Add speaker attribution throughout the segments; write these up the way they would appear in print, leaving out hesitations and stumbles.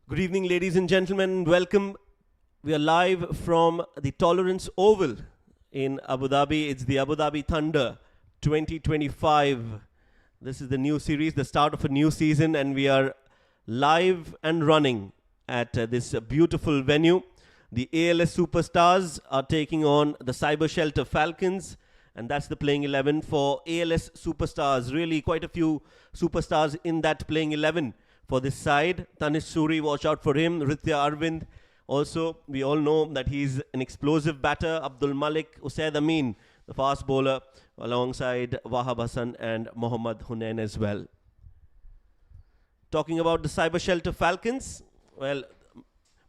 Speaker 1: Good evening, ladies and gentlemen. Welcome. We are live from the Tolerance Oval in Abu Dhabi. It's the Abu Dhabi Thunder 2025. This is the new series, the start of a new season, and we are live and running at this beautiful venue. The ALS Superstars are taking on the Cybershelter Falcons, and that's the playing 11 for ALS Superstars. Really, quite a few superstars in that playing 11 for this side. Tanish Suri, watch out for him. Ritya Arvind. Also, we all know that he's an explosive batter. Abdul Malik, Usaid Amin, the fast bowler, alongside Wahab Hassan and Mohammad Hunain as well. Talking about the Cybershelter Falcons, well,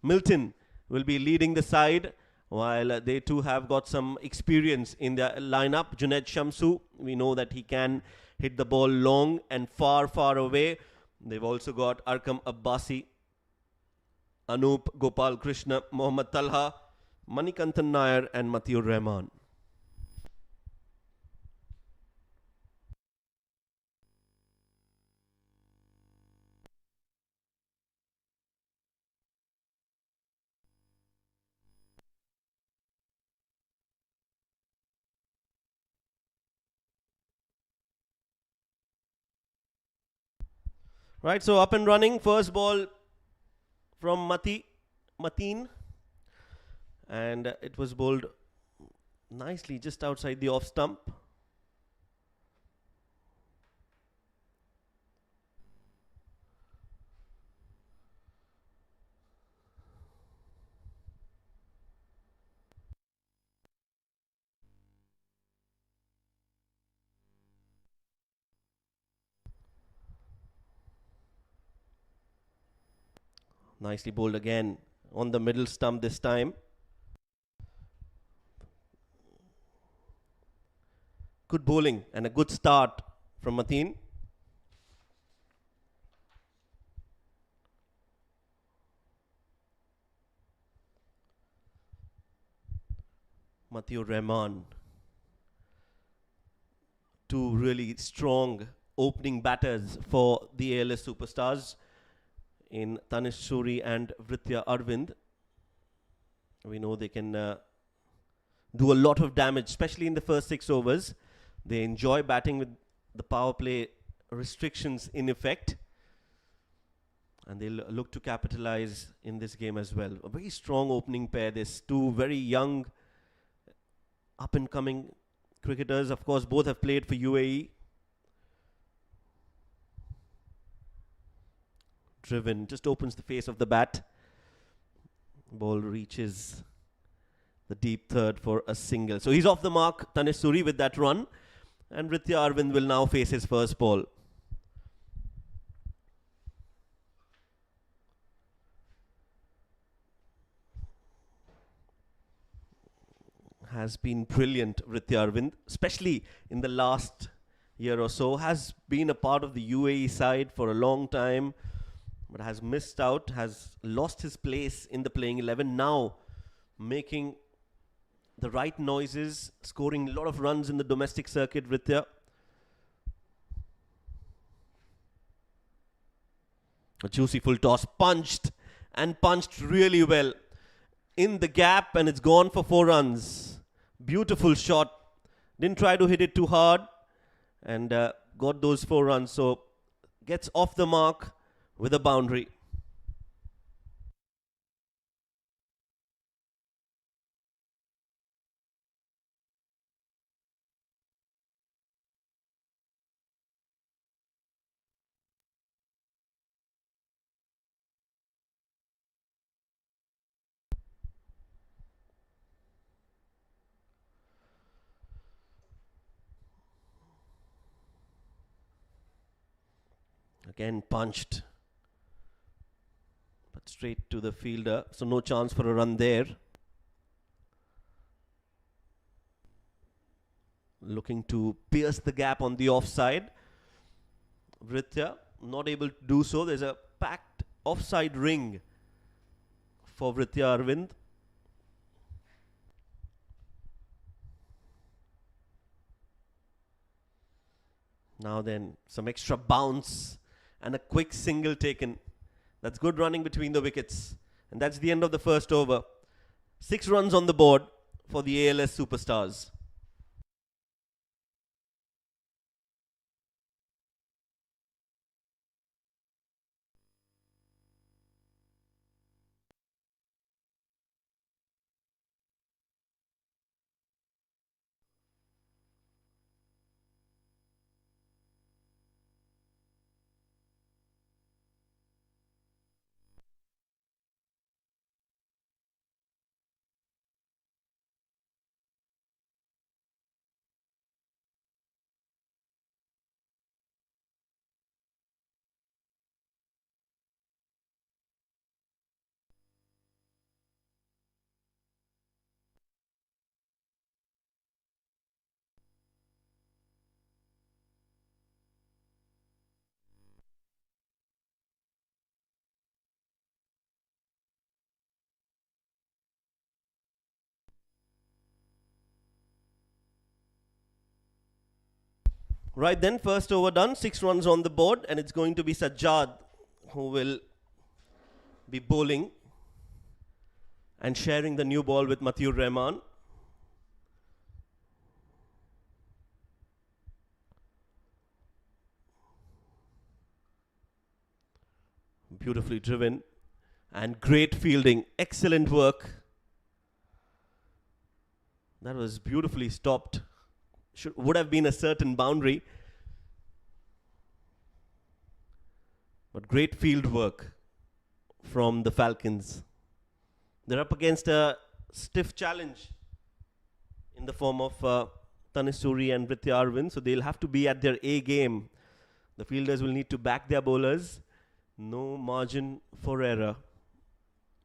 Speaker 1: Milton will be leading the side, while they too have got some experience in their lineup. Junaid Shamsu, we know that he can hit the ball long and far, far away. They've also got Arkam Abbasi, Anup Gopal Krishna, Mohammad Talha, Manikantan Nair and Matiur Rahman. Right, so up and running. First ball from Mateen. And it was bowled nicely just outside the off stump. Nicely bowled again on the middle stump this time. Good bowling and a good start from Mateen. Matiur Rahman. Two really strong opening batters for the ALS Superstars in Tanish Suri and Vritya Arvind. We know they can do a lot of damage, especially in the first 6 overs. They enjoy batting with the power play restrictions in effect, and they'll look to capitalize in this game as well. A very strong opening pair. There's two very young, up-and-coming cricketers. Of course, both have played for UAE. Driven, just opens the face of the bat. Ball reaches the deep third for a single. So he's off the mark, Tanish Suri, with that run. And Ritya Arvind will now face his first ball. Has been brilliant, Ritya Arvind, especially in the last year or so. Has been a part of the UAE side for a long time, but has missed out, has lost his place in the playing 11. Now making the right noises, scoring a lot of runs in the domestic circuit, Ritya. A juicy full toss, punched really well in the gap, and it's gone for 4 runs. Beautiful shot. Didn't try to hit it too hard, and got those 4 runs. So gets off the mark with a boundary. Again punched, but straight to the fielder, so no chance for a run there. Looking to pierce the gap on the offside. Vritya not able to do so. There's a packed offside ring for Vritya Arvind. Now then, some extra bounce and a quick single taken. That's good running between the wickets. And that's the end of the first over. 6 runs on the board for the ALS superstars. Right then, first over done, 6 runs on the board, and it's going to be Sajjad who will be bowling and sharing the new ball with Matiur Rahman. Beautifully driven and great fielding, excellent work. That was beautifully stopped. Would have been a certain boundary. But great field work from the Falcons. They're up against a stiff challenge in the form of Tanis Suri and Britya Arvind. So they'll have to be at their A game. The fielders will need to back their bowlers. No margin for error.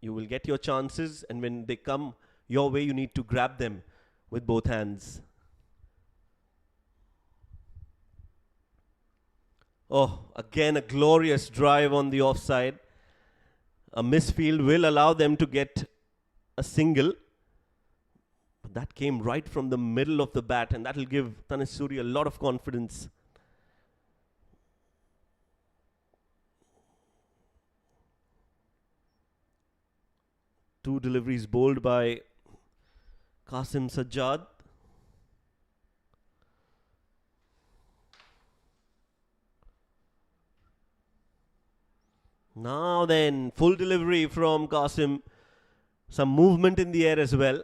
Speaker 1: You will get your chances, and when they come your way, you need to grab them with both hands. Oh, again a glorious drive on the offside. A misfield will allow them to get a single. But that came right from the middle of the bat, and that will give Tanis Suri a lot of confidence. Two deliveries bowled by Qasim Sajjad. Now then, full delivery from Qasim. Some movement in the air as well.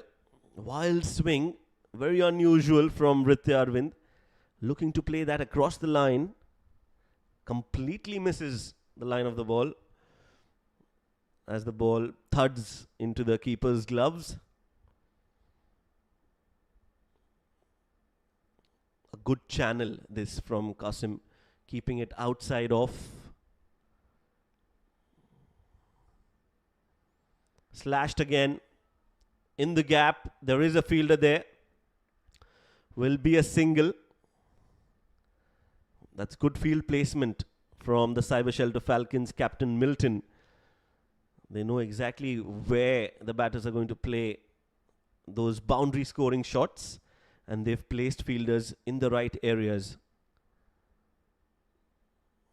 Speaker 1: Wild swing, very unusual from Britya Arvind. Looking to play that across the line. Completely misses the line of the ball as the ball thuds into the keeper's gloves. A good channel this from Qasim, keeping it outside off. Slashed again in the gap. There is a fielder there. Will be a single. That's good field placement from the Cybershelter Falcons captain Milton. They know exactly where the batters are going to play those boundary scoring shots, and they've placed fielders in the right areas.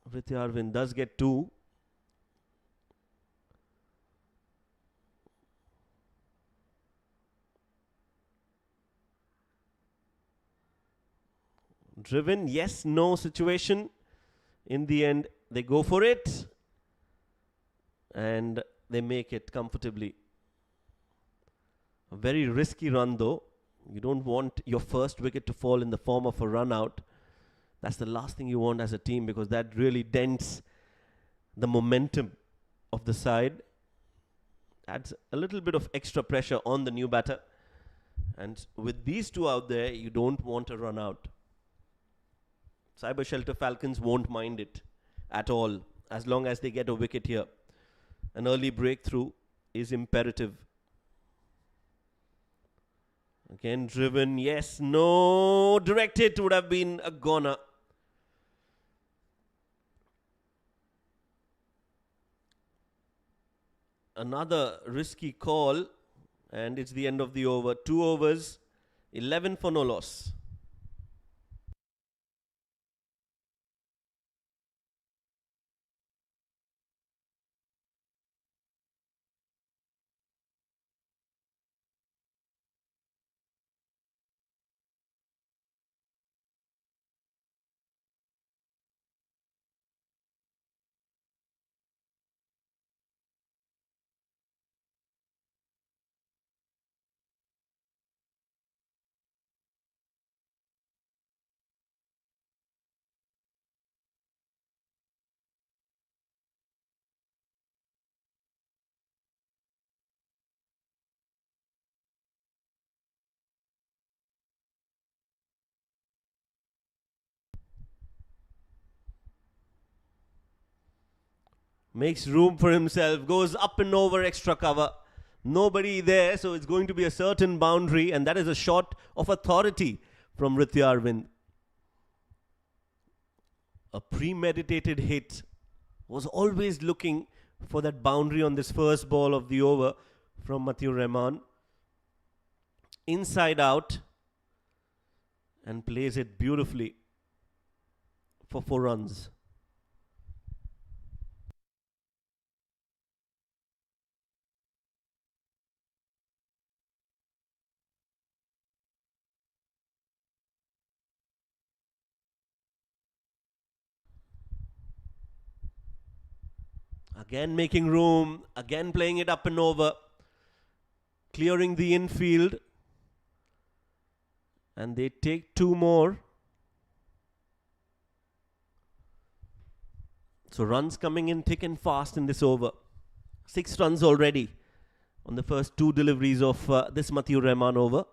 Speaker 1: Britya Arvind does get 2. Driven, yes, no situation. In the end, they go for it. And they make it comfortably. A very risky run though. You don't want your first wicket to fall in the form of a run out. That's the last thing you want as a team, because that really dents the momentum of the side. Adds a little bit of extra pressure on the new batter. And with these two out there, you don't want a run out. Cybershelter Falcons won't mind it at all as long as they get a wicket here. An early breakthrough is imperative. Again, driven, yes, no. Direct hit would have been a goner. Another risky call, and it's the end of the over. 2 overs, 11 for no loss. Makes room for himself, goes up and over extra cover. Nobody there, so it's going to be a certain boundary, and that is a shot of authority from Arvind. A premeditated hit, was always looking for that boundary on this first ball of the over from Matiur Rahman. Inside out, and plays it beautifully for 4 runs. Again making room, again playing it up and over, clearing the infield, and they take 2 more. So runs coming in thick and fast in this over. 6 runs already on the first 2 deliveries of this Matiur Rahman over.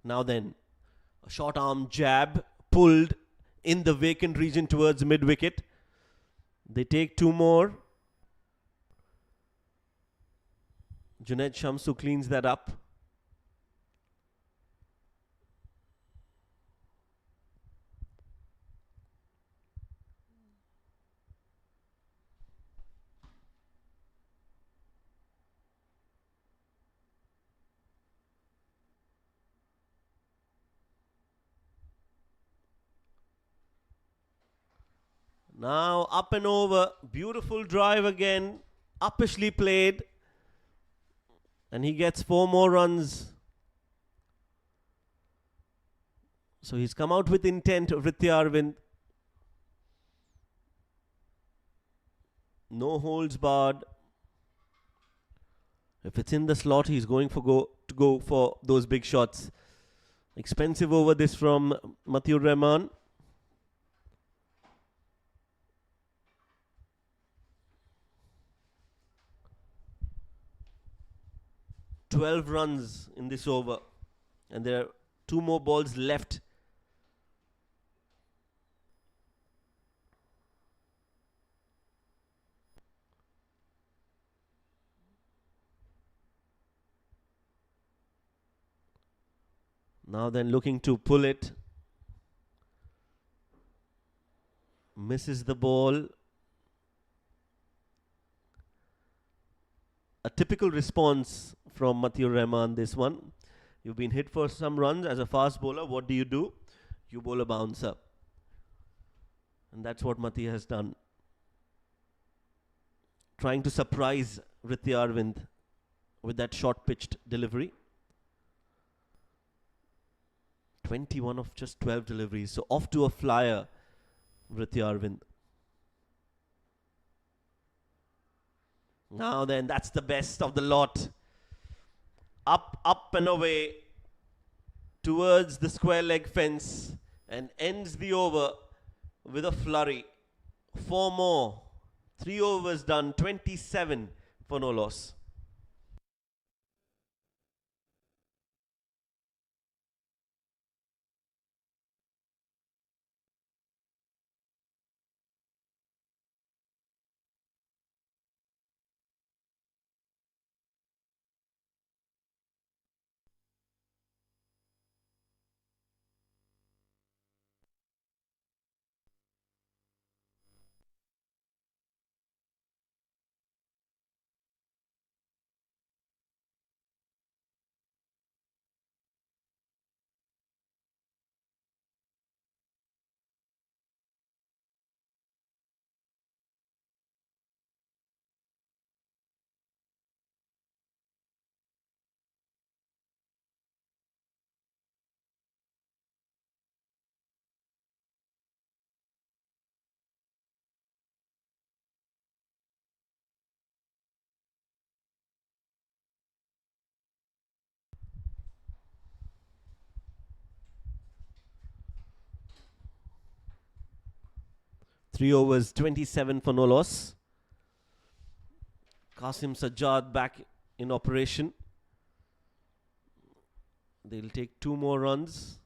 Speaker 1: Now then, a short arm jab pulled in the vacant region towards mid wicket. They take 2 more. Junaid Shamsu cleans that up. Now up and over. Beautiful drive again. Uppishly played. And he gets 4 more runs. So he's come out with intent, Arvind. No holds barred. If it's in the slot, he's going to go for those big shots. Expensive over this from Matiur Rahman. "12 runs in this over, and there are 2 more balls left. Now then, looking to pull it. Misses the ball. A typical response from Matiur Rahman, this one. You've been hit for some runs as a fast bowler. What do? You bowl a bouncer. And that's what Mati has done. Trying to surprise Arvind with that short pitched delivery. 21 of just 12 deliveries. So off to a flyer, Arvind. Now then, that's the best of the lot. Up and away towards the square leg fence, and ends the over with a flurry. 4 more. 3 overs done. 27 for no loss. 3 overs, 27 for no loss. Qasim Sajjad back in operation. They'll take 2 more runs.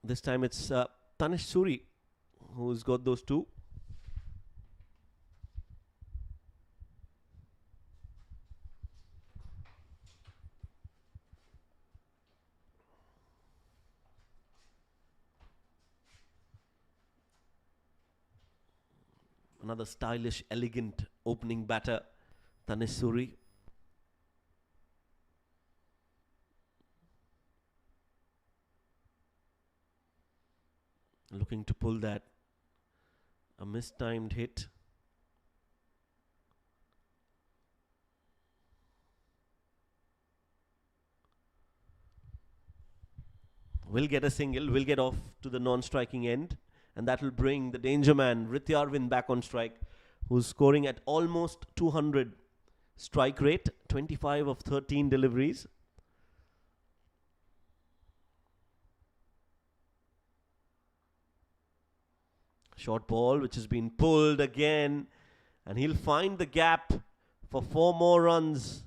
Speaker 1: This time it's Tanish Suri who's got those 2. Another stylish, elegant opening batter, Tanish Suri. Looking to pull that. A mistimed hit. Will get a single, will get off to the non-striking end. And that will bring the danger man, Rityarvin, back on strike, who's scoring at almost 200 strike rate, 25 of 13 deliveries. Short ball, which has been pulled again. And he'll find the gap for 4 more runs.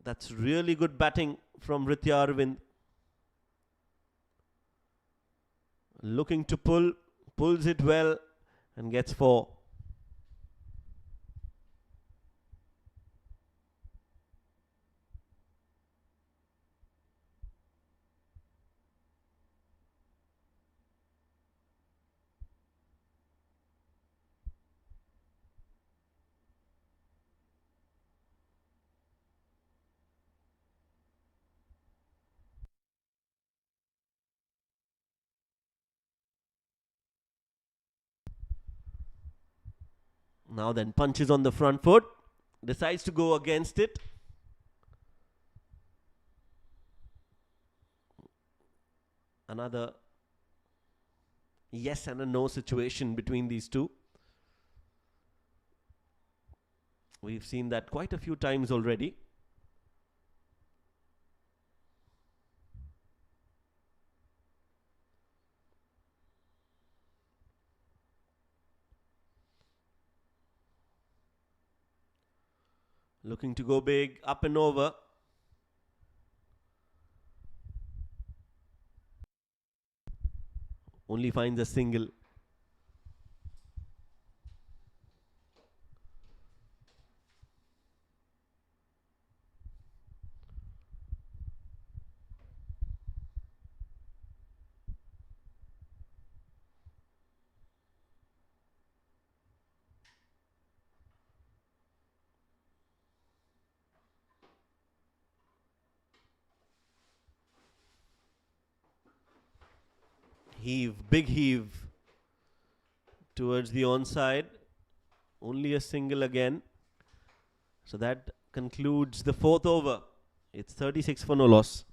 Speaker 1: That's really good batting from Rityarvin. Looking to pull, pulls it well and gets 4. Now then, punches on the front foot. Decides to go against it. Another yes and a no situation between these two. We've seen that quite a few times already. Looking to go big, up and over. Only finds a single. Heave, big heave towards the onside. Only a single again. So that concludes the 4th over. It's 36 for no loss.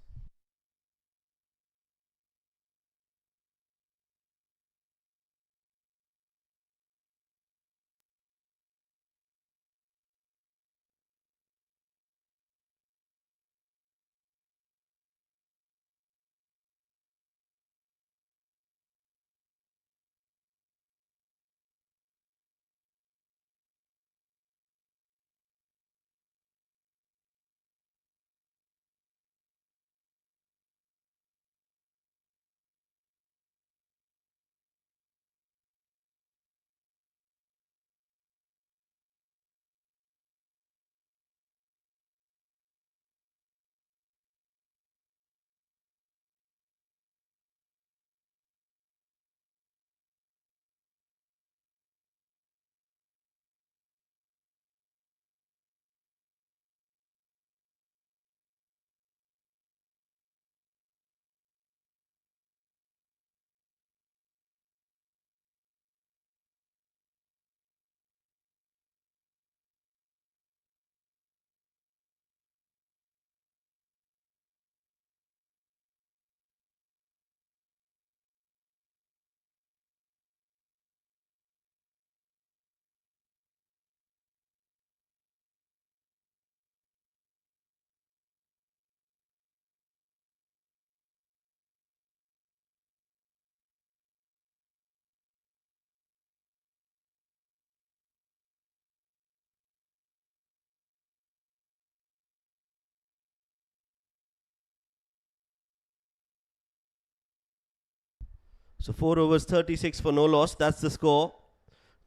Speaker 1: So 4 overs, 36 for no loss. That's the score.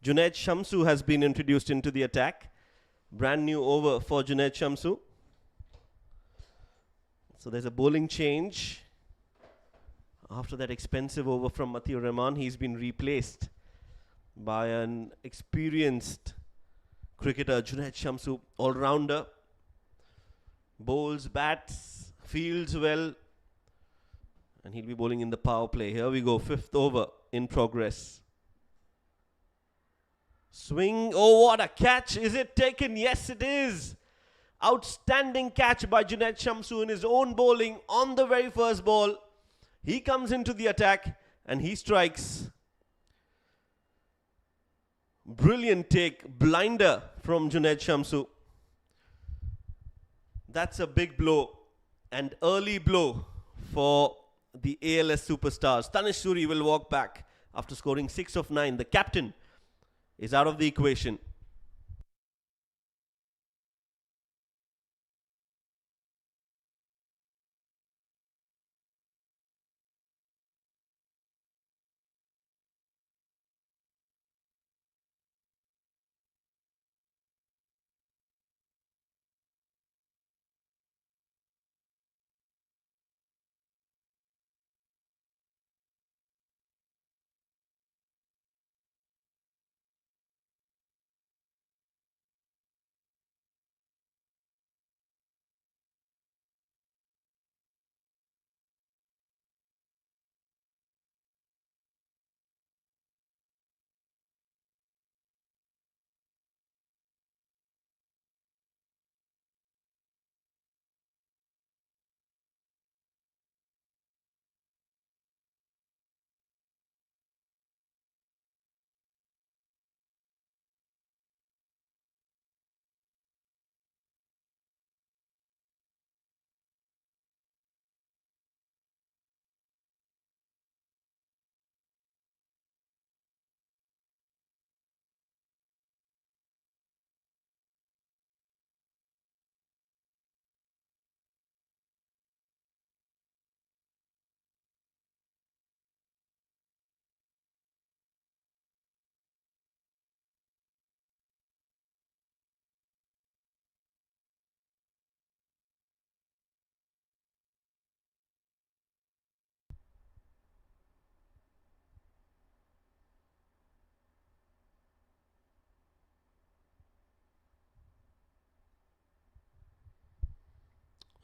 Speaker 1: Junaid Shamsu has been introduced into the attack. Brand new over for Junaid Shamsu. So there's a bowling change. After that expensive over from Matiur Rahman, he's been replaced by an experienced cricketer, Junaid Shamsu, all-rounder. Bowls, bats, fields well. And he'll be bowling in the power play. Here we go, 5th over in progress. Swing, oh what a catch, is it taken? Yes it is. Outstanding catch by Junaid Shamsu in his own bowling on the very first ball. He comes into the attack and he strikes. Brilliant take, blinder from Junaid Shamsu. That's a big blow and early blow for the ALS superstars. Tanish Suri will walk back after scoring 6 of 9. The captain is out of the equation.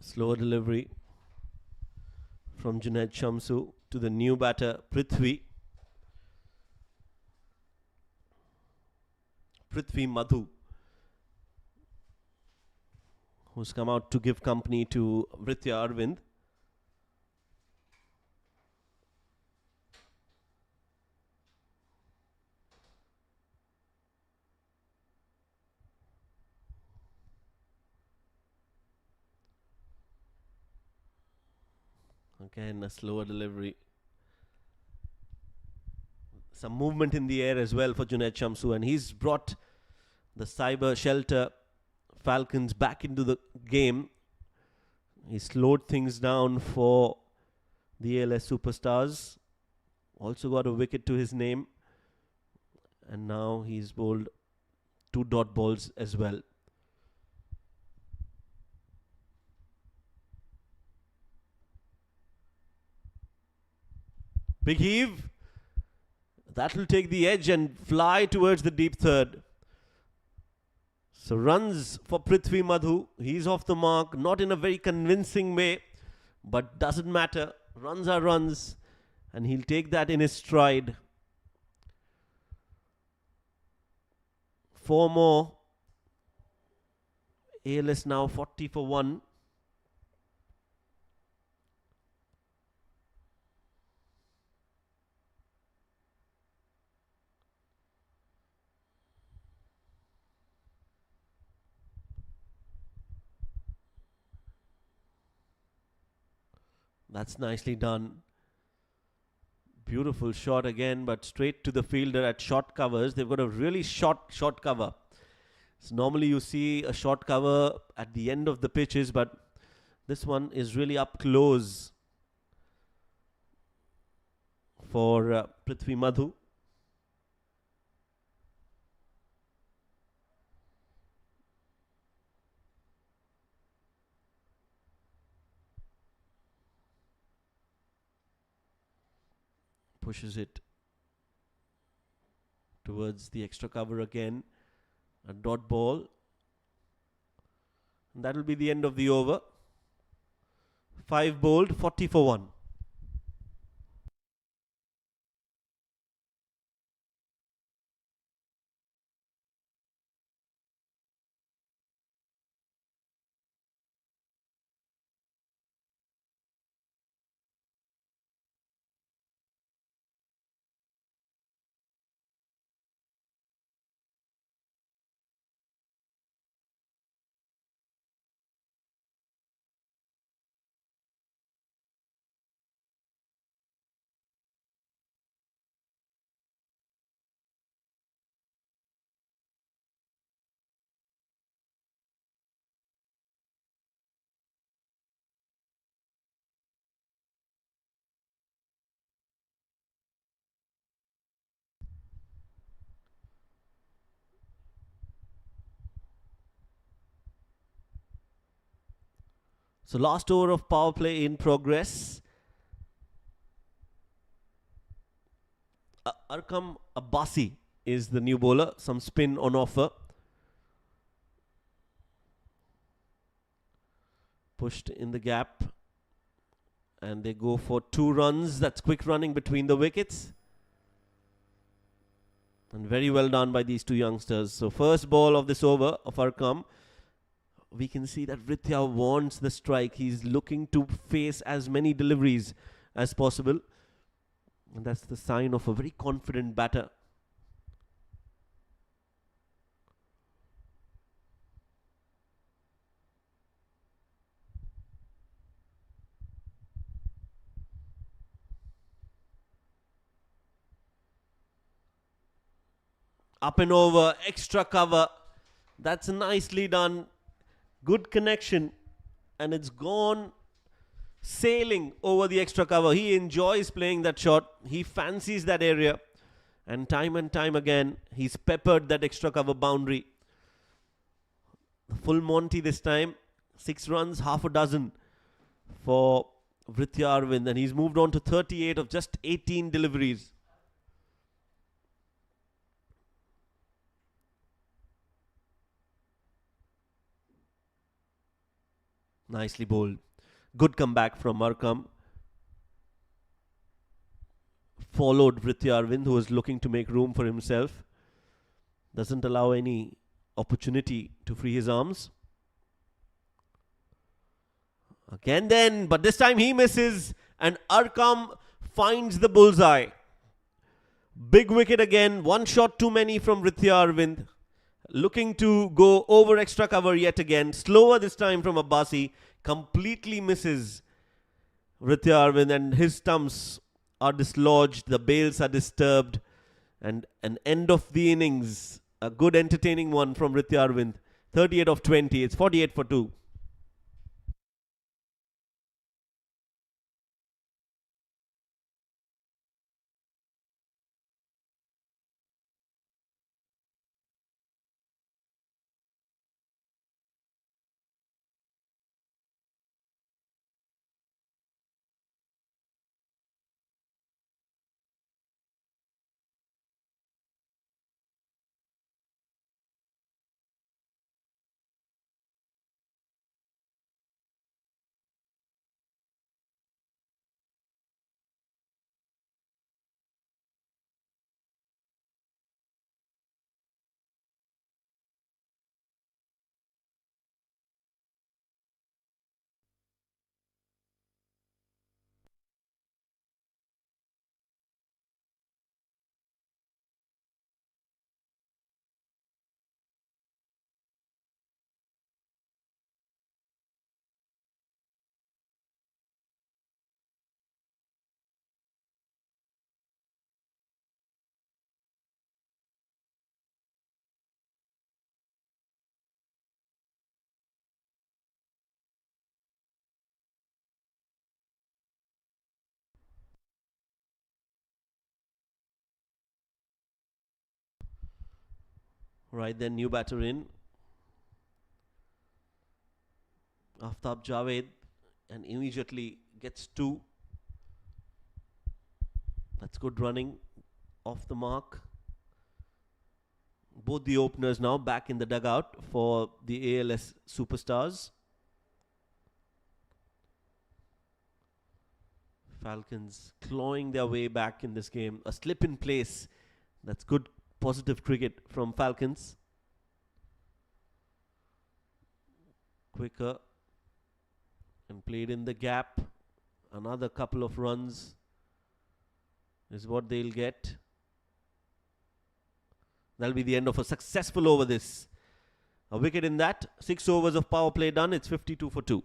Speaker 1: Slower delivery from Junaid Shamsu to the new batter Prithvi Madhu, who's come out to give company to Vritya Arvind. Again, a slower delivery. Some movement in the air as well for Junaid Shamsu, and he's brought the Cybershelter Falcons back into the game. He slowed things down for the ALS superstars. Also got a wicket to his name. And now he's bowled 2 dot balls as well. Big heave. That will take the edge and fly towards the deep third. So runs for Prithvi Madhu. He's off the mark, not in a very convincing way, but doesn't matter. Runs are runs, and he'll take that in his stride. 4 more. ALS now 40 for 1. That's nicely done. Beautiful shot again, but straight to the fielder at short covers. They've got a really short cover. So normally you see a short cover at the end of the pitches, but this one is really up close for Prithvi Madhu. Pushes it towards the extra cover again. A dot ball. And that will be the end of the over. 5 bowled, 40 for 1. So last over of power play in progress. Arkam Abbasi is the new bowler. Some spin on offer. Pushed in the gap. And they go for 2 runs. That's quick running between the wickets. And very well done by these 2 youngsters. So first ball of this over of Arkam. We can see that Vrithya wants the strike. He's looking to face as many deliveries as possible. And that's the sign of a very confident batter. Up and over, extra cover. That's nicely done. Good connection. And it's gone sailing over the extra cover. He enjoys playing that shot. He fancies that area. And time again, he's peppered that extra cover boundary. Full Monty this time. 6 runs, half a dozen for Vrithya Arvind. And he's moved on to 38 of just 18 deliveries. Nicely bowled. Good comeback from Arkam. Followed Vrithya Arvind, who was looking to make room for himself. Doesn't allow any opportunity to free his arms. Again then, but this time he misses and Arkam finds the bullseye. Big wicket again. 1 shot too many from Vrithya Arvind. Looking to go over extra cover yet again. Slower this time from Abbasi. Completely misses Vrithya Arvind and his stumps are dislodged. The bails are disturbed. And an end of the innings. A good entertaining one from Vrithya Arvind. 38 of 20. It's 48 for 2. Right then, new batter in. Aftab Javed, and immediately gets two. That's good running off the mark. Both the openers now back in the dugout for the ALS superstars. Falcons clawing their way back in this game. A slip in place. That's good positive cricket from Falcons. Quicker and played in the gap. Another couple of runs is what they'll get. That'll be the end of a successful over this. A wicket in that. 6 overs of power play done. It's 52 for 2.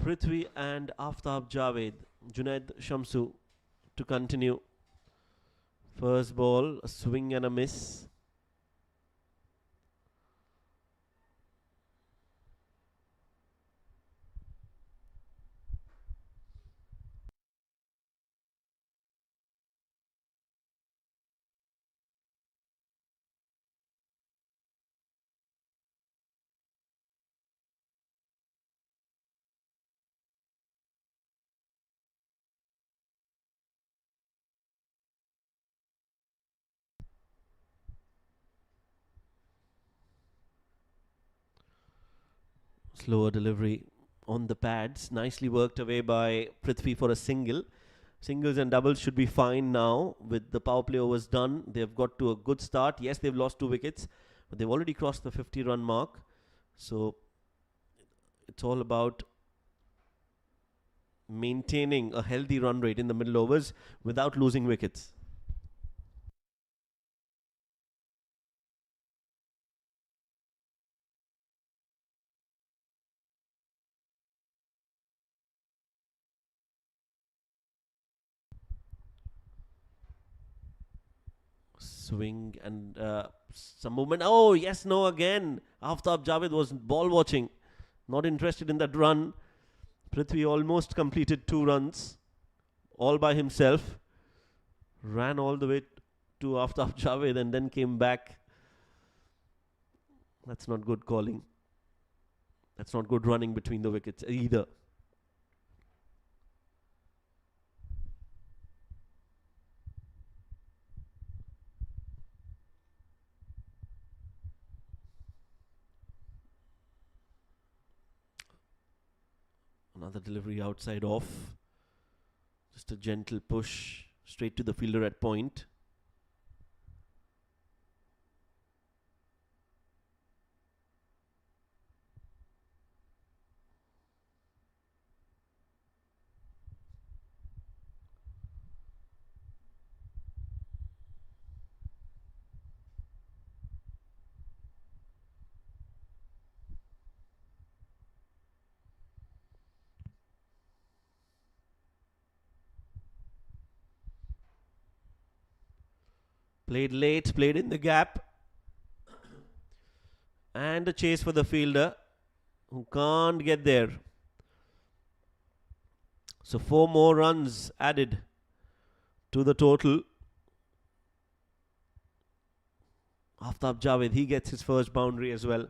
Speaker 1: Prithvi and Aftab Javed. Junaid Shamsu to continue. First ball, a swing and a miss. Slower delivery on the pads. Nicely worked away by Prithvi for a single. Singles and doubles should be fine now. With the power play overs done, they've got to a good start. Yes, they've lost 2 wickets, but they've already crossed the 50-run mark. So it's all about maintaining a healthy run rate in the middle overs without losing wickets. Swing and some movement. Oh, yes, no, again. Aftab Javed was ball watching, not interested in that run. Prithvi almost completed 2 runs all by himself. Ran all the way to Aftab Javed and then came back. That's not good calling. That's not good running between the wickets either. Another delivery outside off. Just a gentle push straight to the fielder at point. Played late, played in the gap. And a chase for the fielder who can't get there. So 4 more runs added to the total. Aftab Javed, he gets his first boundary as well.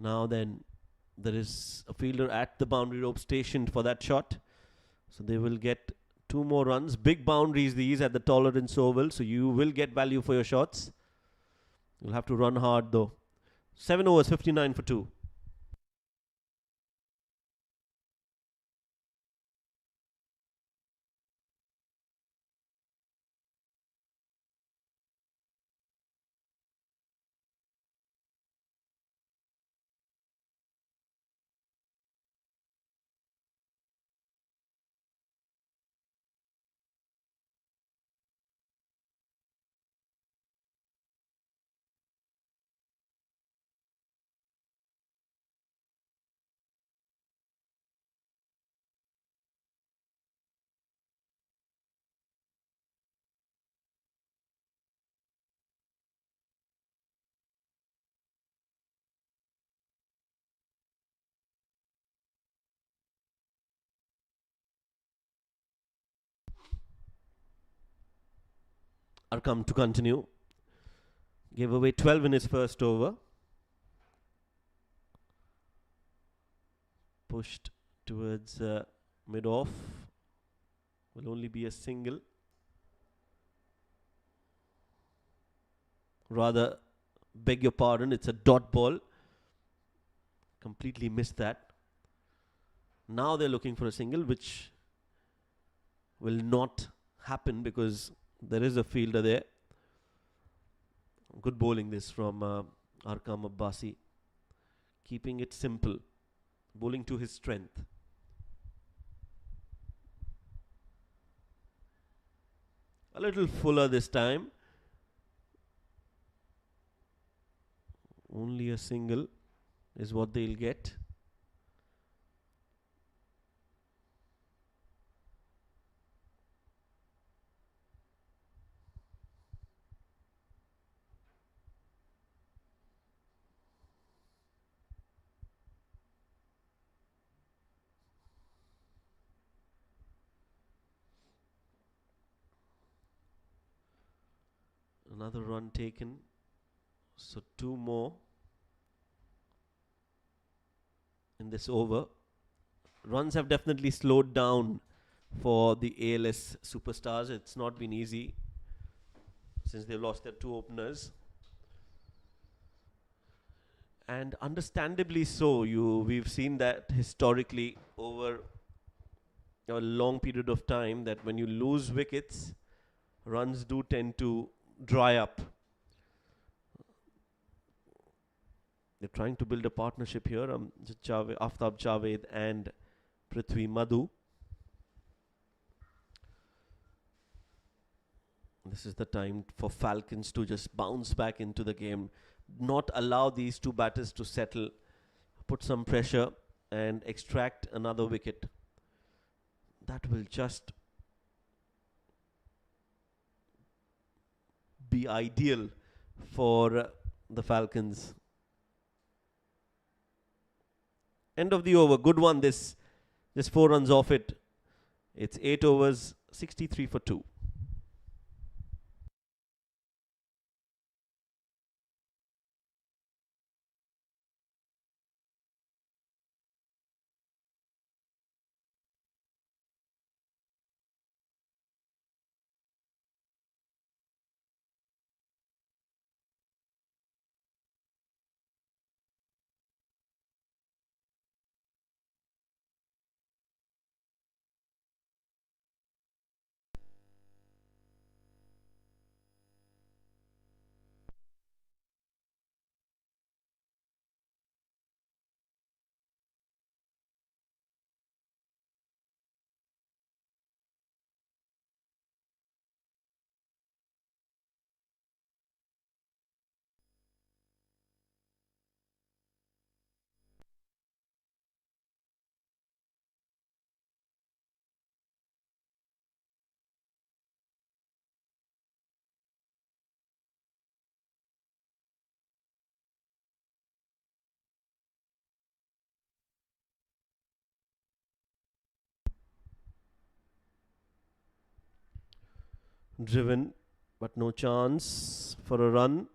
Speaker 1: Now then, there is a fielder at the boundary rope stationed for that shot. So they will get 2 more runs. Big boundaries these at the Tolerance Oval, so you will get value for your shots. You'll have to run hard though. 7 overs, 59 for 2. Arkham to continue. Gave away 12 in his first over. Pushed towards mid-off. Will only be a single. Rather, beg your pardon, it's a dot ball. Completely missed that. Now they're looking for a single, which will not happen because there is a fielder there. Good bowling this from Arkham Abbasi. Keeping it simple. Bowling to his strength. A little fuller this time. Only a single is what they'll get. Another run taken. So 2 more in this over. Runs have definitely slowed down for the ALS superstars. It's not been easy since they've lost their 2 openers. And understandably so. We've seen that historically over a long period of time, that when you lose wickets, runs do tend to dry up. They're trying to build a partnership here. Aftab Javed and Prithvi Madhu. This is the time for Falcons to just bounce back into the game. Not allow these 2 batters to settle. Put some pressure and extract another wicket. That will just be ideal for the Falcons. End of the over. Good one this. Just 4 runs off it. It's 8 overs, 63 for 2. Driven, but no chance for a run.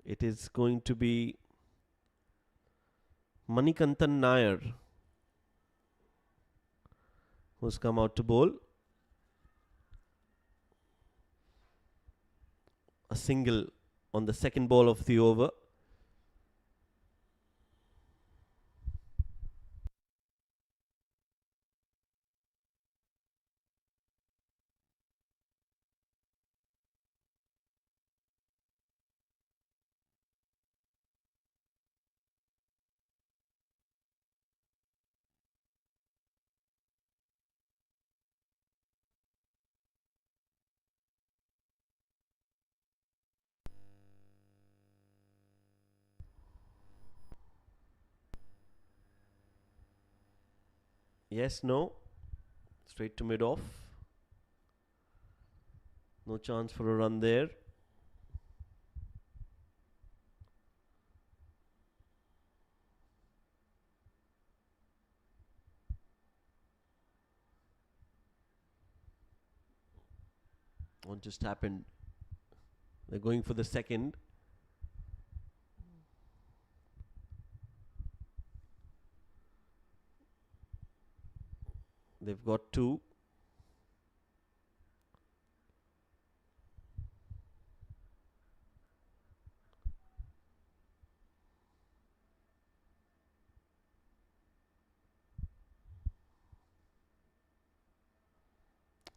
Speaker 1: It is going to be Manikantan Nair who's come out to bowl. A single on the second ball of the over. Yes, no. Straight to mid off. No chance for a run there. What just happened? They're going for the second. They've got two.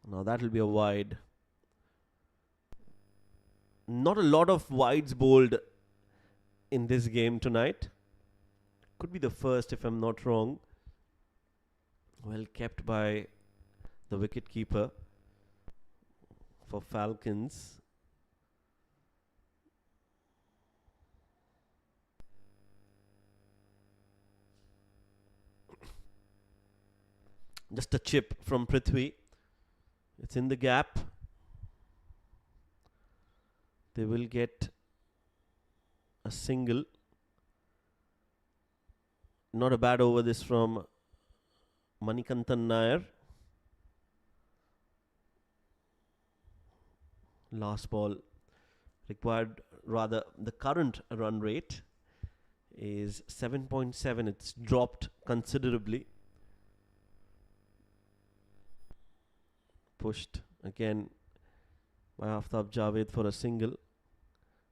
Speaker 1: Now that will be a wide. Not a lot of wides bowled in this game tonight. Could be the first if I'm not wrong. Well kept by the wicketkeeper for Falcons. Just a chip from Prithvi. It's in the gap. They will get a single. Not a bad over this from Manikantan Nair. Last ball required, rather the current run rate is 7.7. It's dropped considerably. Pushed again by Aftab Javed for a single.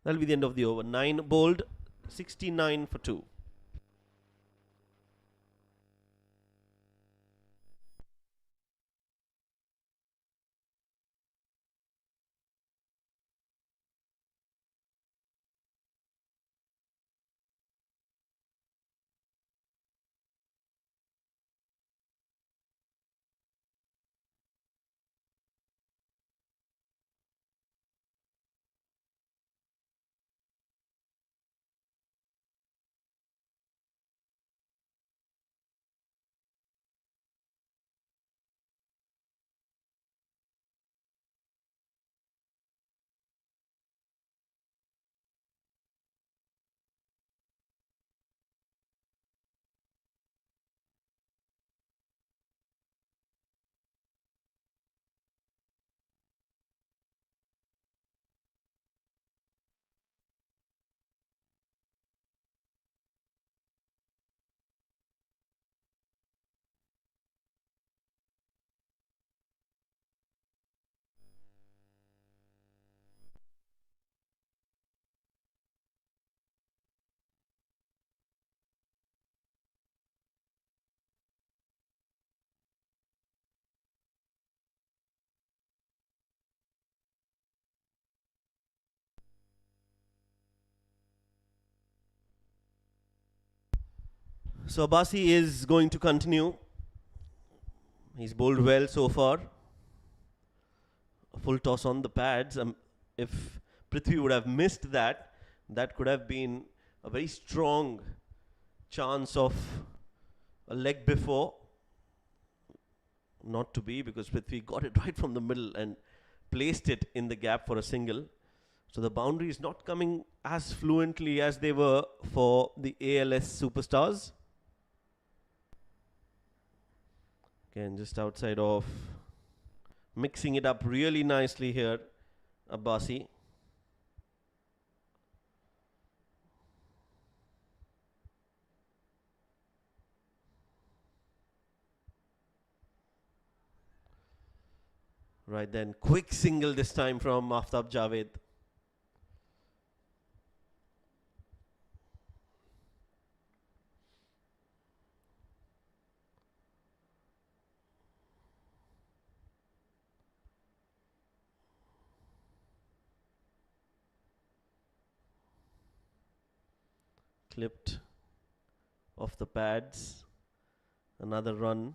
Speaker 1: That'll be the end of the over. 9 bowled, 69 for 2. So Abbasi is going to continue. He's bowled well so far. A full toss on the pads. If Prithvi would have missed that, that could have been a very strong chance of a leg before. Not to be, because Prithvi got it right from the middle and placed it in the gap for a single. So the boundary is not coming as fluently as they were for the ALS superstars. Again, just outside of, mixing it up really nicely here, Abbasi. Right then, quick single this time from Aftab Javed. Clipped off the pads. Another run.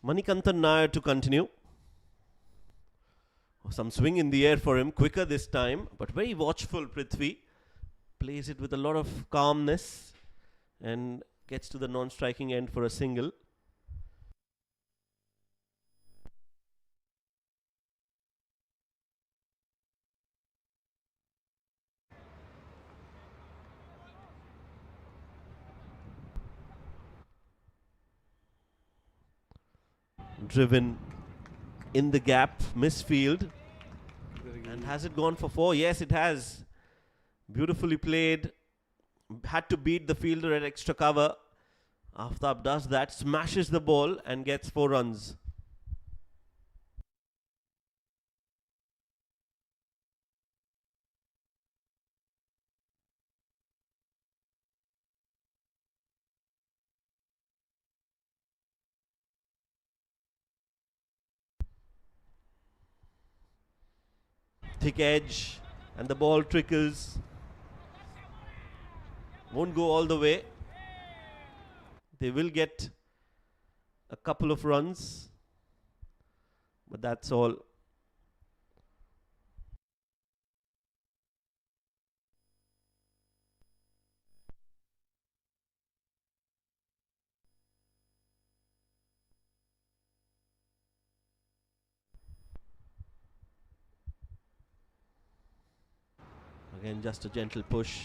Speaker 1: Manikantan Nair to continue. Some swing in the air for him, quicker this time, but very watchful. Prithvi plays it with a lot of calmness and gets to the non-striking end for a single. Driven in the gap, misfield. And has it gone for 4? Yes, it has. Beautifully played. Had to beat the fielder at extra cover. Aftab does that, smashes the ball and gets 4 runs. Thick edge and the ball trickles. Won't go all the way. They will get a couple of runs, but that's all. Again, just a gentle push.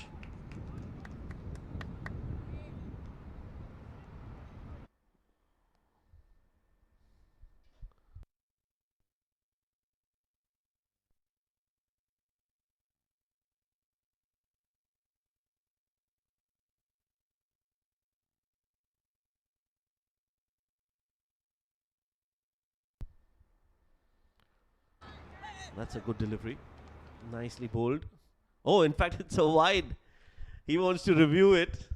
Speaker 1: That's a good delivery. Nicely bowled. Oh, in fact, it's a wide. He wants to review it,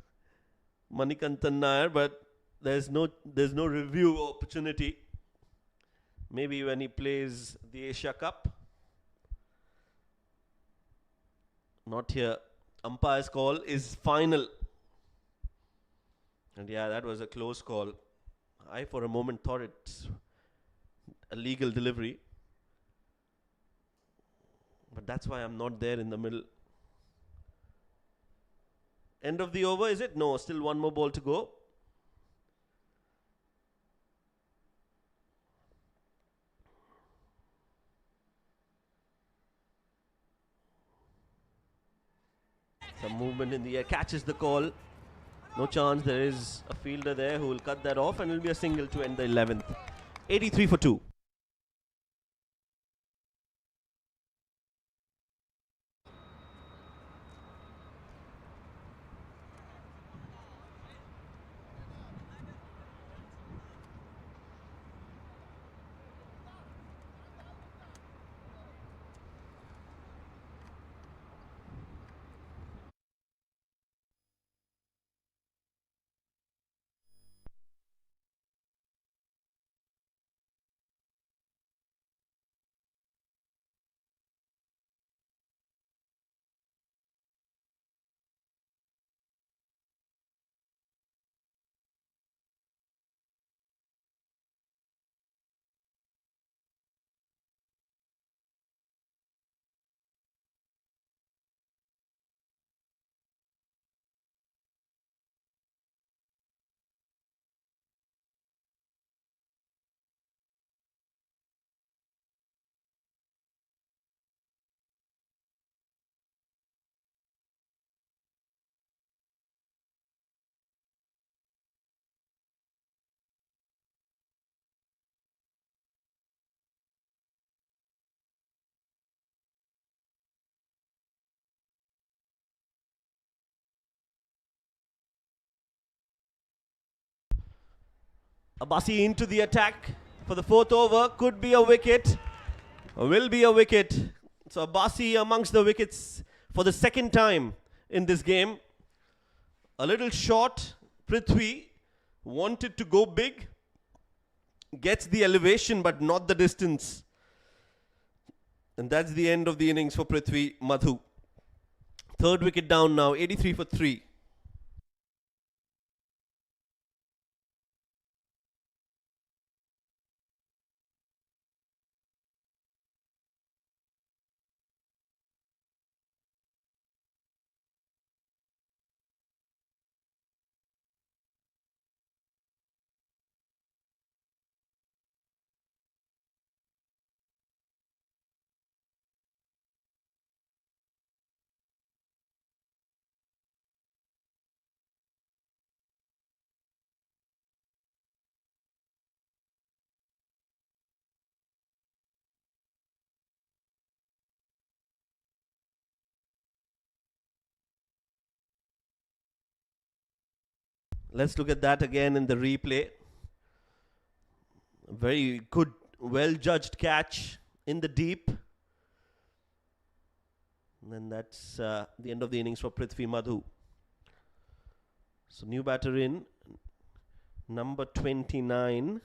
Speaker 1: Manikantan Nair, but there's no review opportunity. Maybe when he plays the Asia Cup. Not here. Umpire's call is final. And yeah, that was a close call. I for a moment thought it's a legal delivery. But that's why I'm not there in the middle. End of the over, is it? No, still one more ball to go. Some movement in the air, catches the call. No chance, there is a fielder there who will cut that off and it will be a single to end the 11th. 83 for 2. Abbasi into the attack for the fourth over. Could be a wicket. Will be a wicket. So Abbasi amongst the wickets for the second time in this game. A little short. Prithvi wanted to go big. Gets the elevation but not the distance. And that's the end of the innings for Prithvi Madhu. Third wicket down now, 83 for 3. Let's look at that again in the replay. Very good, well-judged catch in the deep. And then that's the end of the innings for Prithvi Madhu. So new batter in, number 29.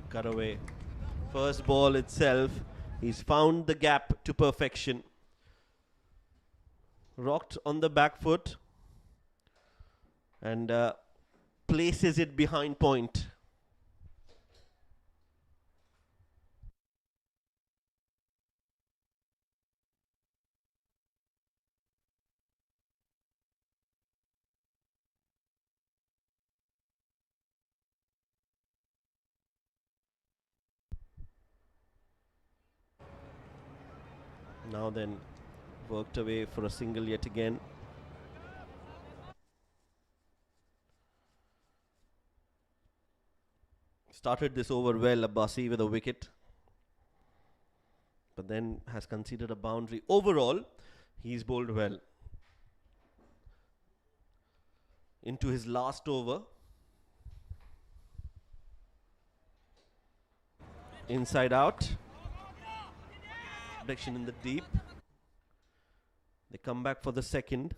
Speaker 1: Cut away. First ball itself, he's found the gap to perfection. Rocked on the back foot and places it behind point. Now then, worked away for a single yet again. Started this over well, Abbasi with a wicket. But then has conceded a boundary. Overall, he's bowled well. Into his last over. Inside out. Protection in the deep. They come back for the second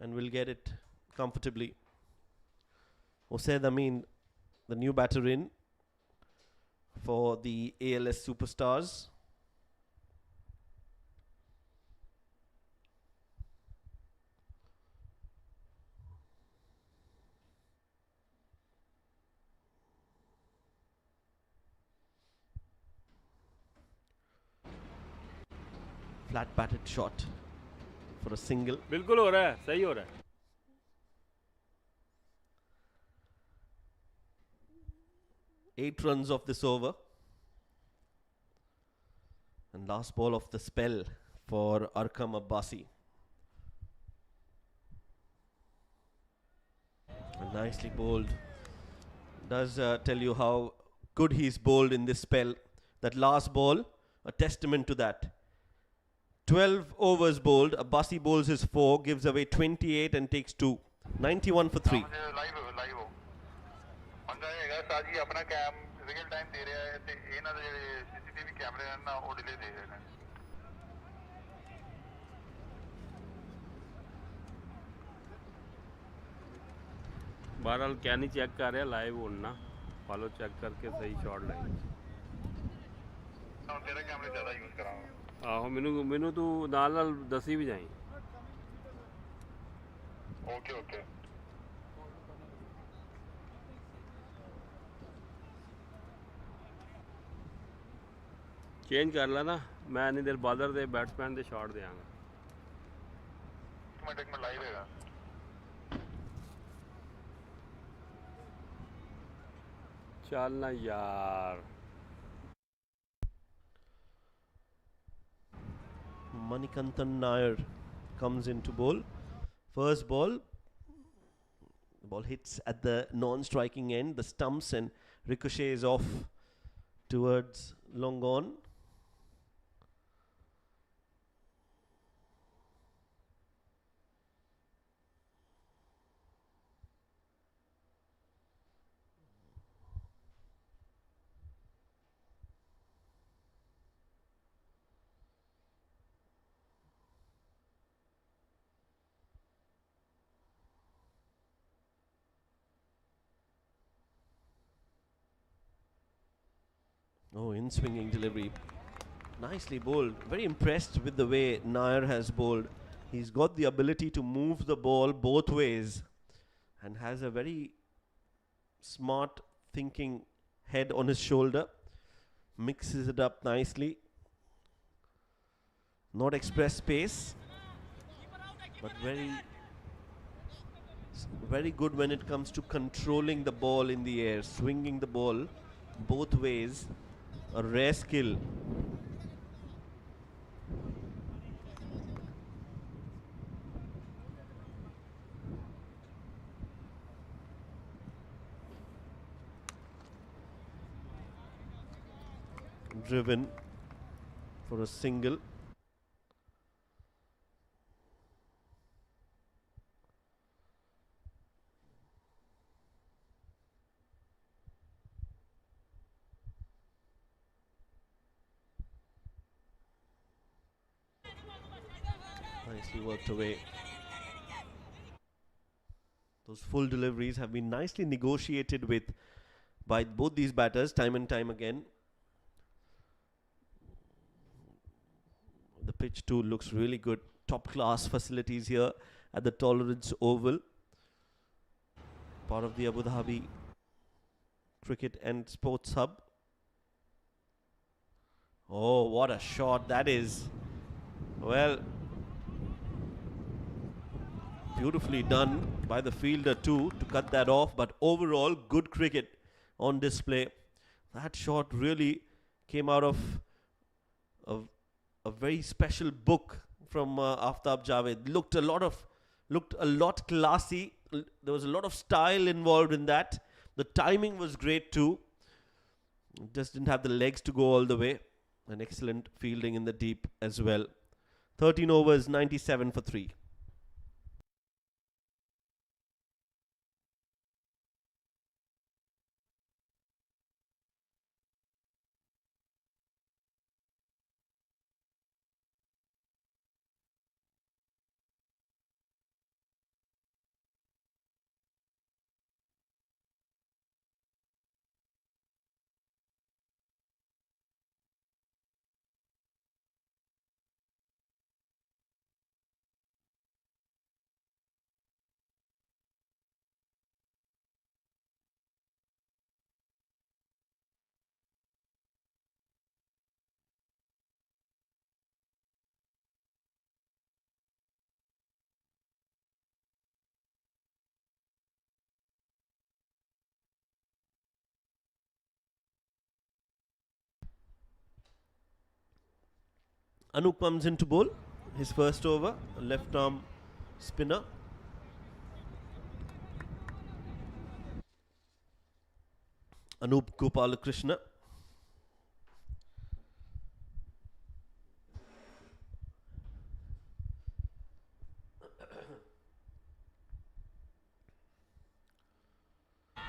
Speaker 1: and will get it comfortably. Usaid Amin, the new batter in for the ALS Superstars. Flat batted shot for a single.
Speaker 2: बिल्कुल हो रहा है, सही हो रहा है.
Speaker 1: 8 runs of this over. And last ball of the spell for Arkam Abbasi. And nicely bowled. Does tell you how good he's bowled in this spell. That last ball, a testament to that. 12 overs bowled. Abbasi bowls his 4, gives away 28 and takes 2. 91 for 3.
Speaker 3: ਸਾਜੀ ਆਪਣਾ ਕੈਮ real time ਦੇ ਰਿਹਾ ਹੈ ਤੇ ਇਹਨਾਂ ਦੇ ਜਿਹੜੇ CCTV ਕੈਮਰੇ ਹਨ ਨਾ ਉਹ ਡਿਲੇ ਦੇ ਰਹੇ ਨੇ
Speaker 2: बहरहाल क्या नहीं चेक कर रहे लाइव उड़ना फॉलो चेक करके सही शॉट लाए
Speaker 3: ਹੁਣ ਤੇਰਾ ਕੈਮਰੇ ਜ਼ਿਆਦਾ ਯੂਜ਼ ਕਰਾਂਗਾ
Speaker 2: ਆਹੋ ਮੈਨੂੰ ਤੂੰ ਨਾਲ ਦੱਸੀ ਵੀ ਜਾਈ
Speaker 3: ਓਕੇ ਓਕੇ
Speaker 2: चेंज कर ला ना मैं इन्नी देर bowler they batsman they shot देंगा
Speaker 3: मैं लाइव हैगा
Speaker 2: चल ना यार
Speaker 1: Manikantan Nair comes in to bowl. First ball, The ball hits at the non-striking end, the stumps, and ricochets off towards long on. Oh, in swinging delivery. Nicely bowled. Very impressed with the way Nair has bowled. He's got the ability to move the ball both ways and has a very smart thinking head on his shoulder. Mixes it up nicely. Not express pace, but very good when it comes to controlling the ball in the air, swinging the ball both ways. A rare skill. Driven for a single. Nicely worked away. Those full deliveries have been nicely negotiated with by both these batters time and time again. The pitch too looks really good. Top class facilities here at the Tolerance Oval. Part of the Abu Dhabi Cricket and Sports Hub. Oh, what a shot that is. Well, beautifully done by the fielder too to cut that off, but overall good cricket on display. That shot really came out of a very special book from Aftab Javed. Looked a lot classy. There was a lot of style involved in that. The timing was great too. Just didn't have the legs to go all the way. An excellent fielding in the deep as well. 13 overs, 97 for 3. Anup comes into bowl. His first over, a left arm spinner. Anup Gopalakrishna.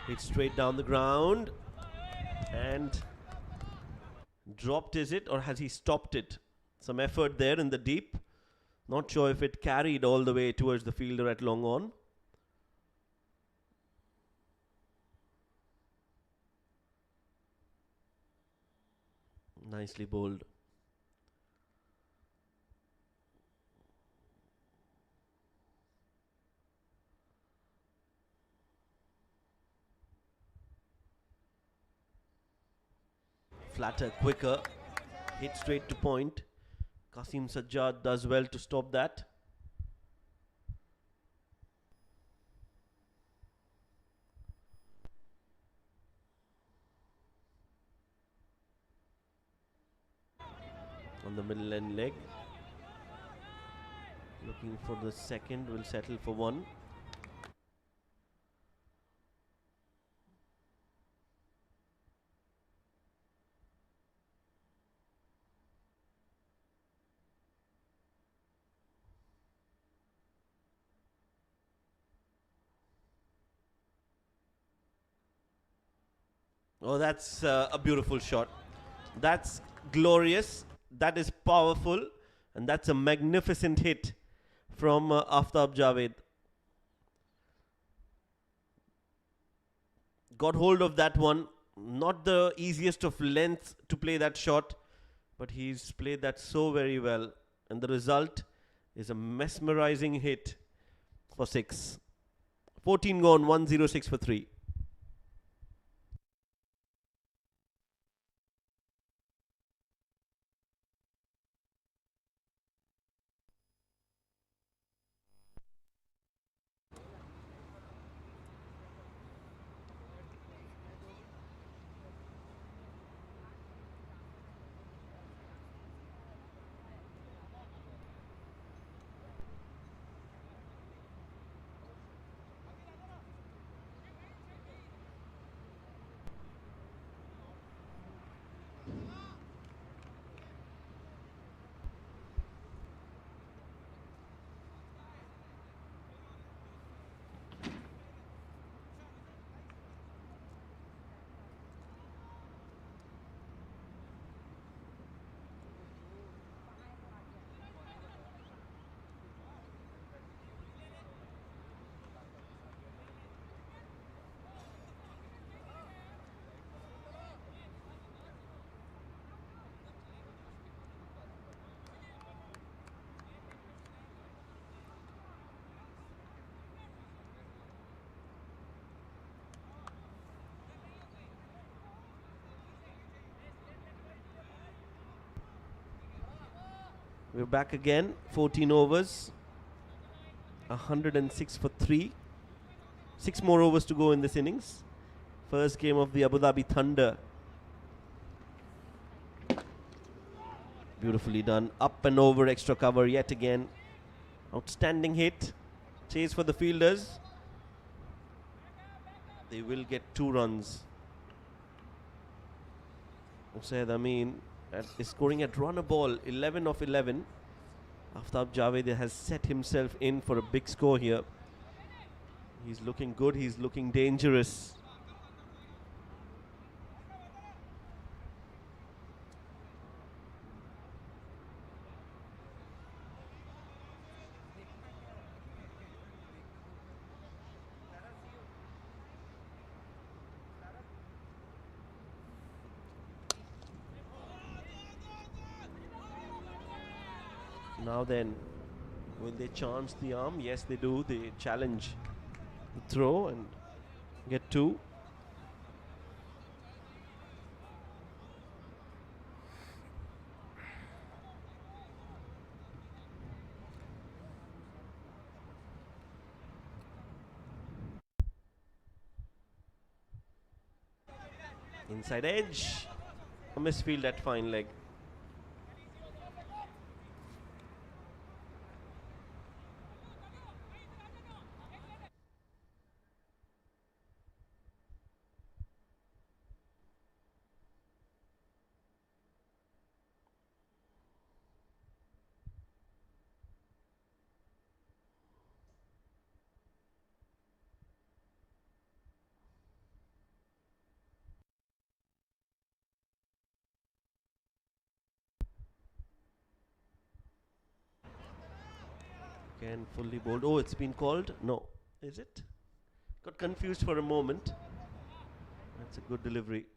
Speaker 1: Hit straight down the ground and dropped, is it, or has he stopped it? Some effort there in the deep. Not sure if it carried all the way towards the fielder at long on. Nicely bowled. Flatter, quicker, hit straight to point. Qasim Sajjad does well to stop that. On the middle end leg. Looking for the second, will settle for one. Oh, that's a beautiful shot. That's glorious. That is powerful. And that's a magnificent hit from Aftab Javed. Got hold of that one. Not the easiest of length to play that shot, but he's played that so very well. And the result is a mesmerizing hit for 6. 14 gone, 106 for 3. We're back again. 14 overs. 106 for 3. 6 more overs to go in this innings. First game of the Abu Dhabi Thunder. Beautifully done. Up and over, extra cover yet again. Outstanding hit. Chase for the fielders. They will get 2 runs. Usaid Amin is scoring at run a ball, 11 of 11. Aftab Javed has set himself in for a big score here. He's looking good, he's looking dangerous. Now then, will they chance the arm? Yes, they do. They challenge the throw and get 2. Inside edge. A misfield at fine leg. Again, fully bowled. Oh, it's been called? No. Is it? Got confused for a moment. That's a good delivery.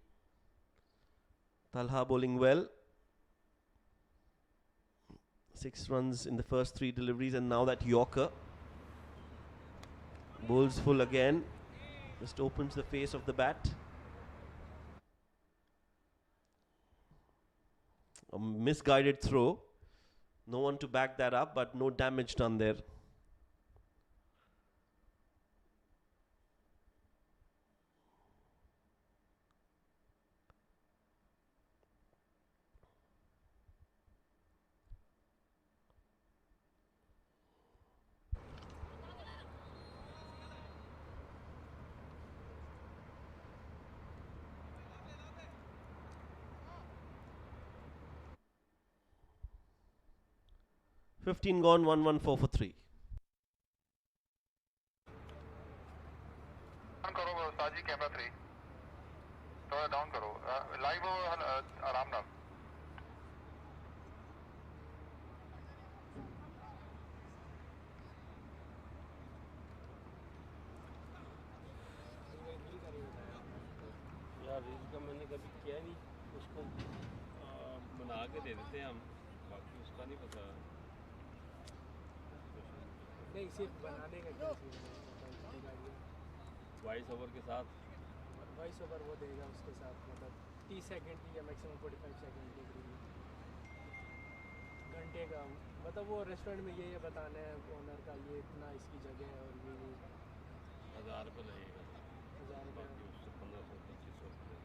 Speaker 1: Talha bowling well. 6 runs in the first 3 deliveries, and now that Yorker. Bowls full again. Just opens the face of the bat. A misguided throw. No one to back that up, but no damage done there. $15 gone, 114 for 3.
Speaker 3: करो साजी camera 3. थोड़ा down करो live हो आराम नाल
Speaker 2: यार इसका मैंने कभी किया नहीं उसको बना के दे देते हैं हम बाकी उसका नहीं पता
Speaker 4: नहीं सिर्फ बनाने का क्या
Speaker 2: वॉइस ओवर के साथ
Speaker 4: वॉइस ओवर वो देगा उसके साथ मतलब 30 सेकंड की या मैक्सिमम 45 सेकंड की घंटे का मतलब वो रेस्टोरेंट में ये बताना है ओनर का ये इतना इसकी जगह है और ये
Speaker 2: 1000 रुपये लगेगा
Speaker 4: 1000 रुपये
Speaker 2: बाकी उससे 1500 2500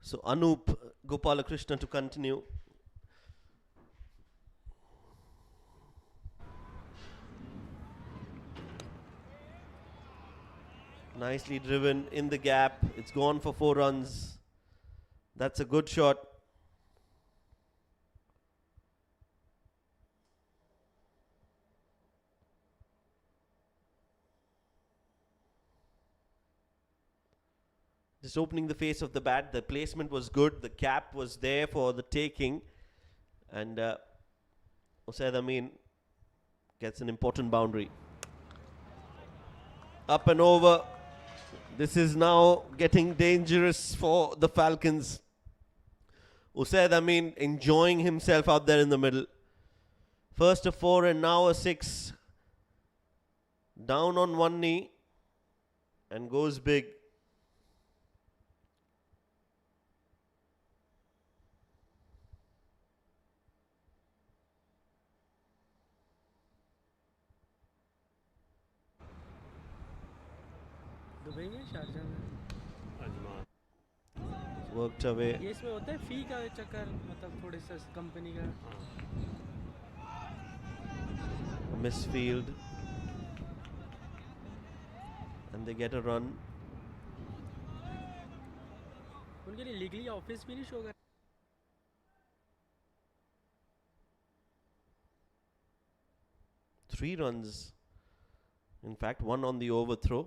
Speaker 1: So Anup Gopalakrishna to continue. Nicely driven in the gap. It's gone for 4 runs. That's a good shot. Just opening the face of the bat. The placement was good. The gap was there for the taking. And Usaid Amin gets an important boundary. Up and over. This is now getting dangerous for the Falcons. Usaid Amin enjoying himself out there in the middle. First a 4 and now a 6. Down on one knee and goes big.
Speaker 4: Dubai में Sharjah में
Speaker 2: Ajman
Speaker 1: Worked away.
Speaker 4: ये इसमें होता है फी का चक्कर मतलब थोड़े सा कंपनी का
Speaker 1: Misfield. And they get a run.
Speaker 4: उनके लिए लीगली ऑफिस भी नहीं शो कर
Speaker 1: 3 runs. In fact, 1 on the overthrow.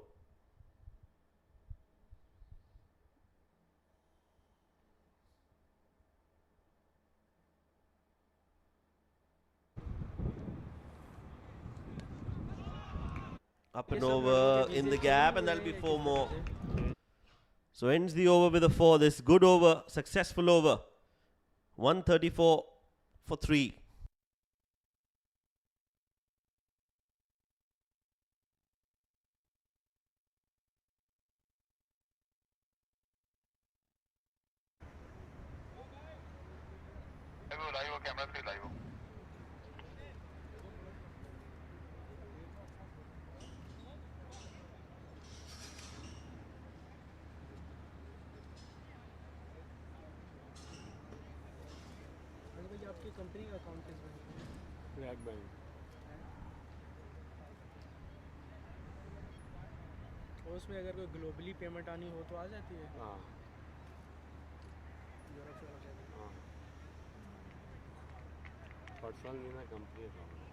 Speaker 1: Up and over in the gap, and that'll be 4 more. So ends the over with a 4. This good over, successful over. 134 for 3.
Speaker 3: Live हो camera से live हो
Speaker 4: भाई आपकी company का account किस bank में
Speaker 2: black bank
Speaker 4: और उसमें अगर कोई ग्लोबली पेमेंट आनी हो तो आ जाती है
Speaker 2: हाँ
Speaker 4: यूरोप से आ जाती है
Speaker 2: हाँ पर्सनल नहीं ना कंपनी अकाउंट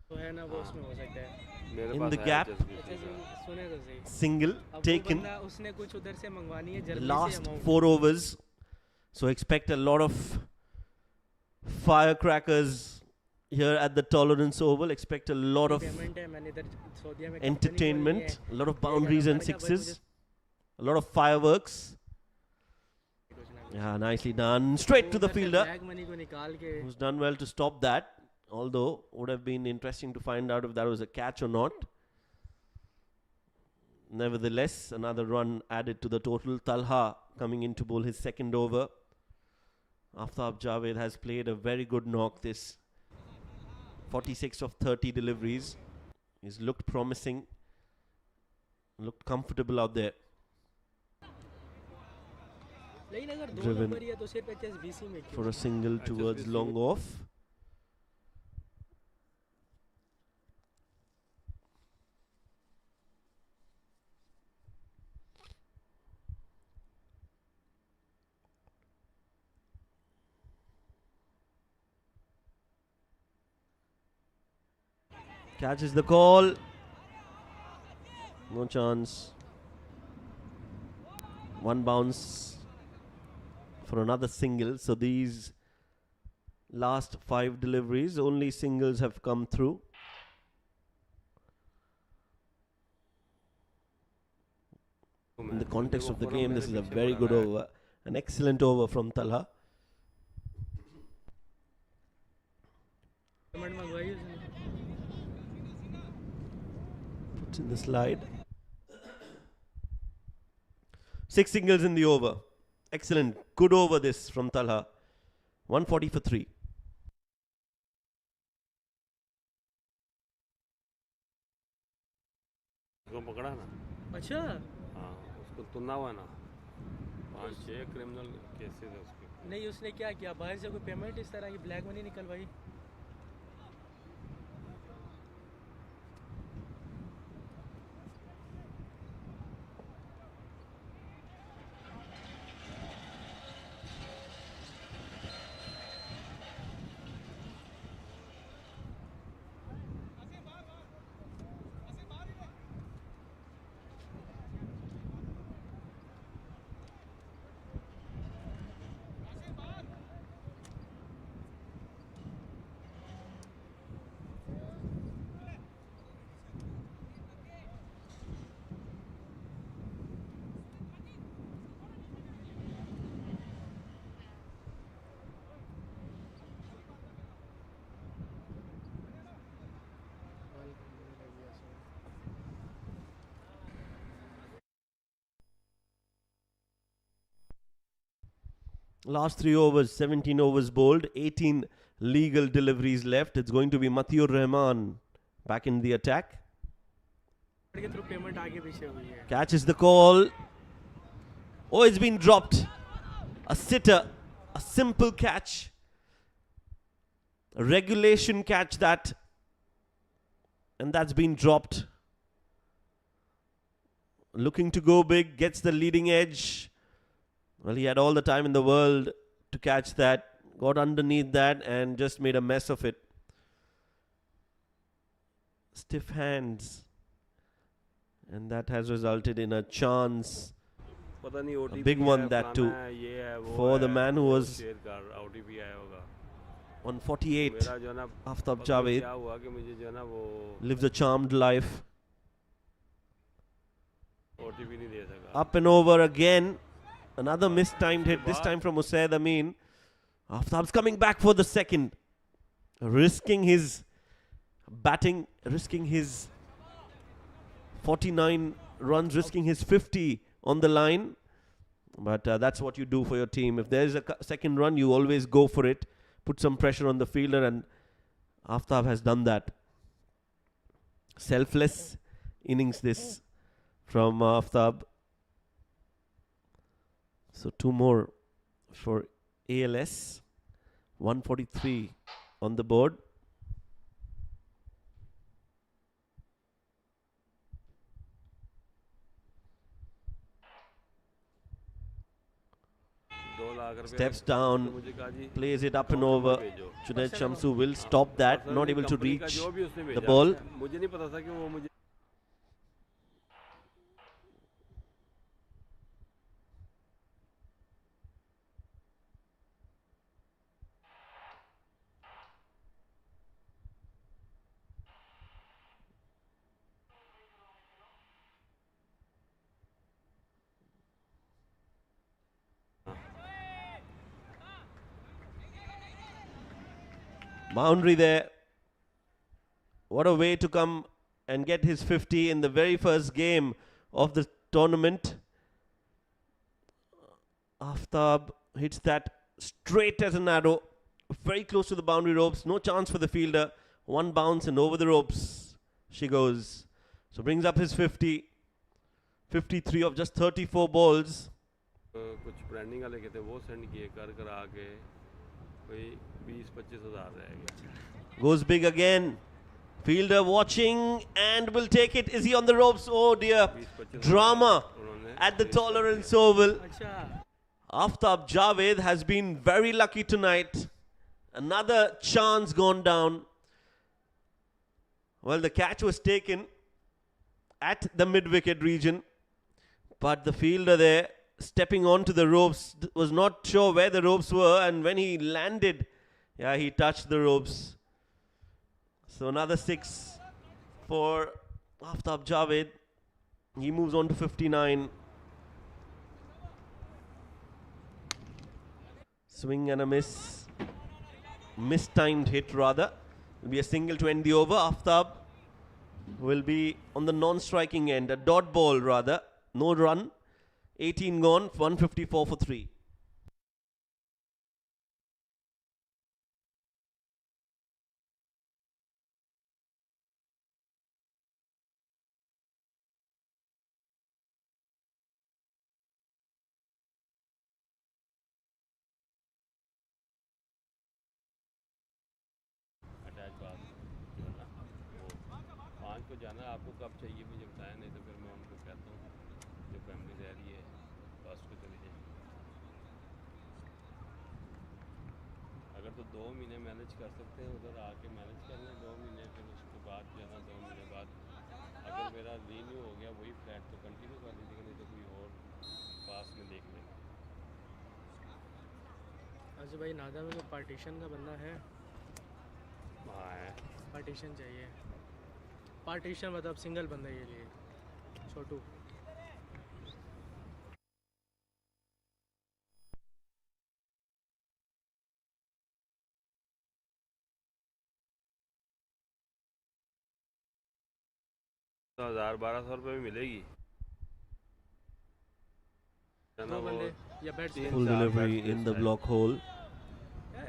Speaker 4: तो है ना वो उसमें हो सकता है।
Speaker 2: मेरे
Speaker 1: In
Speaker 2: पास
Speaker 1: the
Speaker 2: है
Speaker 1: gap.
Speaker 2: HSBC
Speaker 4: अच्छा
Speaker 2: का।
Speaker 4: जी, सुने तो सही।
Speaker 1: Single
Speaker 4: अब वो
Speaker 1: taken.
Speaker 4: बंदा उसने कुछ उधर से मंगवानी है जर्मनी से
Speaker 1: Last
Speaker 4: amount.
Speaker 1: 4 overs. So expect a lot of firecrackers here at the Tolerance Oval. Expect a lot of
Speaker 4: payment है, मैंने इधर सऊदीया में कंपनी खोलनी है।
Speaker 1: entertainment, a lot of
Speaker 4: ये
Speaker 1: boundaries
Speaker 4: करो,
Speaker 1: and
Speaker 4: मैंने कहा भाई
Speaker 1: sixes, a lot of fireworks.
Speaker 4: कुछ ना कुछ।
Speaker 1: Yeah, nicely done. Straight to
Speaker 4: वो
Speaker 1: the
Speaker 4: उधर से
Speaker 1: fielder,
Speaker 4: ब्लैक मनी को निकाल के
Speaker 1: who's done well to stop that. Although, would have been interesting to find out if that was a catch or not. Nevertheless, another run added to the total. Talha coming in to bowl his second over. Aftab Javed has played a very good knock this 46 of 30 deliveries. He's looked promising, looked comfortable out there.
Speaker 4: लेकिन अगर 2
Speaker 1: Driven
Speaker 4: number ही है तो सिर्फ HSBC में क्यों?
Speaker 1: for a single towards
Speaker 2: HSBC
Speaker 1: long off. Catches the call. No chance. One bounce for another single. So these last 5 deliveries, only singles have come through. In the context of the game, this is a very good over. An excellent over from Talha.
Speaker 4: Payment मंगवाई उसने।
Speaker 1: Puts in the slide. 6 singles in the over. Excellent. Good over this from Talha. 140 for 3.
Speaker 2: उसको पकड़ा ना।
Speaker 4: अच्छा
Speaker 2: हाँ, उसको तुना हुआ ना। 5-6 क्रिमिनल केसेस है उसके।
Speaker 4: नहीं, उसने क्या किया, बाहर से कोई पेमेंट इस तरह की black money निकलवाई?
Speaker 1: Last 3 overs, 17 overs bowled, 18 legal deliveries left. It's going to be Matiur Rahman back in the attack.
Speaker 4: के थ्रू पेमेंट आगे पीछे हुई है।
Speaker 1: Catches the call. Oh, it's been dropped. A sitter. A simple catch. A regulation catch that. And that's been dropped. Looking to go big. Gets the leading edge. Well, he had all the time in the world to catch that. Got underneath that and just made a mess of it. Stiff hands. And that has resulted in a chance.
Speaker 2: पता नहीं OTP
Speaker 1: big
Speaker 2: है,
Speaker 1: one that
Speaker 2: फलाना
Speaker 1: too.
Speaker 2: है, ये है, वो
Speaker 1: For the
Speaker 2: है,
Speaker 1: man who
Speaker 2: वो
Speaker 1: was
Speaker 2: शेयर कर, OTP आया होगा।
Speaker 1: on 48.
Speaker 2: मेरा जो है ना,
Speaker 1: Aftab
Speaker 2: पता नहीं
Speaker 1: Javed
Speaker 2: क्या हुआ कि मुझे जो है ना वो
Speaker 1: lives a charmed life.
Speaker 2: OTP नहीं दे सका।
Speaker 1: Up and over again. Another mistimed hit, this time from Usaid Amin. Aftab's coming back for the second. Risking his batting, risking his 49 runs, risking his 50 on the line. But that's what you do for your team. If there's a second run, you always go for it. Put some pressure on the fielder, and Aftab has done that. Selfless innings this from Aftab. So 2 more for ALS. 143 on the board. Steps down, plays it up and over. Junaid Shamsu will stop that, not able to reach the ball.
Speaker 2: मुझे नहीं पता था कि वो मुझे
Speaker 1: Boundary there. What a way to come and get his 50 in the very first game of the tournament. Aftab hits that straight as an arrow, very close to the boundary ropes. No chance for the fielder. One bounce and over the ropes she goes. So brings up his 50. 53 of just 34 balls.
Speaker 2: कुछ branding वाले कहते वो send किए कर आके कोई 20-25 हज़ार रहेगा.
Speaker 1: Goes big again. Fielder watching and will take it. Is he on the ropes? Oh dear. Drama at the Tolerance Oval. Aftab Javed has been very lucky tonight. Another chance gone down. Well, the catch was taken at the mid-wicket region, but the fielder there stepping onto the ropes was not sure where the ropes were, and when he landed, yeah, he touched the ropes. So another 6 for Aftab Javed. He moves on to 59. Swing and a miss. Mistimed hit rather. Will be a single to end the over. Aftab will be on the non-striking end. A dot ball rather. No run. 18 gone. 154 for 3.
Speaker 2: को जाना आपको कब चाहिए मुझे बताया, नहीं तो फिर मैं उनको कहता हूँ जो फैमिली रह रही है बस को चली जाए. अगर तो 2 महीने मैनेज कर सकते हैं उधर आके मैनेज कर लें 2 महीने, फिर उसके बाद जाना 2 महीने बाद. अगर मेरा रीन्यू हो गया वही फ्लैट तो कंटिन्यू कर लीजिएगा, नहीं तो कोई और पास में देख लेंगे.
Speaker 4: अच्छा भाई, नादा में कोई पार्टीशन का बंदा है?
Speaker 2: हाँ है.
Speaker 4: पार्टीशन चाहिए. पार्टीशन मतलब सिंगल बंदा के लिए. छोटू
Speaker 2: तो 1000-1200 रुपये में मिलेगी.
Speaker 4: दो बंदे या bat.
Speaker 1: Full delivery in the block hole.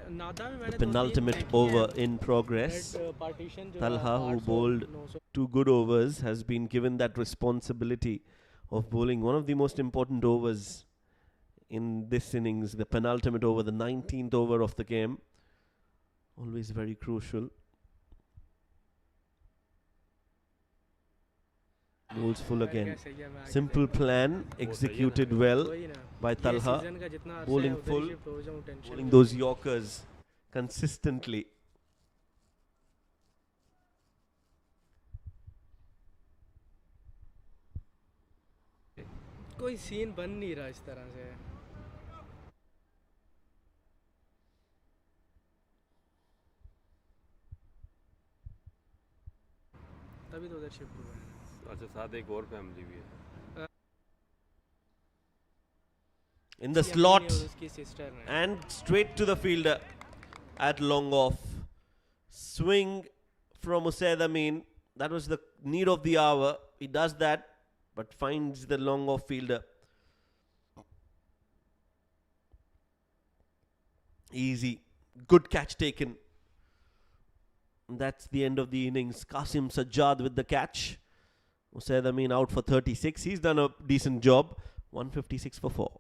Speaker 4: नादा में
Speaker 1: The
Speaker 4: मैंने
Speaker 1: penultimate over in progress.
Speaker 4: Partition जो
Speaker 1: Talha, who bowled 2 good overs, has been given that responsibility of bowling one of the most important overs in this innings, the penultimate over, the 19th over of the game. Always very crucial. Bowls full again. Simple plan executed well by Talha. Bowling full, bowling those Yorkers consistently.
Speaker 4: कोई scene बन नहीं रहा इस तरह से. तभी तो उधर शिफ्ट हुआ है.
Speaker 2: अच्छा, साथ एक और फैमिली भी है.
Speaker 1: In the slot
Speaker 4: उसकी सिस्टर है.
Speaker 1: and straight to the fielder at long off. Swing from Usaid Amin. That was the need of the hour. He does that, but finds the long off fielder. Easy. Good catch taken. That's the end of the innings. Qasim Sajjad with the catch. Usaid Amin out for 36. He's done a decent job. 156 for 4.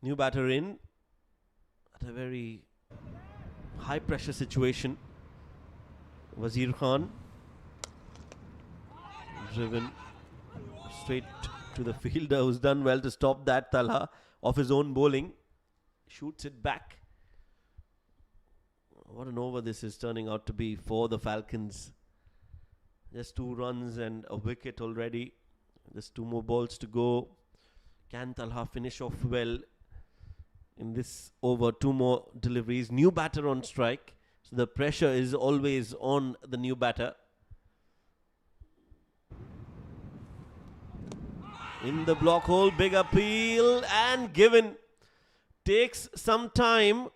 Speaker 1: New batter in at a very high pressure situation. Wazir Khan driven straight to the fielder, who's done well to stop that. Talha off his own bowling shoots it back. What an over this is turning out to be for the Falcons. Just 2 runs and a wicket already. Just 2 more balls to go. Can Talha finish off well in this over? 2 more deliveries. New batter on strike. So the pressure is always on the new batter. In the block hole, big appeal and given. Takes some time,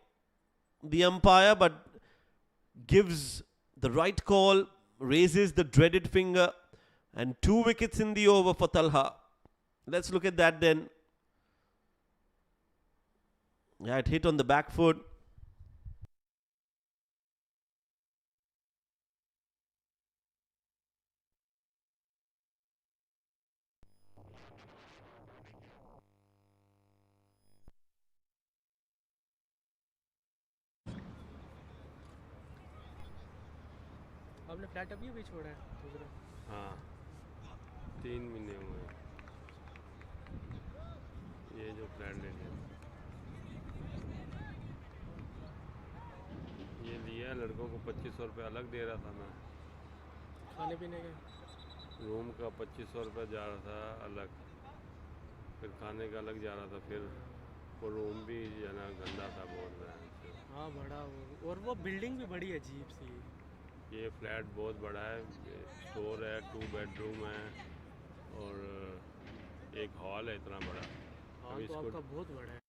Speaker 1: the umpire, but gives the right call, raises the dreaded finger, and 2 wickets in the over for Talha. Let's look at that then. Yeah, it hit on the back foot.
Speaker 4: आपने flat अभी भी छोड़ा है दूसरा?
Speaker 2: हाँ 3 महीने हुए ये जो फ्लैट ले लिया, ये लिया लड़कों को 2500 रुपये अलग दे रहा था मैं।
Speaker 4: खाने पीने के
Speaker 2: रूम का 2500 रुपये जा रहा था अलग, फिर खाने का अलग जा रहा था, फिर वो रूम भी जो ना गंदा था बोल रहे हैं।
Speaker 4: हाँ बड़ा और वो बिल्डिंग भी बड़ी अजीब सी।
Speaker 2: ये फ्लैट बहुत बड़ा है, स्टोर है, 2 बेडरूम है और एक हॉल है इतना बड़ा।
Speaker 4: हाँ तो आपका बहुत बड़ा है।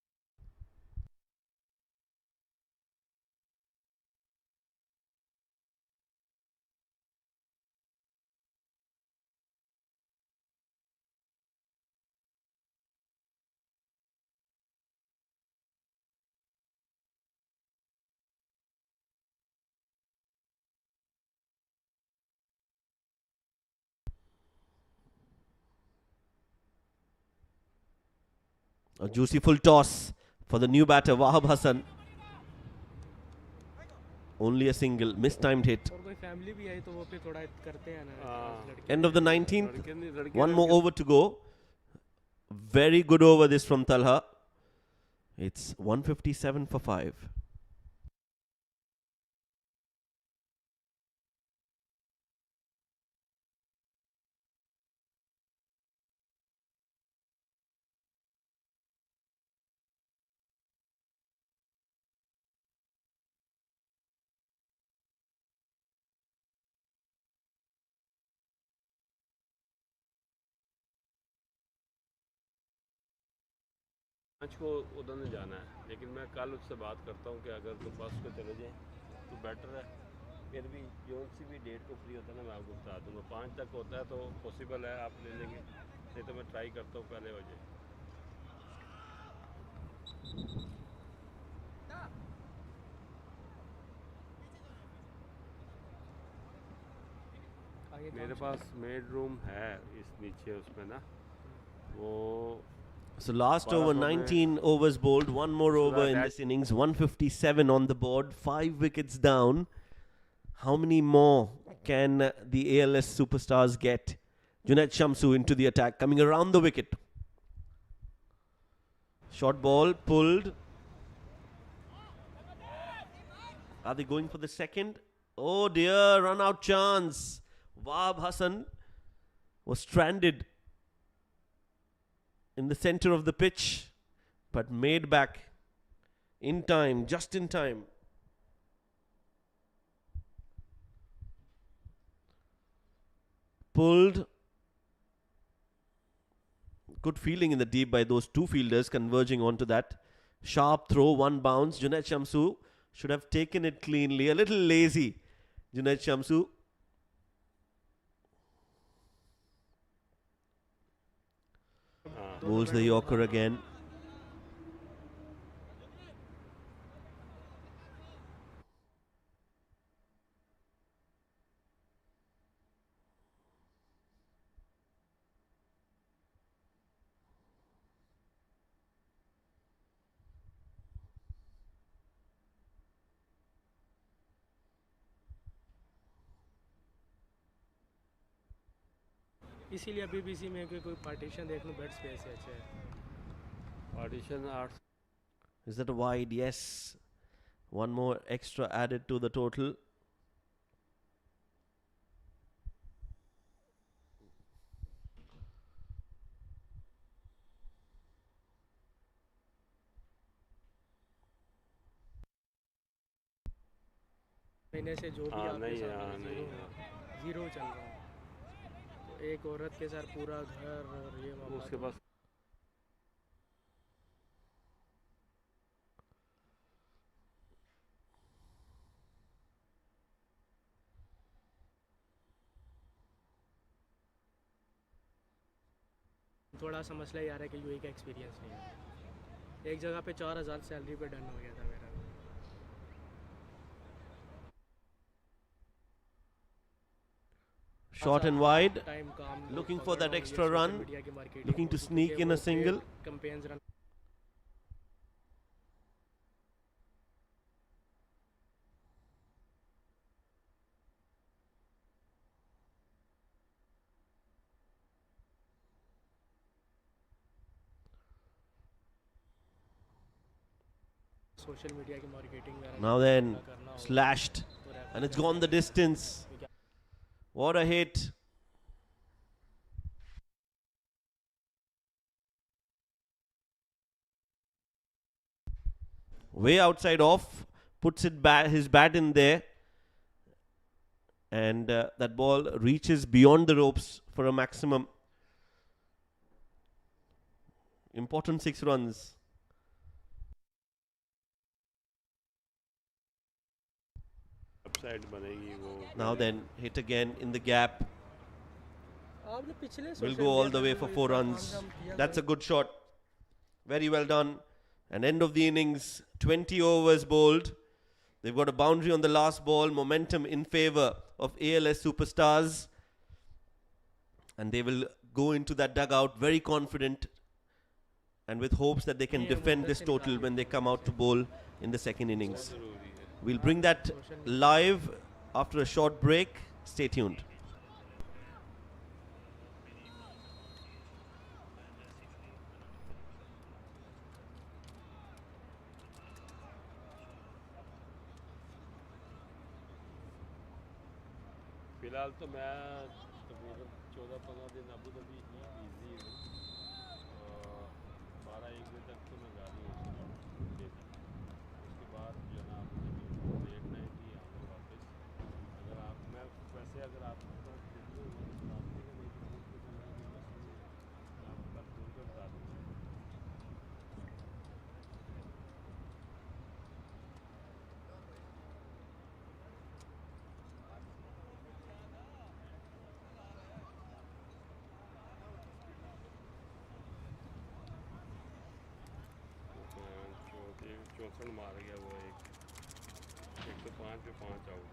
Speaker 1: A juicy full toss for the new batter, Wahab Hassan. Only a single, mistimed hit.
Speaker 4: और कोई फैमिली भी आई तो वो पे थोड़ा करते हैं ना।
Speaker 1: End of the 19th. One more over to go. Very good over this from Talha. It's 157 for 5.
Speaker 2: पाँच को उधर नहीं जाना है, लेकिन मैं कल उससे बात करता हूँ कि अगर तुम फर्स्ट को चले जाए तो बेटर है। फिर भी जो सी भी डेट को फ्री होता है ना मैं आपको बता दूँगा। 5 तक होता है तो पॉसिबल है आप ले लेंगे, नहीं तो मैं ट्राई करता हूँ पहले हो जाए। मेरे पास मेड रूम है इस नीचे उसमें ना वो।
Speaker 1: So last over, 19 overs bowled, 1 more over in this innings, 157 on the board, 5 wickets down. How many more can the ALS superstars get? Junaid Shamsu into the attack, coming around the wicket. Short ball, pulled. Are they going for the second? Oh dear, run out chance. Wahab Hassan was stranded in the center of the pitch, but made back in time, just in time. Pulled. Good feeling in the deep by those 2 fielders converging onto that. Sharp throw, 1 bounce. Junaid Shamsu should have taken it cleanly. A little lazy, Junaid Shamsu. Bowls the Yorker again.
Speaker 4: इसीलिए BBC में कोई partition देख लूँ bed space है अच्छा है।
Speaker 2: Partition 8
Speaker 1: Is that a wide? Yes. One more extra added to the total.
Speaker 4: महीने से जो भी
Speaker 2: हाँ
Speaker 4: आपके
Speaker 2: नहीं
Speaker 4: सामने
Speaker 2: हाँ नहीं
Speaker 4: जीरो चल रहा है। तो एक औरत के साथ पूरा घर और ये मामला
Speaker 2: उसके
Speaker 4: तो-
Speaker 2: पास
Speaker 4: थोड़ा सा मसला ये आ रहा है कि यूएई का एक्सपीरियंस नहीं है। एक जगह पे 4000 सैलरी पे डन हो गया था मेरा।
Speaker 1: Short and wide.
Speaker 4: टाइम काम
Speaker 1: Looking for that extra run. Looking to sneak in a single.
Speaker 4: Campaigns run social media की मार्केटिंग वगैरह
Speaker 1: Now then,
Speaker 4: करना होगा।
Speaker 1: slashed. And it's gone the distance. What a hit. Way outside off. Puts it back, his bat in there. And that ball reaches beyond the ropes for a maximum. Important 6 runs.
Speaker 2: Upside बनेगी वो
Speaker 1: Now then, hit again in the gap.
Speaker 4: आपने पिछले
Speaker 1: Will
Speaker 4: social
Speaker 1: go all
Speaker 4: media
Speaker 1: the way
Speaker 4: में
Speaker 1: for
Speaker 4: वो
Speaker 1: 4
Speaker 4: इतना
Speaker 1: runs.
Speaker 4: काम किया
Speaker 1: That's
Speaker 4: था।
Speaker 1: a good shot. Very well done. And end of the innings, 20 overs bowled. They've got a boundary on the last ball. Momentum in favor of ALS superstars. And they will go into that dugout very confident and with hopes that they can
Speaker 4: Yeah,
Speaker 1: defend
Speaker 4: well,
Speaker 1: this
Speaker 4: that's
Speaker 1: total
Speaker 4: in
Speaker 1: when they come out to bowl in the second innings.
Speaker 2: ज़रूरी है
Speaker 1: We'll bring that live after a short break. Stay tuned.
Speaker 2: फिलहाल तो मैं तकरीबन 14-15 दिन Abu Dhabi ही busy हूँ। 12-1 बजे तक तो मैं गाड़ी हूँ उसके बाद जो है ना लेट नाइट ही आऊँगा वापस। अगर आप मैं वैसे अगर आपके पास वीडियो हो तो आप नहीं आपका फोन पे बता दूँगा। चौसठ मार गया वो एक 105 पे 5 आउट।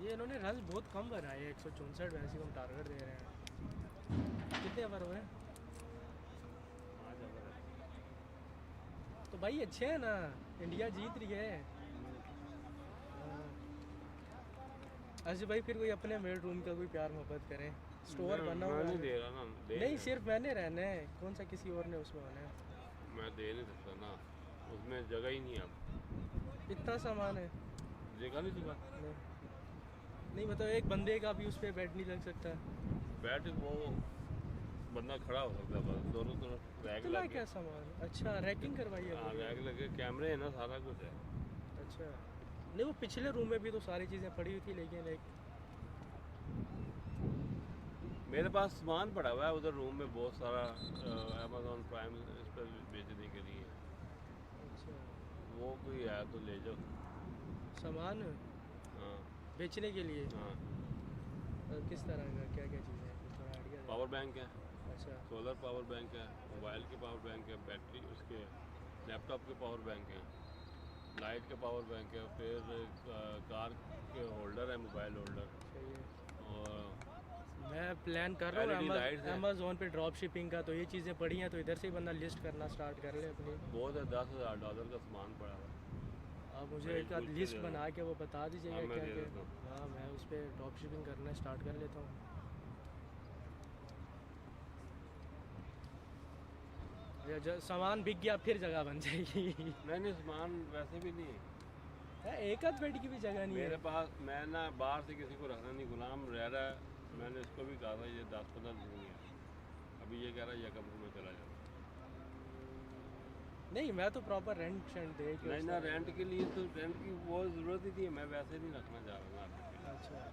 Speaker 4: ये इन्होंने रन बहुत कम बनाए हैं 164 वैसे हम टारगेट दे रहे हैं। कितने ओवर हुए?
Speaker 2: 5 ओवर है
Speaker 4: तो भाई अच्छे हैं ना, इंडिया जीत रही है। हाँ। अच्छा भाई फिर कोई अपने बेडरूम का कोई प्यार मोहब्बत करें, स्टोर बना हुआ
Speaker 2: मैं नहीं
Speaker 4: है।
Speaker 2: दे रहा ना
Speaker 4: नहीं सिर्फ मैंने रहना है, कौन सा किसी और ने उसमें होना है।
Speaker 2: मैं दे नहीं सकता ना उसमें जगह ही नहीं है अब
Speaker 4: इतना सामान है।
Speaker 2: जगह नहीं जगह
Speaker 4: नहीं, नहीं मतलब एक बंदे का भी उस पर बेड नहीं लग सकता।
Speaker 2: बैट वो बंदा खड़ा हो सकता है बस दोनों तरफ रैक
Speaker 4: इतना
Speaker 2: लगे।
Speaker 4: क्या सामान? अच्छा रैकिंग करवाई है
Speaker 2: हाँ
Speaker 4: पूरी?
Speaker 2: रैक लगे कैमरे है ना सारा कुछ है।
Speaker 4: अच्छा नहीं वो पिछले रूम में भी तो सारी चीज़ें पड़ी हुई थी लेकिन एक
Speaker 2: मेरे पास सामान पड़ा हुआ है उधर रूम में बहुत सारा अमेज़ॉन प्राइम इस पर बेचने के लिए।
Speaker 4: अच्छा
Speaker 2: वो कोई है तो ले जाओ।
Speaker 4: सामान
Speaker 2: हाँ
Speaker 4: बेचने के लिए
Speaker 2: हाँ
Speaker 4: किस तरह का क्या क्या चीज़ें हैं थोड़ा आइडिया
Speaker 2: पावर बैंक है
Speaker 4: अच्छा
Speaker 2: सोलर पावर बैंक है मोबाइल के पावर बैंक है बैटरी उसके लैपटॉप के पावर बैंक है लाइट के पावर बैंक है फिर कार के होल्डर है मोबाइल होल्डर
Speaker 4: सही है।
Speaker 2: और
Speaker 4: मैं प्लान कर रहा
Speaker 2: LED
Speaker 4: हूँ
Speaker 2: lights हैं।
Speaker 4: अमेज़ोन पे ड्रॉप शिपिंग का, तो ये चीज़ें पड़ी हैं तो इधर से ही बंदा लिस्ट करना स्टार्ट कर ले अपनी।
Speaker 2: बहुत है $10,000 का सामान पड़ा हुआ है।
Speaker 4: आप मुझे
Speaker 2: मैं
Speaker 4: एक
Speaker 2: पूछ के
Speaker 4: लिस्ट
Speaker 2: दे
Speaker 4: बना के वो बता दीजिएगा
Speaker 2: हाँ, मैं
Speaker 4: क्या
Speaker 2: दे
Speaker 4: क्या।
Speaker 2: देता हूँ।
Speaker 4: हाँ मैं उस पर ड्रॉप शिपिंग करना स्टार्ट कर लेता हूँ। सामान बिक गया फिर जगह बन जाएगी।
Speaker 2: नहीं नहीं, सामान वैसे भी नहीं है
Speaker 4: एक आध बेड की भी जगह नहीं
Speaker 2: मेरे
Speaker 4: है।
Speaker 2: पास। मैं ना बाहर से किसी को रखना नहीं, गुलाम रह रहा है। मैंने इसको भी कहा था ये 10-15 दिन है, अभी ये कह रहा है ये कमरे में चला जाता।
Speaker 4: नहीं मैं तो प्रॉपर रेंट शेंट दे के
Speaker 2: नहीं ना, रेंट के लिए तो रेंट की वो ज़रूरत ही थी, मैं वैसे नहीं रखना चाह रहा ना आपके।
Speaker 4: अच्छा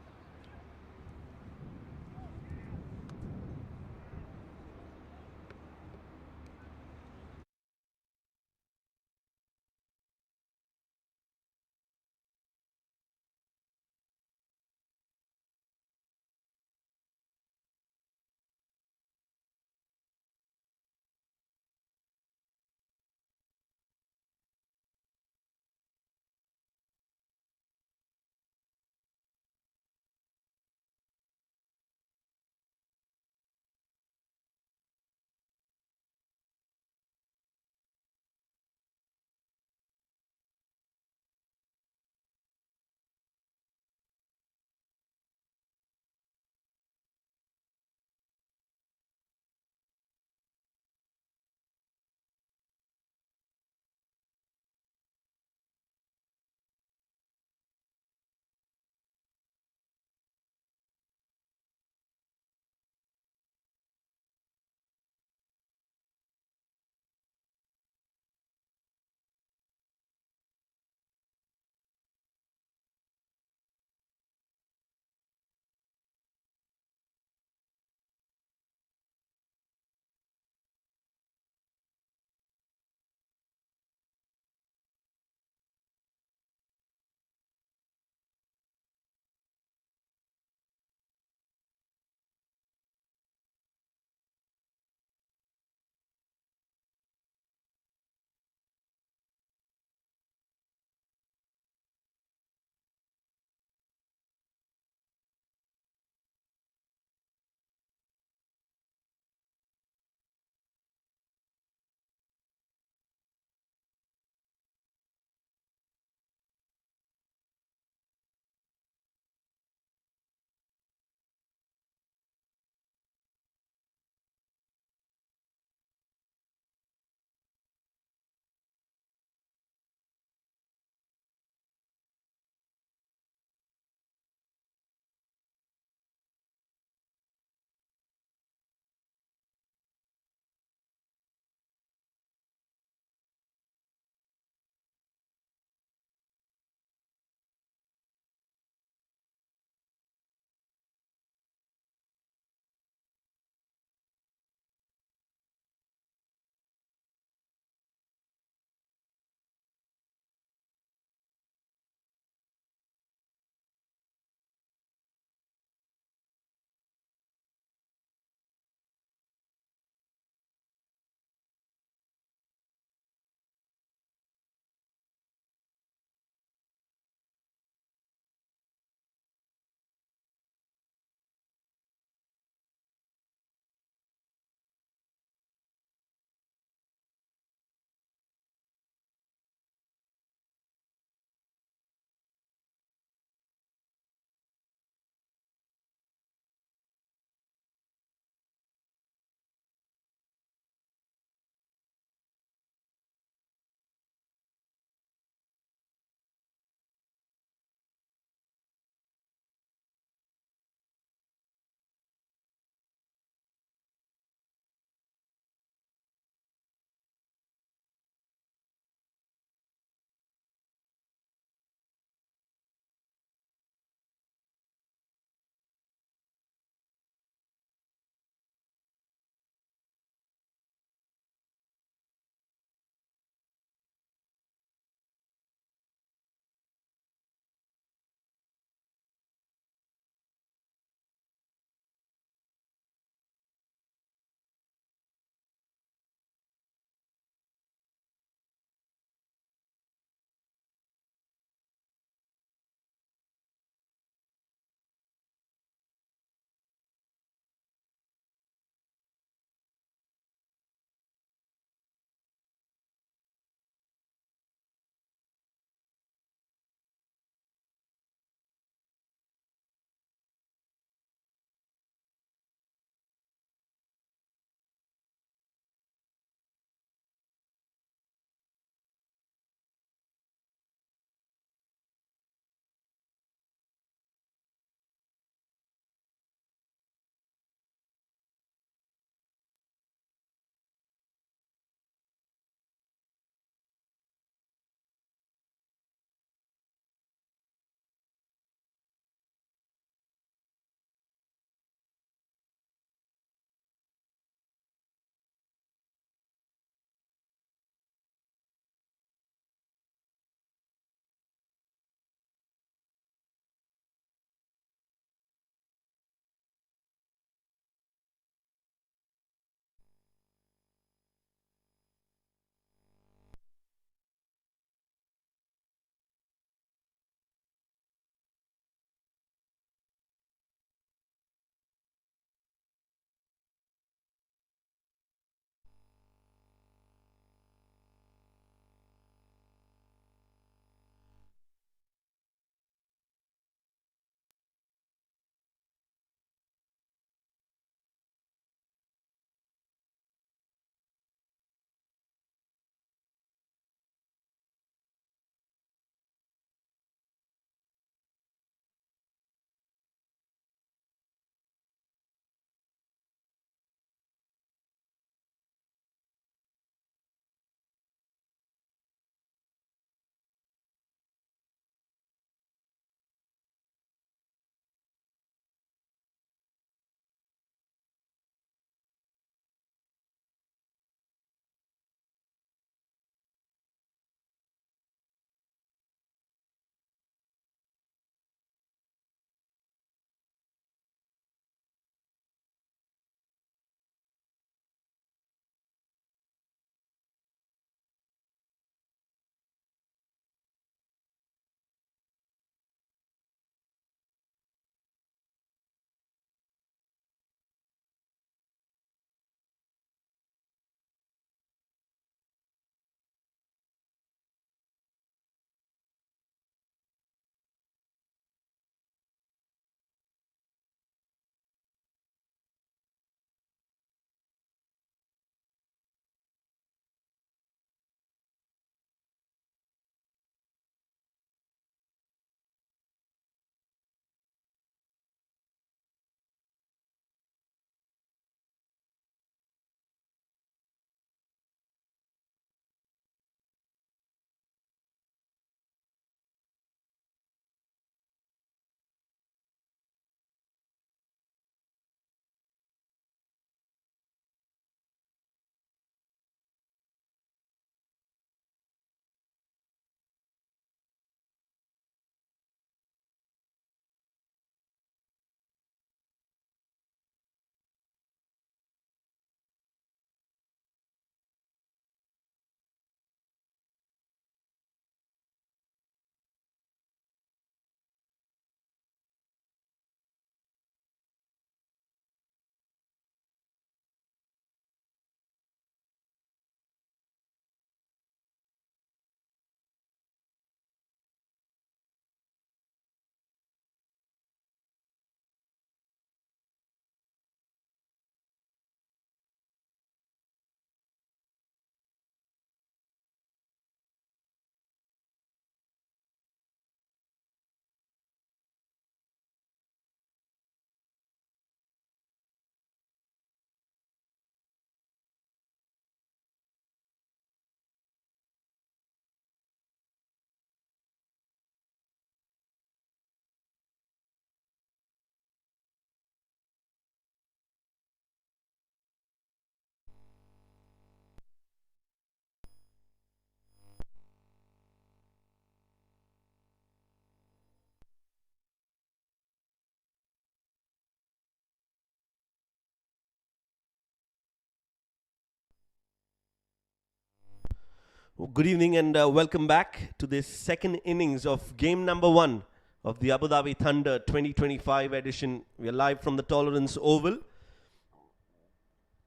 Speaker 1: Good evening and welcome back to this second innings of game number 1 of the Abu Dhabi Thunder 2025 edition. We are live from the Tolerance Oval.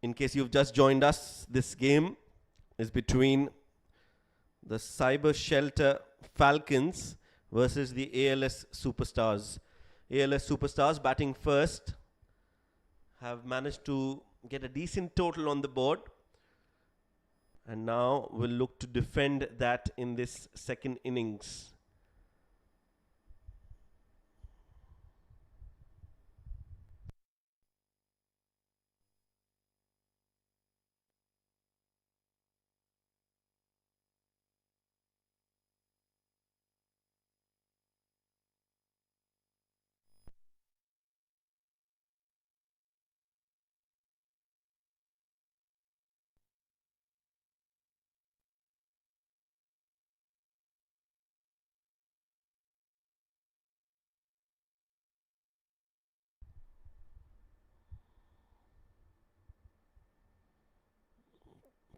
Speaker 1: In case you've just joined us, this game is between the Cybershelter Falcons versus the ALS Superstars. ALS Superstars batting first have managed to get a decent total on the board. And now we'll look to defend that in this second innings.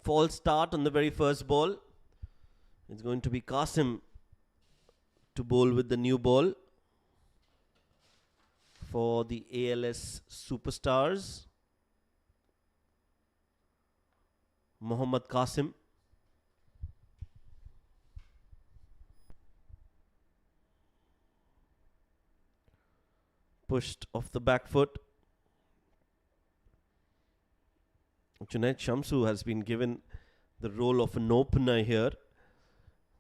Speaker 1: False start on the very first ball. It's going to be Qasim to bowl with the new ball for the ALS Superstars. Mohammad Qasim. Pushed off the back foot. Junaid Shamsu has been given the role of an opener here,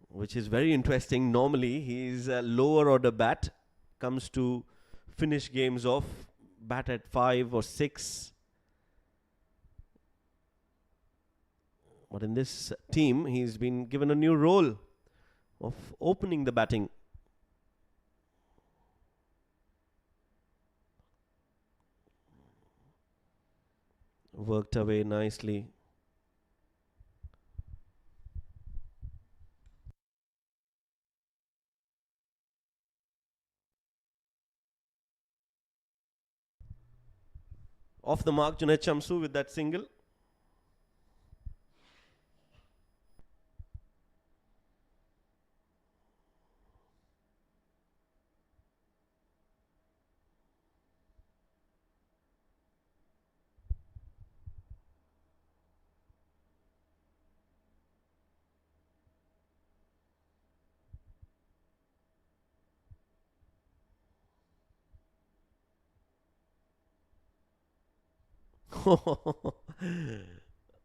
Speaker 1: which is very interesting. Normally, he's a lower order bat, comes to finish games off, bat at 5 or 6. But in this team, he's been given a new role of opening the batting. Worked away nicely. Off the mark, Junaid Shamsu with that single.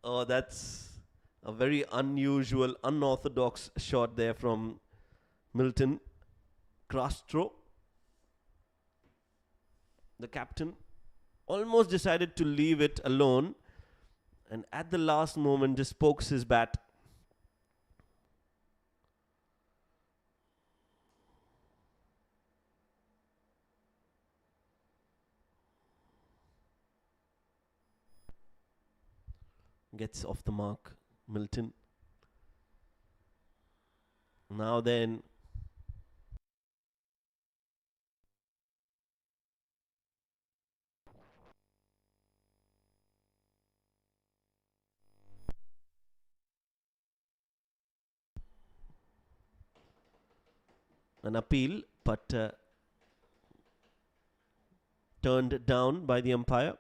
Speaker 1: Oh, that's a very unusual, unorthodox shot there from Milton Castro. The captain almost decided to leave it alone, and at the last moment just pokes his bat. Gets off the mark, Milton. Now then, an appeal, but turned down by the umpire.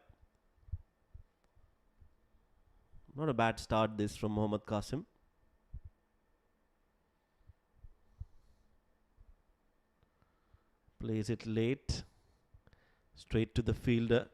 Speaker 1: Not a bad start this from Mohammad Qasim. Plays it late, straight to the fielder.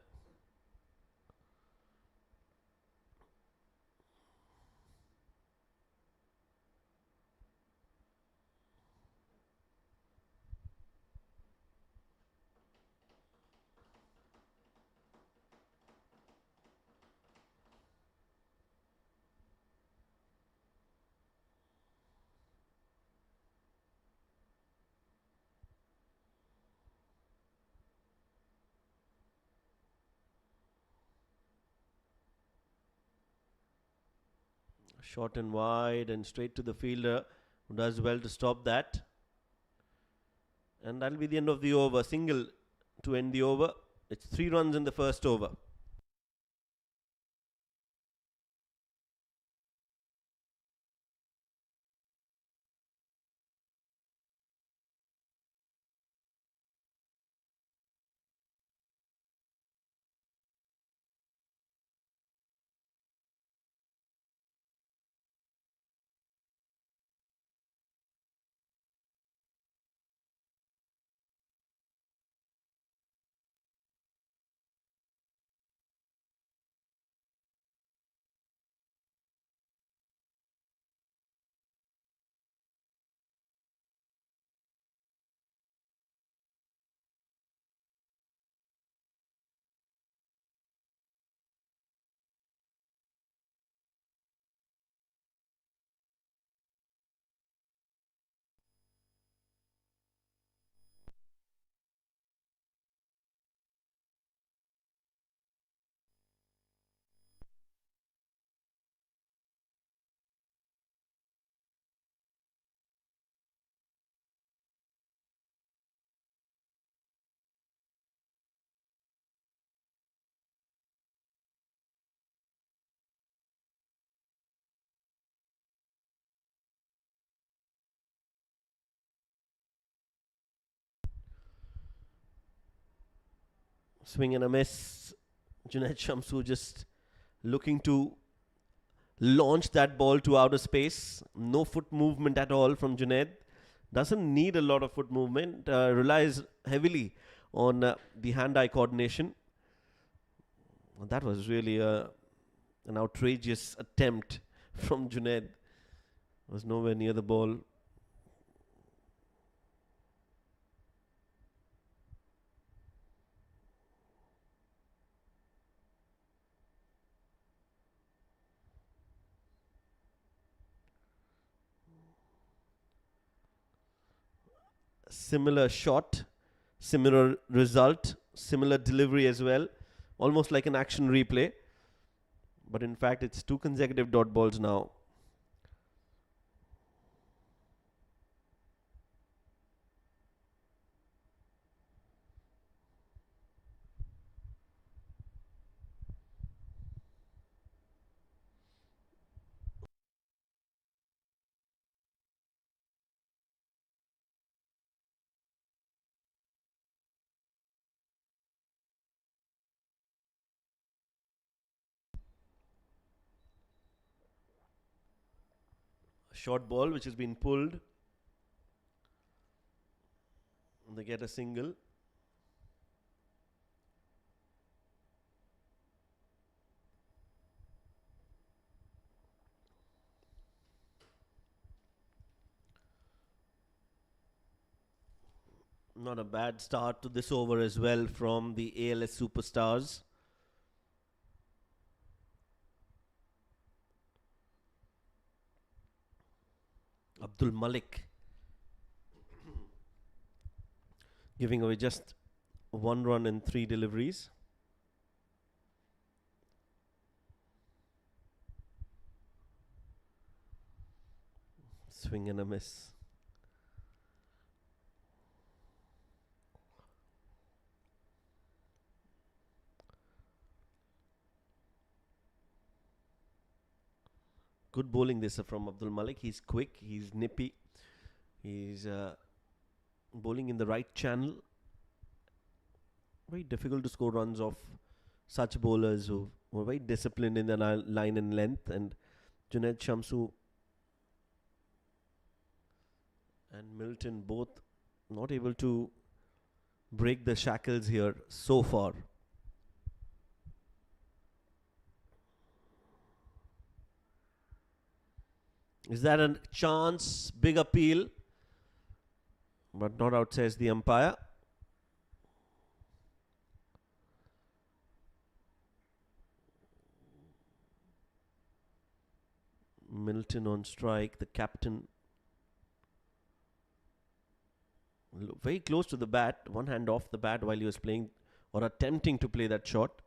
Speaker 1: Short and wide and straight to the fielder, who does well to stop that. And that'll be the end of the over. Single to end the over. It's 3 runs in the first over. Swing and a miss. Junaid Shamsu just looking to launch that ball to outer space. No foot movement at all from Junaid. Doesn't need a lot of foot movement. Relies heavily on the hand-eye coordination. Well, that was really an outrageous attempt from Junaid. Was nowhere near the ball. Similar shot, similar result, similar delivery as well. Almost like an action replay. But in fact, it's 2 consecutive dot balls now. Short ball which has been pulled. They get a single. Not a bad start to this over as well from the ALS superstars. Abdul Malik giving away just 1 run in 3 deliveries. Swing and a miss. Good bowling this from Abdul Malik. He's quick, he's nippy, he's bowling in the right channel. Very difficult to score runs off such bowlers who were very disciplined in their line and length. And Junaid Shamsu and Milton both not able to break the shackles here so far. Is that a chance? Big appeal. But not out, says the umpire. Milton on strike, the captain. Very close to the bat. One hand off the bat while he was playing or attempting to play that shot.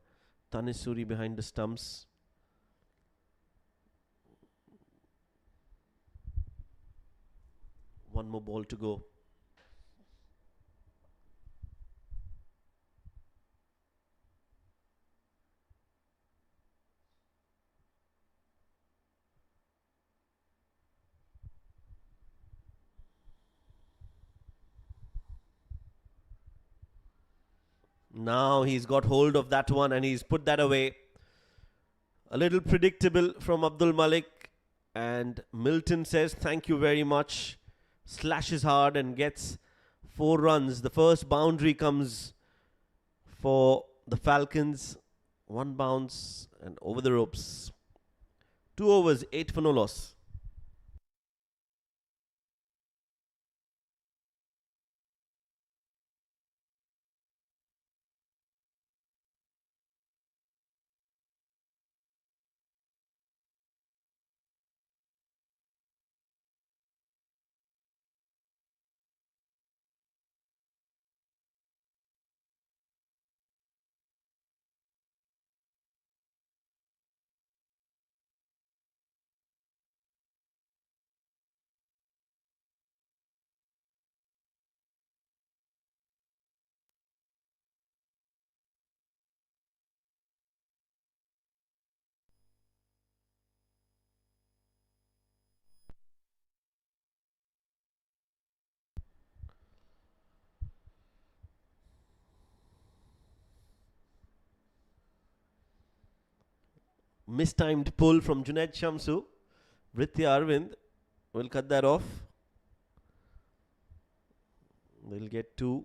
Speaker 1: Tanis Suri behind the stumps. One more ball to go. Now he's got hold of that one and he's put that away. A little predictable from Abdul Malik. And Milton says thank you very much. Slashes hard and gets 4 runs. The first boundary comes for the Falcons. 1 bounce and over the ropes. 2 overs, 8 for no loss. Mistimed pull from Junaid Shamsu. Vritya Arvind will cut that off. They'll get 2.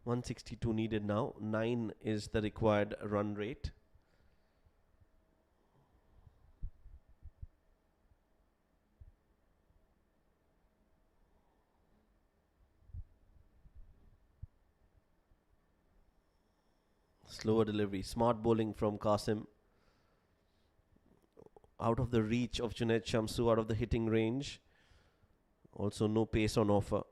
Speaker 1: .162 needed now. 9 is the required run rate. Slower delivery. Smart bowling from Qasim. Out of the reach of Junaid Shamsu, out of the hitting range. Also no pace on offer.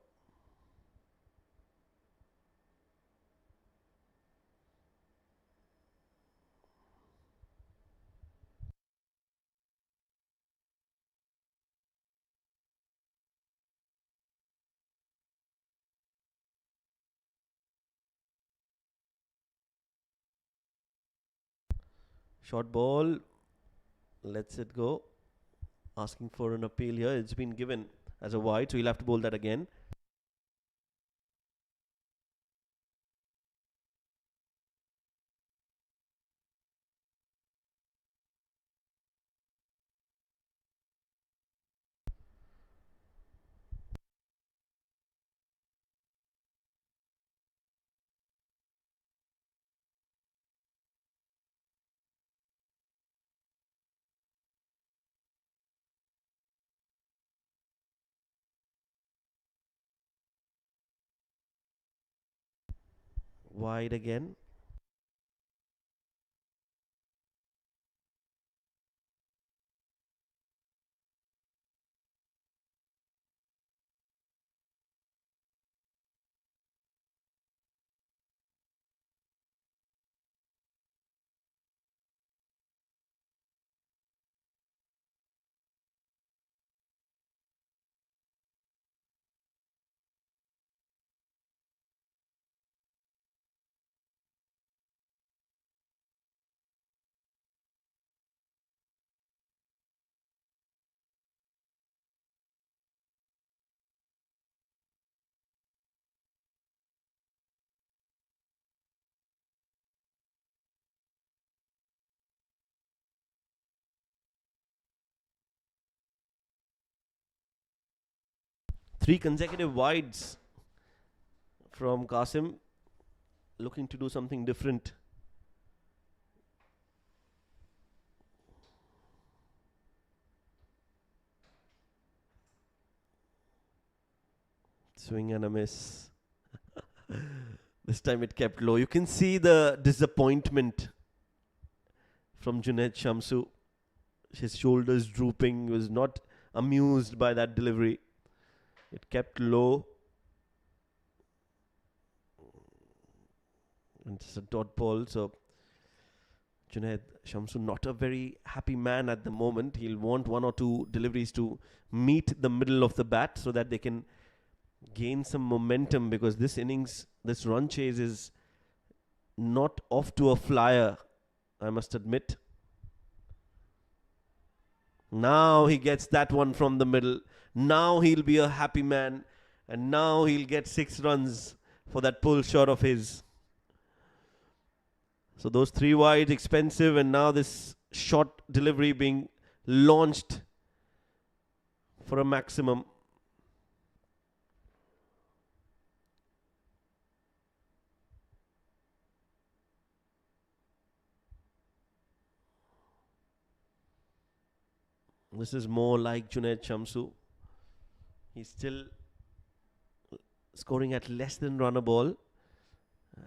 Speaker 1: Short ball. Lets it go. Asking for an appeal here. It's been given as a wide, so he'll have to bowl that again. Wide again. Three consecutive wides from Qasim, looking to do something different. Swing and a miss. This time it kept low. You can see the disappointment from Junaid Shamsu. His shoulders drooping. He was not amused by that delivery. It kept low. And it's a dot ball, so Junaid Shamsu not a very happy man at the moment. He'll want 1 or 2 deliveries to meet the middle of the bat so that they can gain some momentum, because this innings, this run chase is not off to a flyer, I must admit. Now he gets that one from the middle. Now he'll be a happy man, and now he'll get 6 runs for that pull shot of his. So those 3 wides expensive, and now this short delivery being launched for a maximum. This is more like Junaid Shamsu. He's still scoring at less than run a ball.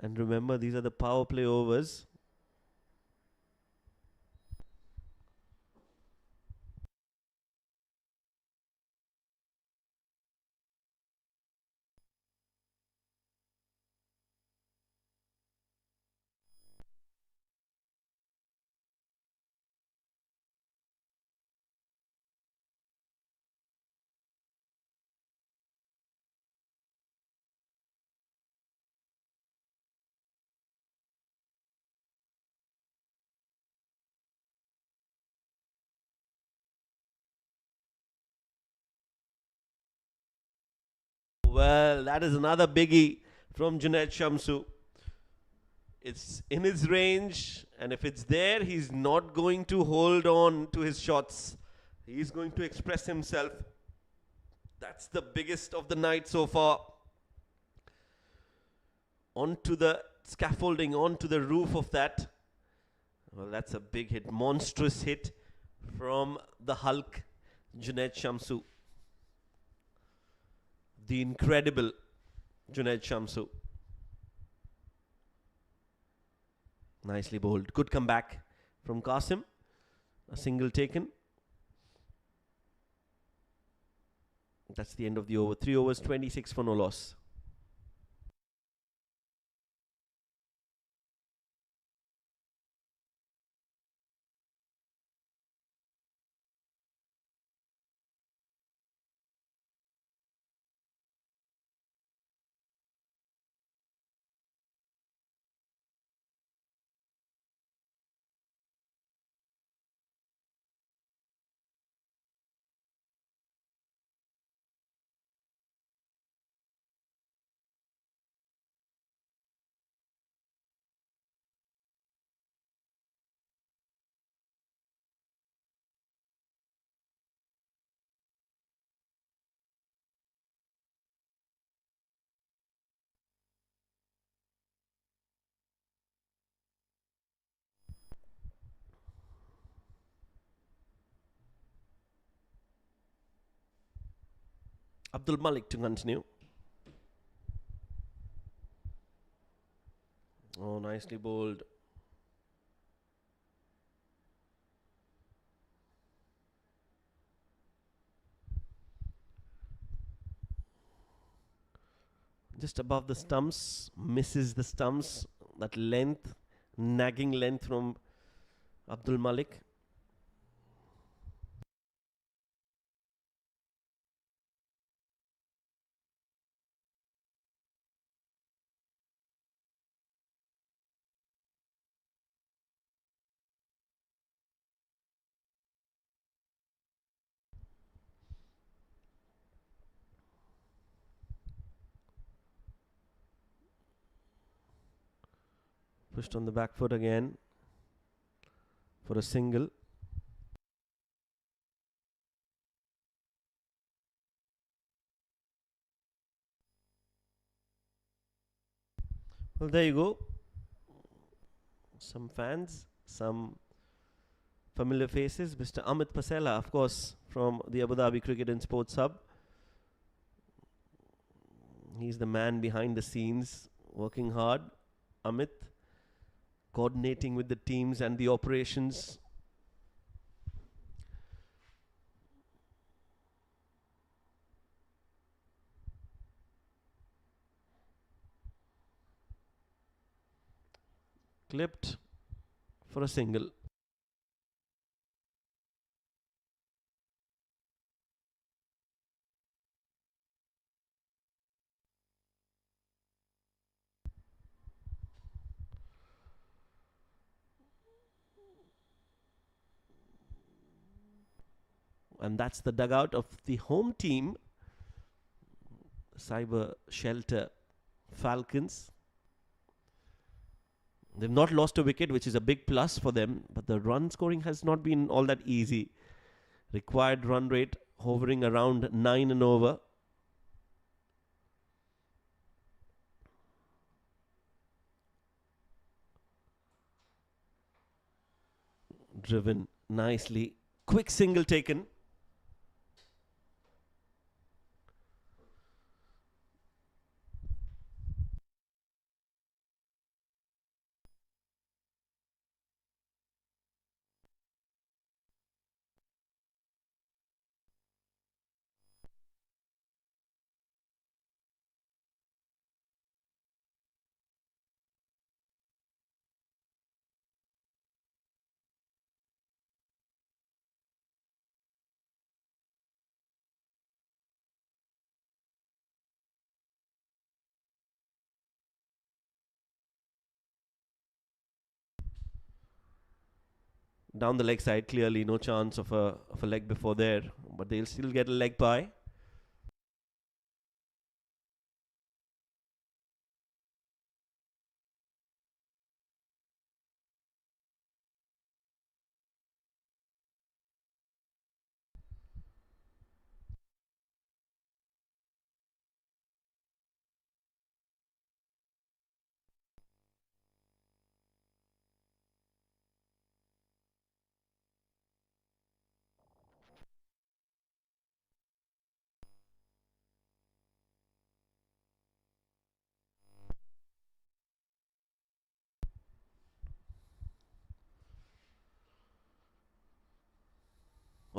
Speaker 1: And remember, these are the power play overs. Well, that is another biggie from Junaid Shamsu. It's in his range, and if it's there, he's not going to hold on to his shots. He's going to express himself. That's the biggest of the night so far. Onto the scaffolding, onto the roof of that. Well, that's a big hit. Monstrous hit from the Hulk, Junaid Shamsu. The incredible Junaid Shamsu. Nicely bowled. Good comeback from Qasim. A single taken. That's the end of the over. 3 overs, 26 for no loss. Abdul Malik to continue. Oh, nicely bowled. Just above the stumps, misses the stumps. That length, nagging length from Abdul Malik. Pushed on the back foot again for a single. Well, there you go. Some fans, some familiar faces. Mr. Amit Pasela, of course, from the Abu Dhabi Cricket and Sports Hub. He's the man behind the scenes, working hard. Amit, coordinating with the teams and the operations. Clipped for a single. And that's the dugout of the home team, Cybershelter Falcons. They've not lost a wicket, which is a big plus for them, but the run scoring has not been all that easy. Required run rate hovering around 9 and over. Driven nicely. Quick single taken. Down the leg side, clearly no chance of a leg before there, but they'll still get a leg by.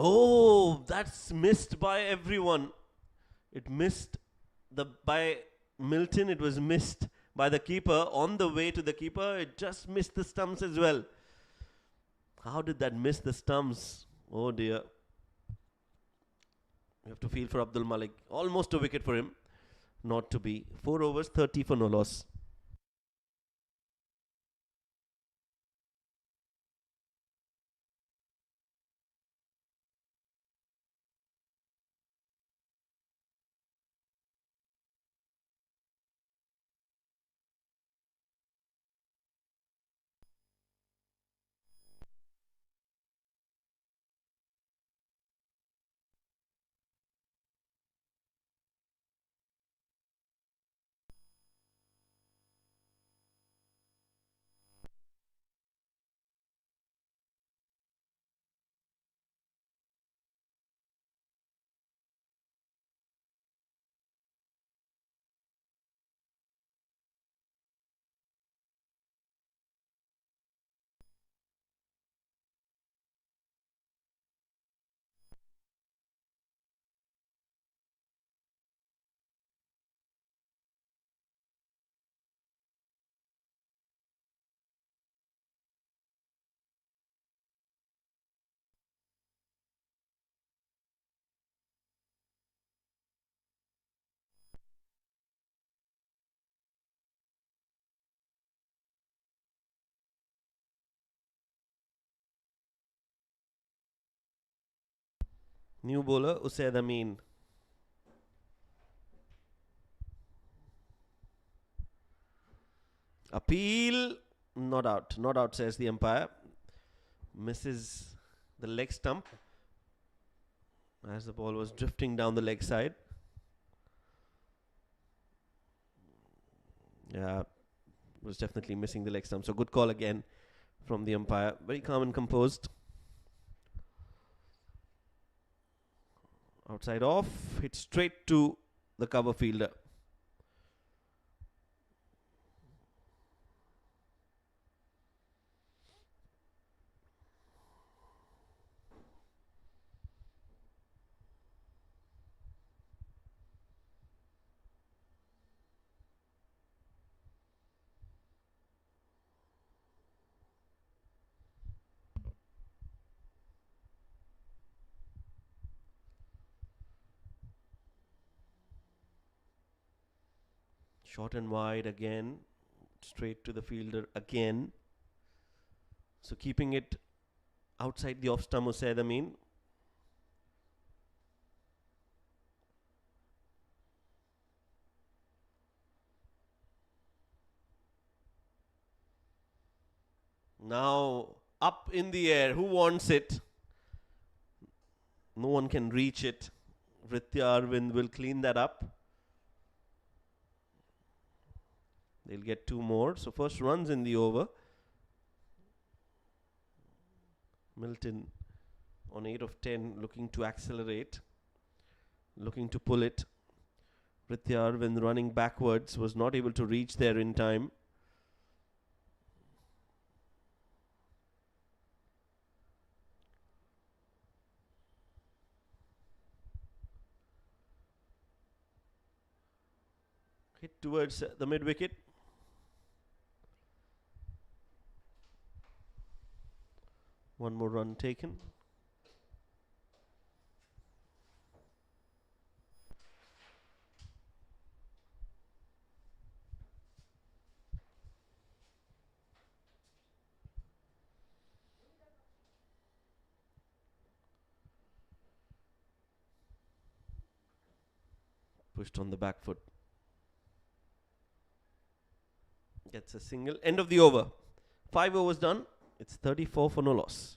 Speaker 1: Oh, that's missed by everyone. It missed by Milton. It was missed by the keeper. On the way to the keeper, it just missed the stumps as well. How did that miss the stumps? Oh dear. You have to feel for Abdul Malik. Almost a wicket for him. Not to be. 4 overs, 30 for no loss. New bowler, Usaid Amin. Appeal. Not out. Not out, says the umpire. Misses the leg stump as the ball was drifting down the leg side. Yeah, was definitely missing the leg stump. So good call again from the umpire. Very calm and composed. Outside off. Hit straight to the cover fielder. Short and wide again. Straight to the fielder again. So keeping it outside the off stump, Usaid Amin. Now up in the air. Who wants it? No one can reach it. Ritya Arvind will clean that up. They'll get 2 more. So first runs in the over. Milton on 8 of 10 looking to accelerate. Looking to pull it. Ritya Arvind running backwards was not able to reach there in time. Hit towards the mid wicket. One more run taken. Pushed on the back foot. Gets a single. End of the over. 5 overs done. It's 34 for no loss.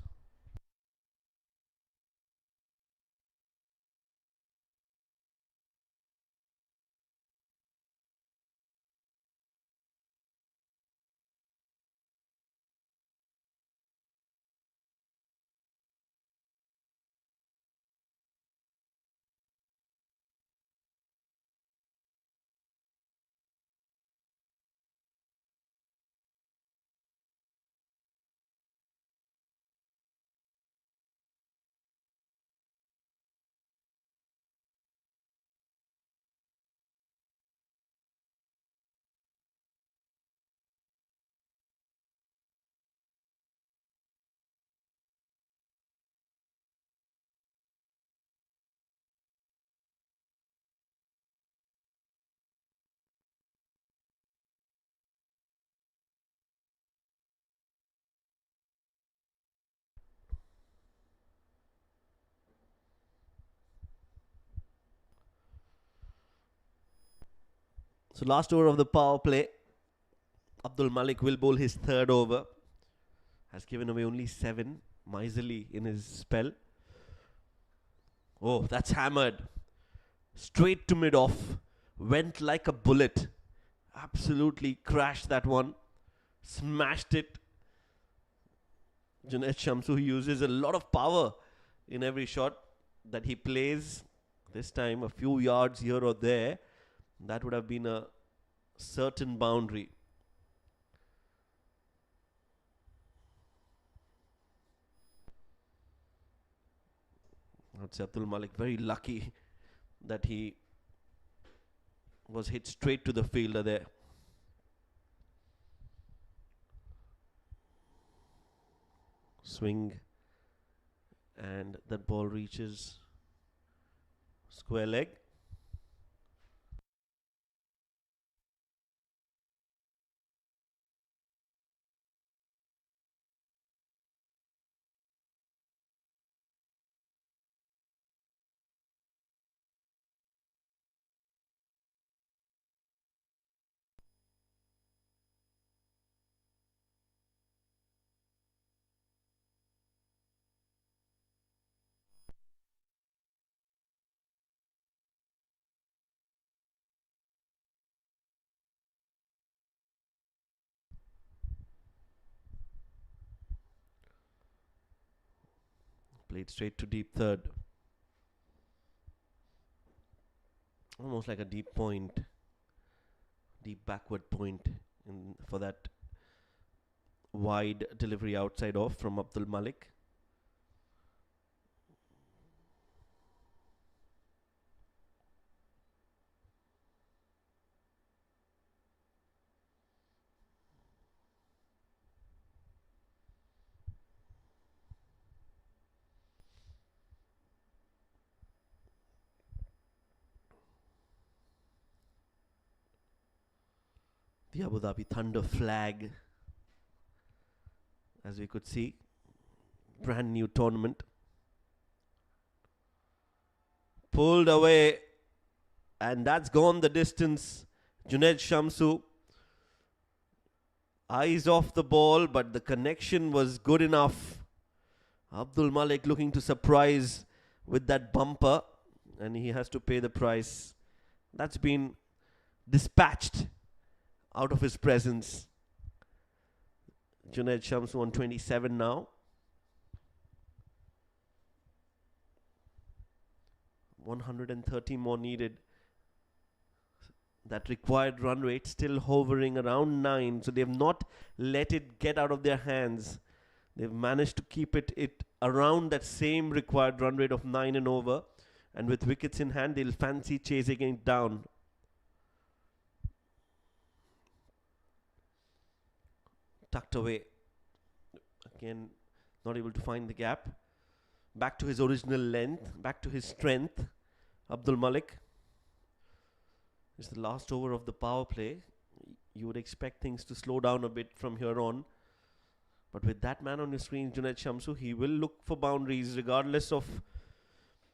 Speaker 1: So last over of the power play. Abdul Malik will bowl his third over. Has given away only 7. Miserly in his spell. Oh, that's hammered. Straight to mid-off. Went like a bullet. Absolutely crashed that one. Smashed it. Junaid Shamsu uses a lot of power in every shot that he plays. This time a few yards here or there. That would have been a certain boundary. I'd say Abdul Malik very lucky that he was hit straight to the fielder there. Swing, and that ball reaches square leg. Played straight to deep third. Almost like a deep point. Deep backward point for that wide delivery outside off from Abdul Malik. The Abu Dhabi Thunder flag, as we could see, brand new tournament. Pulled away, and that's gone the distance. Junaid Shamsu, eyes off the ball, but the connection was good enough. Abdul Malik looking to surprise with that bumper, and he has to pay the price. That's been dispatched out of his presence. Junaid Shamsu on 27 now. 130 more needed. That required run rate still hovering around 9. So they've not let it get out of their hands. They've managed to keep it around that same required run rate of 9 and over. And with wickets in hand, they'll fancy chasing it down. Tucked away. Again, not able to find the gap. Back to his original length. Back to his strength. Abdul Malik. It's the last over of the power play. You would expect things to slow down a bit from here on. But with that man on your screen, Junaid Shamsu, he will look for boundaries regardless of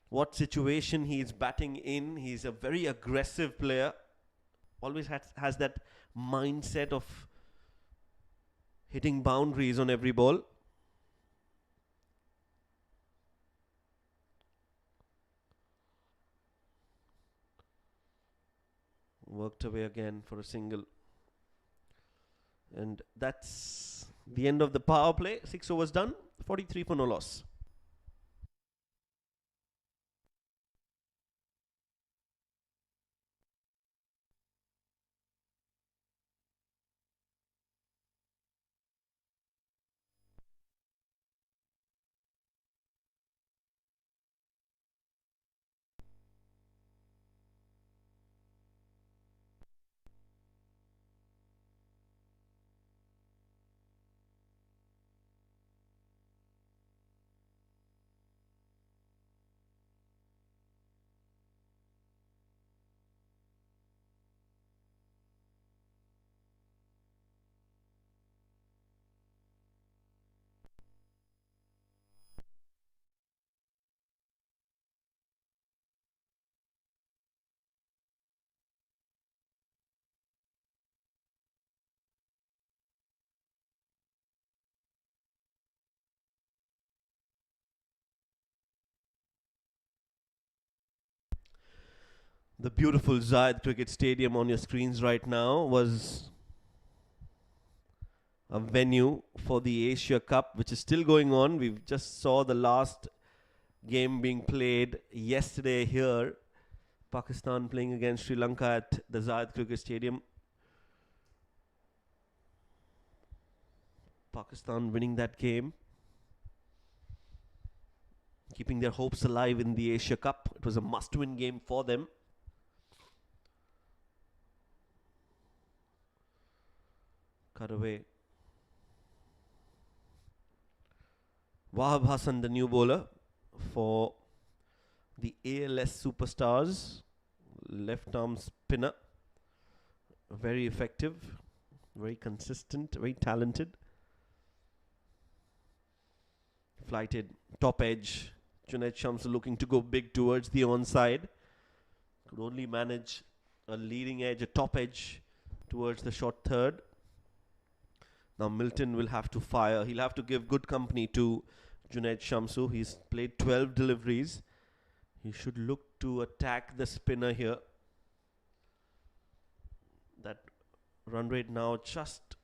Speaker 1: what situation he is batting in. He's a very aggressive player. Always has that mindset of hitting boundaries on every ball. Worked away again for a single. And that's the end of the power play. 6 overs done. 43 for no loss. The beautiful Zayed Cricket Stadium on your screens right now was a venue for the Asia Cup, which is still going on. We just saw the last game being played yesterday here. Pakistan playing against Sri Lanka at the Zayed Cricket Stadium. Pakistan winning that game, keeping their hopes alive in the Asia Cup. It was a must-win game for them. Cut away. Wahab Hassan, the new bowler for the ALS Superstars. Left arm spinner. Very effective, very consistent, very talented. Flighted top edge. Junaid Shamsu looking to go big towards the onside. Could only manage a leading edge, a top edge towards the short third. Now Milton will have to fire. He'll have to give good company to Junaid Shamsu. He's played 12 deliveries. He should look to attack the spinner here. That run rate now just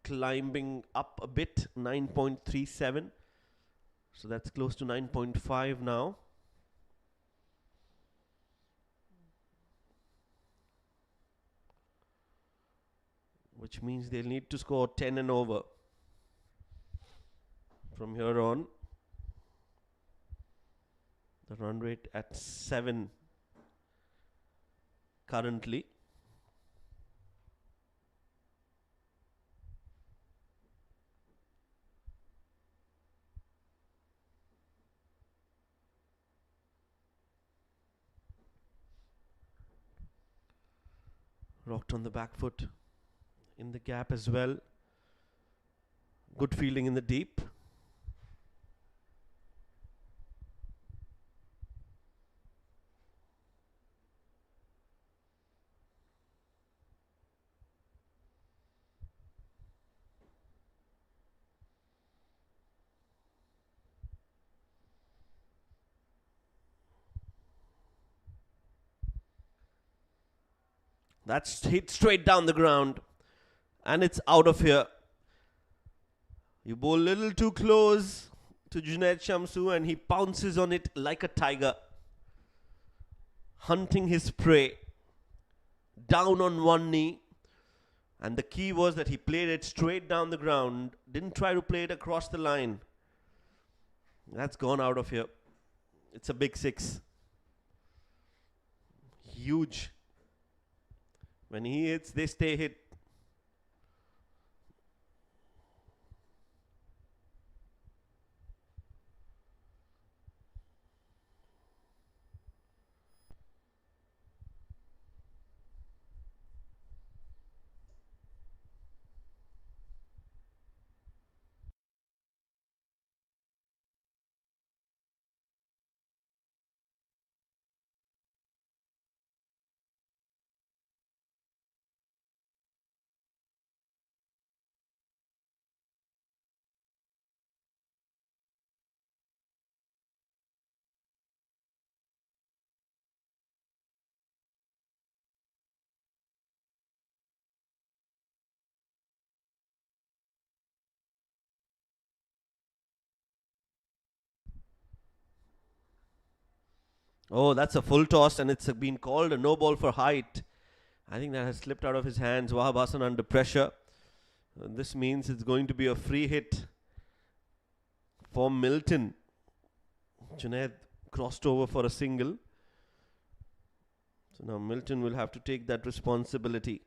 Speaker 1: climbing up a bit, 9.37. So that's close to 9.5 now. Which means they'll need to score 10 and over from here on. The run rate at 7 currently. Rocked on the back foot. In the gap as well. Good fielding in the deep. That's hit straight down the ground. And it's out of here. You bowl a little too close to Junaid Shamsu and he pounces on it like a tiger. Hunting his prey. Down on one knee. And the key was that he played it straight down the ground. Didn't try to play it across the line. That's gone out of here. It's a big 6. Huge. When he hits, they stay hit. Oh, that's a full toss and it's been called a no ball for height. I think that has slipped out of his hands. Wahab Hassan under pressure. And this means it's going to be a free hit for Milton. Junaid crossed over for a single. So now Milton will have to take that responsibility.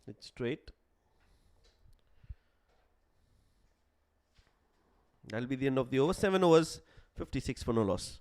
Speaker 1: It's straight. That'll be the end of the over. 7 overs, 56 for no loss.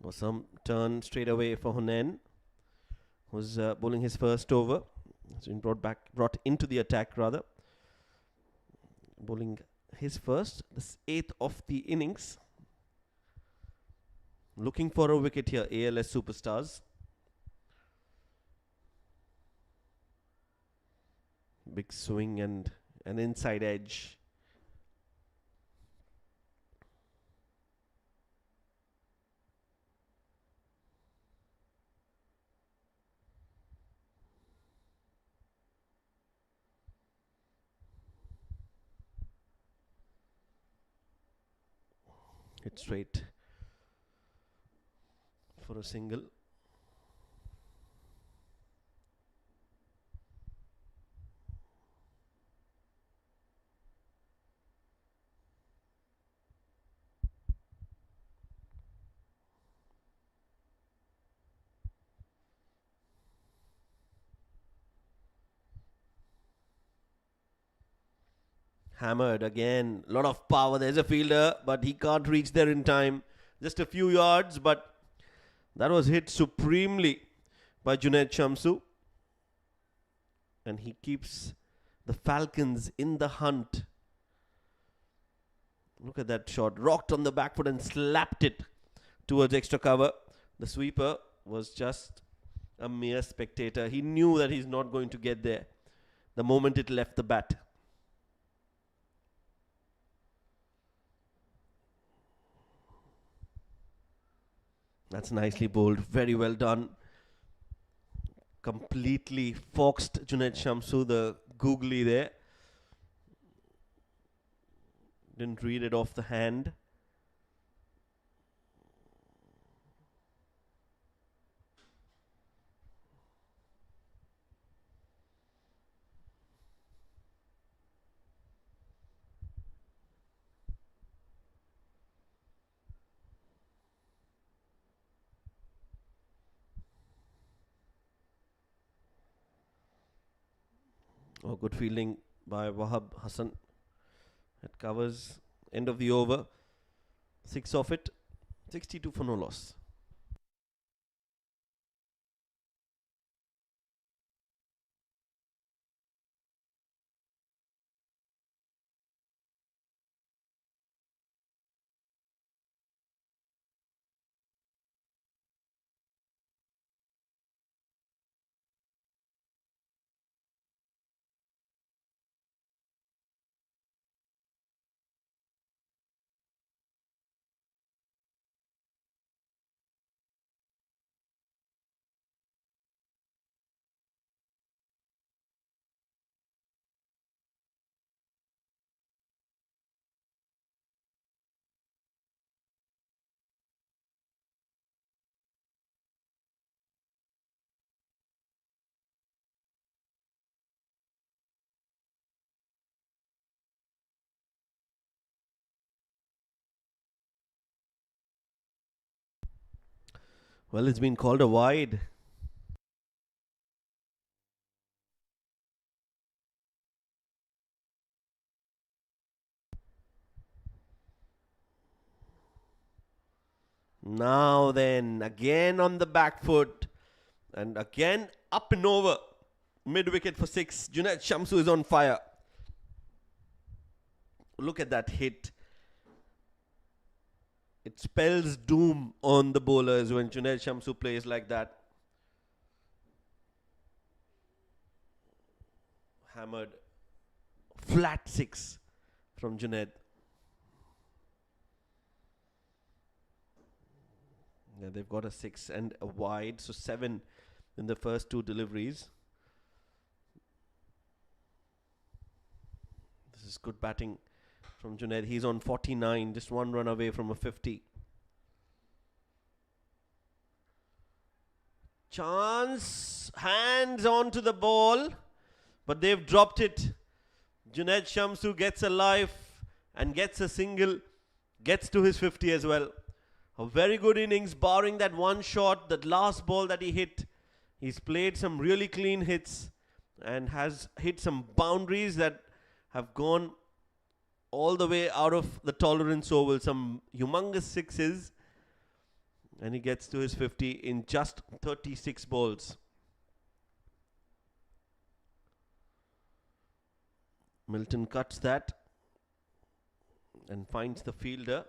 Speaker 1: Was some turn straight away for Hunain, who's bowling his first over. He's been brought into the attack rather. Bowling his first, this 8th of the innings. Looking for a wicket here, ALS superstars. Big swing and an inside edge. Hit straight for a single. Hammered again, lot of power. There's a fielder, but he can't reach there in time. Just a few yards, but that was hit supremely by Junaid Shamsu. And he keeps the Falcons in the hunt. Look at that shot. Rocked on the back foot and slapped it towards extra cover. The sweeper was just a mere spectator. He knew that he's not going to get there the moment it left the bat. That's nicely bowled. Very well done. Completely foxed Junaid Shamsu, the googly there. Didn't read it off the hand. Oh, good fielding by Wahab Hassan. It covers end of the over. 6 off it. 62 for no loss. Well, it's been called a wide. Now then, again on the back foot. And again up and over. Mid-wicket for 6. Junaid Shamsu is on fire. Look at that hit. It spells doom on the bowlers when Junaid Shamsu plays like that. Hammered. Flat 6 from Junaid. Yeah, they've got a 6 and a wide, so 7 in the first 2 deliveries. This is good batting from Junaid. He's on 49, just 1 run away from a 50. Chance, hands on to the ball, but they've dropped it. Junaid Shamsu gets a life and gets a single, gets to his 50 as well. A very good innings, barring that one shot, that last ball that he hit. He's played some really clean hits and has hit some boundaries that have gone all the way out of the tolerance oval. Some humongous 6s. And he gets to his 50 in just 36 balls. Milton cuts that and finds the fielder.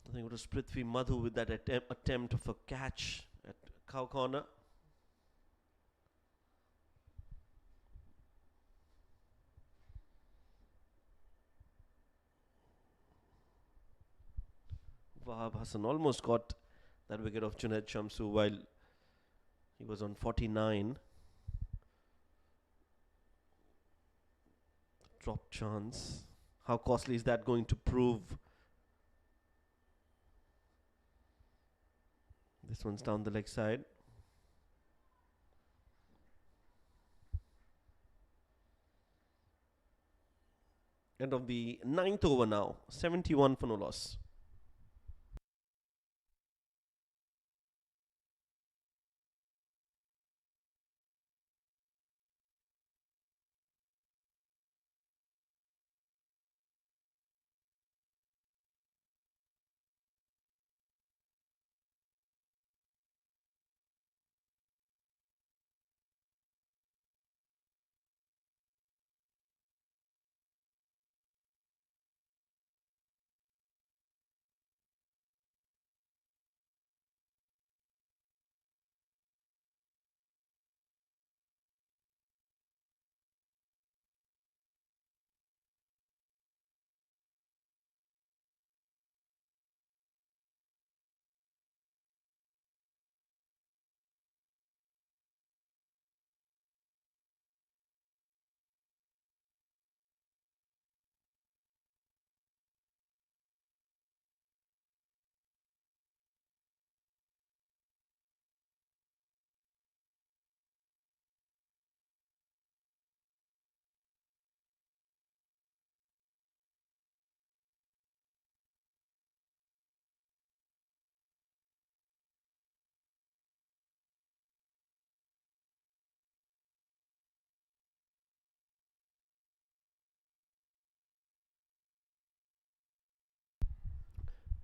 Speaker 1: I think it was Prithvi Madhu with that attempt of a catch at cow corner. Wahab Hassan almost got that wicket of Junaid Shamsu while he was on 49. Drop chance. How costly is that going to prove? This one's down the leg side. End of the 9th over now. 71 for no loss.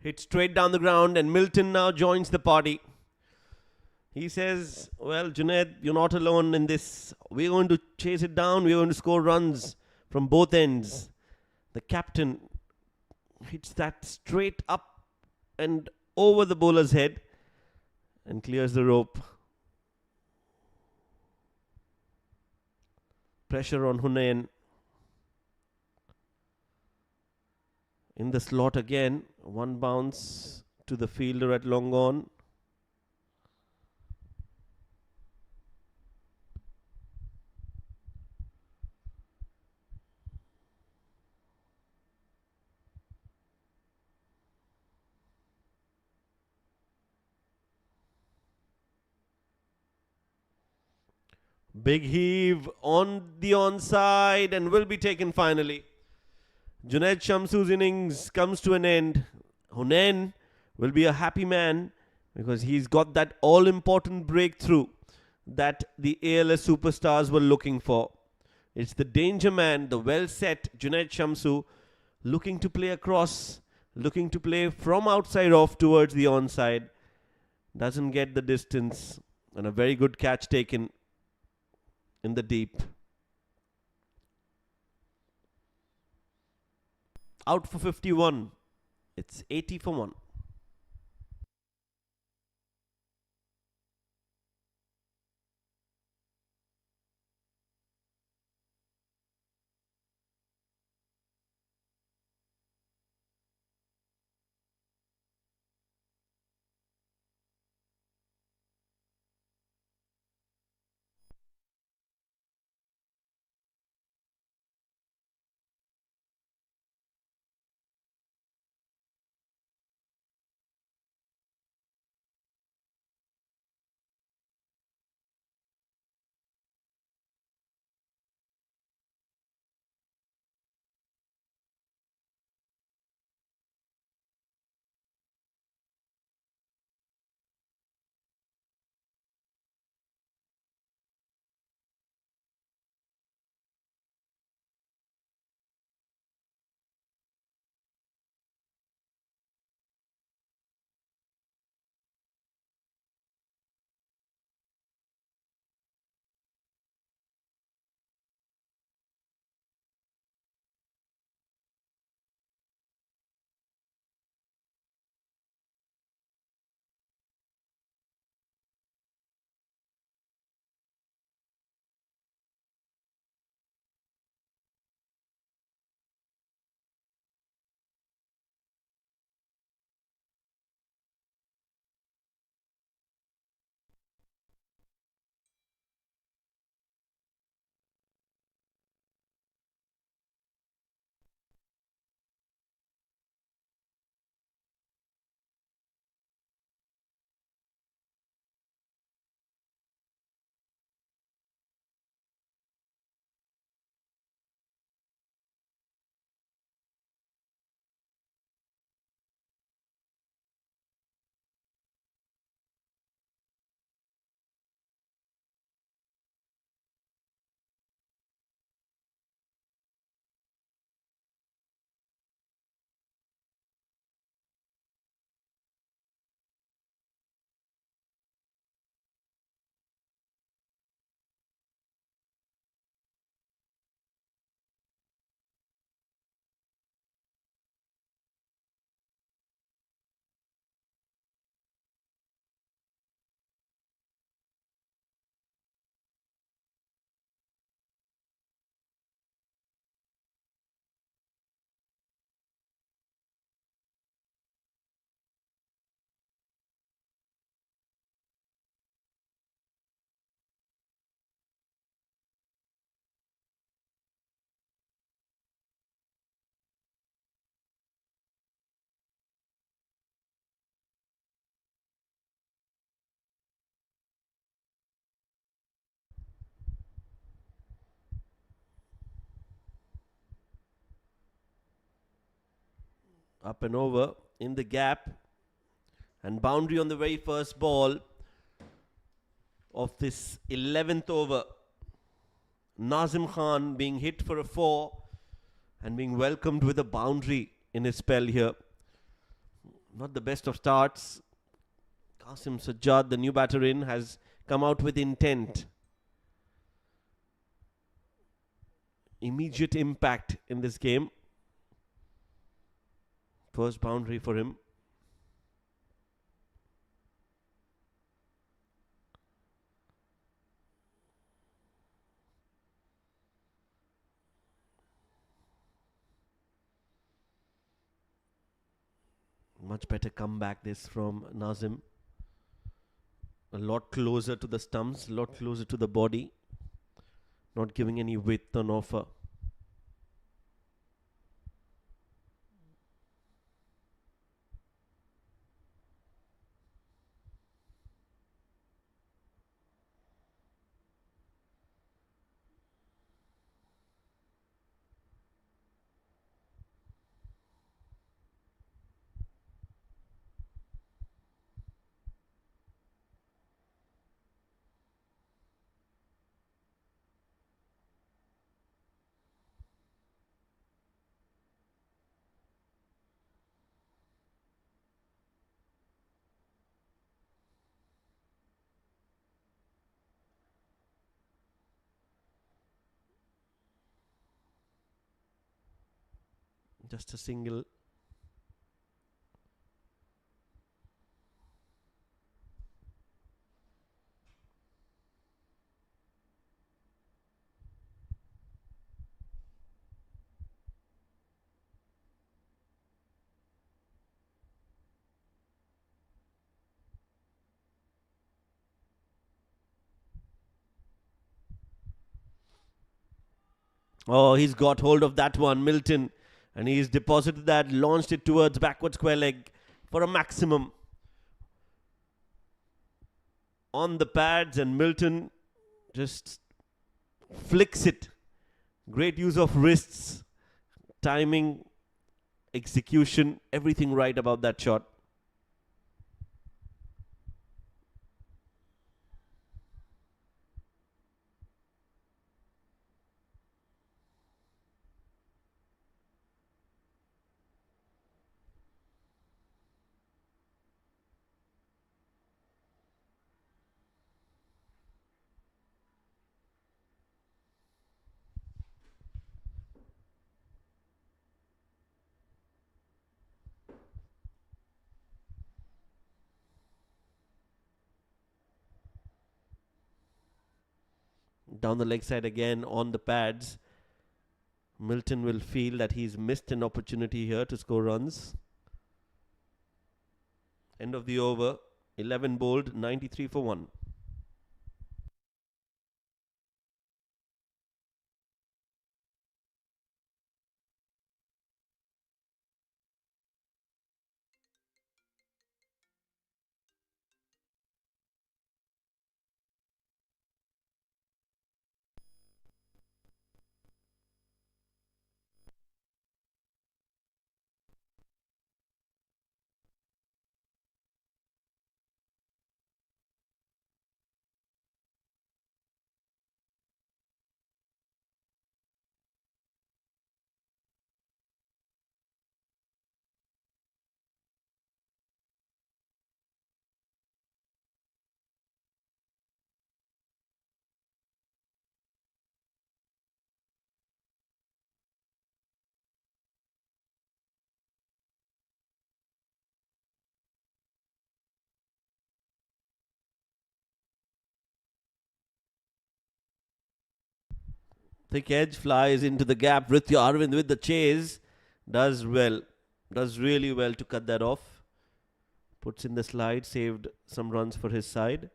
Speaker 1: Hit straight down the ground, and Milton now joins the party. He says, well, Junaid, you're not alone in this. We're going to chase it down. We're going to score runs from both ends. The captain hits that straight up and over the bowler's head and clears the rope. Pressure on Hunain. In the slot again. One bounce to the fielder at long on. Big heave on the onside and will be taken finally. Junaid Shamsu's innings comes to an end. Hunain will be a happy man because he's got that all-important breakthrough that the ALS superstars were looking for. It's the danger man, the well-set Junaid Shamsu, looking to play across, looking to play from outside off towards the onside. Doesn't get the distance, and a very good catch taken in the deep. Out for 51. It's 80 for 1. Up and over in the gap. And boundary on the very first ball of this 11th over. Nazim Khan being hit for a 4 and being welcomed with a boundary in his spell here. Not the best of starts. Qasim Sajjad, the new batter in, has come out with intent. Immediate impact in this game. First boundary for him. Much better comeback this from Nazim. A lot closer to the stumps, a lot closer to the body. Not giving any width on offer. Just a single. Oh, he's got hold of that one, Milton. And he's deposited that, launched it towards backward square leg for a maximum. On the pads, and Milton just flicks it. Great use of wrists, timing, execution, everything right about that shot. Down the leg side again on the pads. Milton will feel that he's missed an opportunity here to score runs. End of the over. 11 bowled, 93 for 1. Thick edge flies into the gap. Ritya Arvind with the chase. Does well. Does really well to cut that off. Puts in the slide. Saved some runs for his side.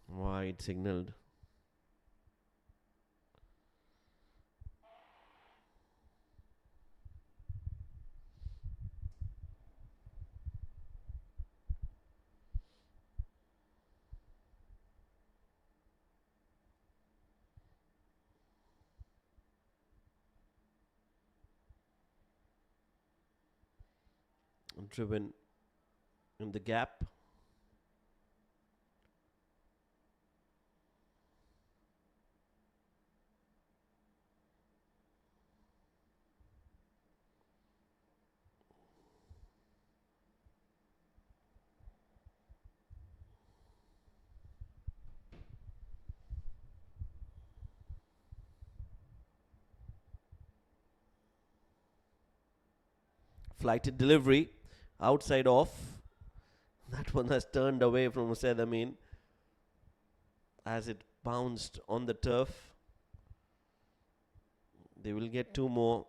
Speaker 1: Wide signaled. driven in the gap. Flighted delivery, outside off. That one has turned away from Hussain Amin as it bounced on the turf. They will get 2 more.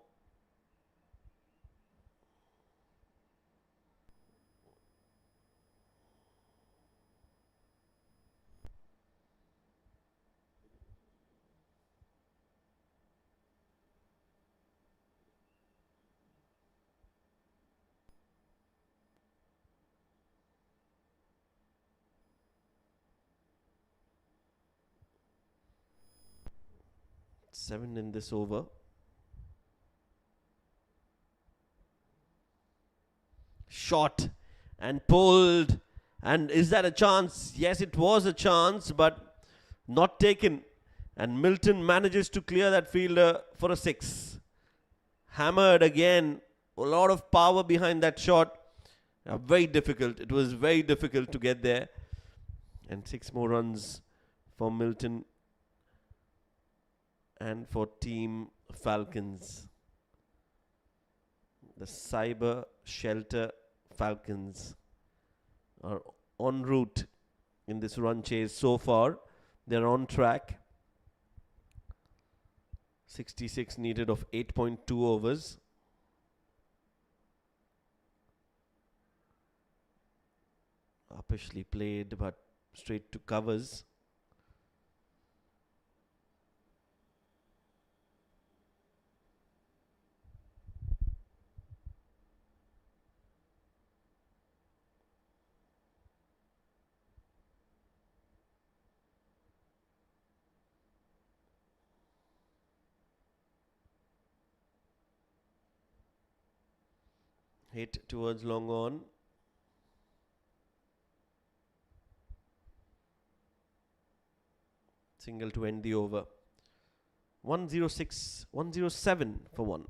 Speaker 1: Seven in this over. Shot and pulled. And is that a chance? Yes, it was a chance, but not taken. And Milton manages to clear that fielder for a 6. Hammered again. A lot of power behind that shot. Very difficult. It was very difficult to get there. And 6 more runs for Milton and for Team Falcons. The Cybershelter Falcons are en route in this run chase so far. They're on track. 66 needed of 8.2 overs. Uppishly played, but straight to covers. Hit towards long on. Single to end the over. 106, 107 for 1.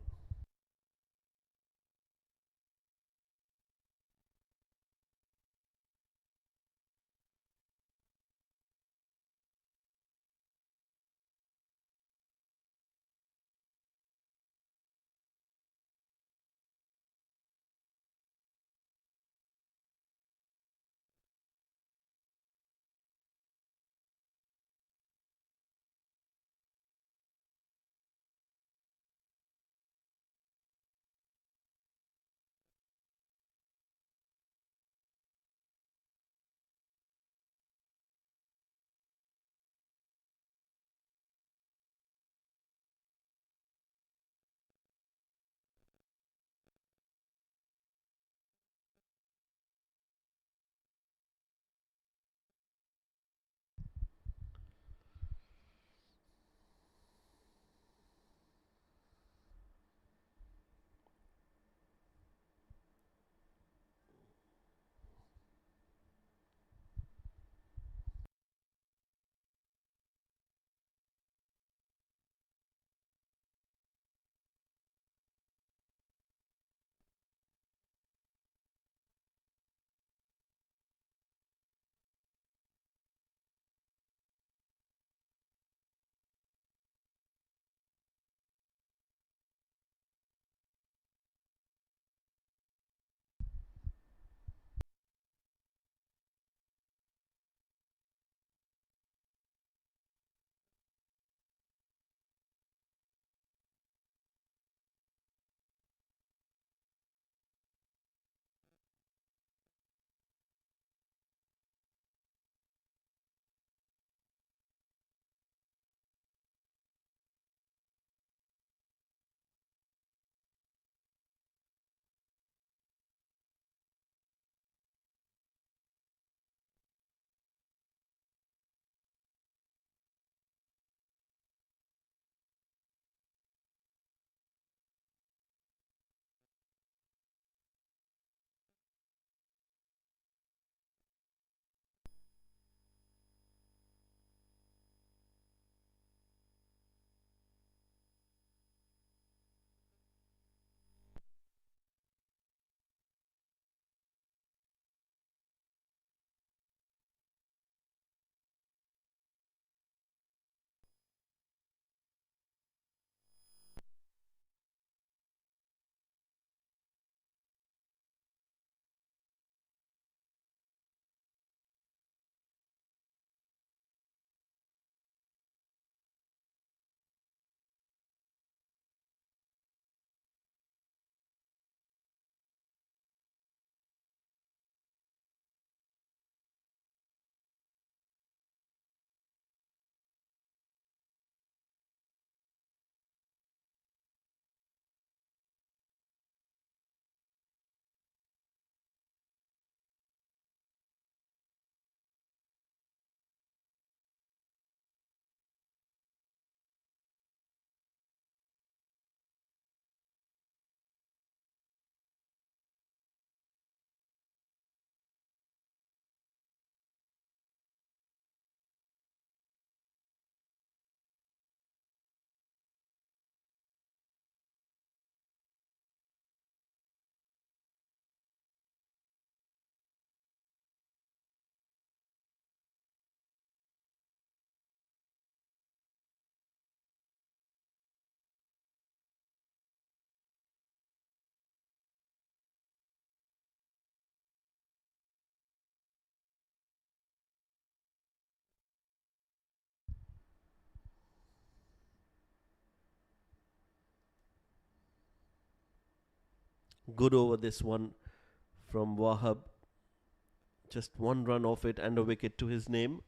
Speaker 1: Good over this one from Wahab. Just one run off it and a wicket to his name.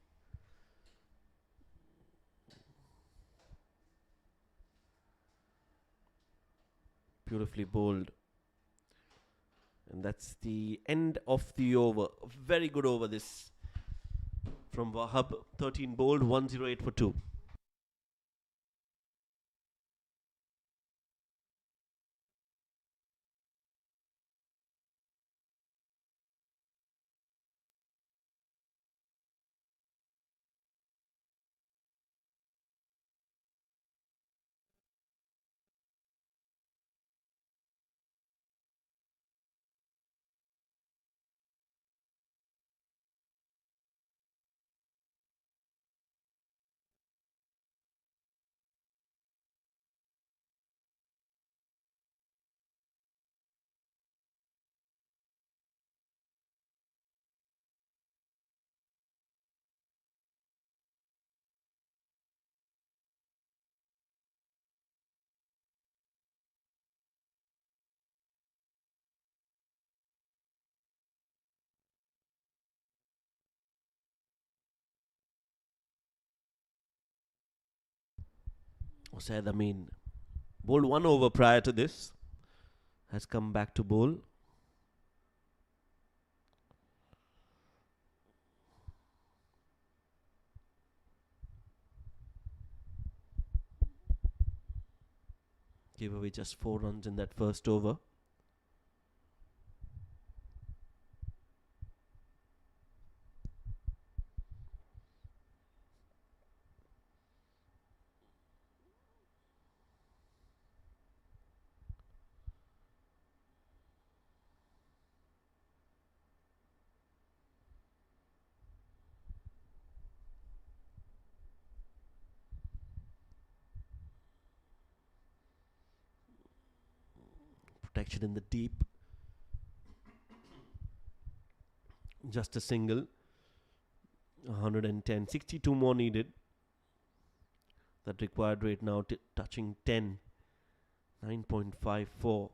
Speaker 1: Beautifully bowled. And that's the end of the over. Very good over this from Wahab. 13 bowled, 108 for 2. Said Amin bowled 1 over prior to this. Has come back to bowl. Gave away just 4 runs in that first over. Protection in the deep. Just a single. 110. 62 more needed. That required rate now touching 10. 9.54.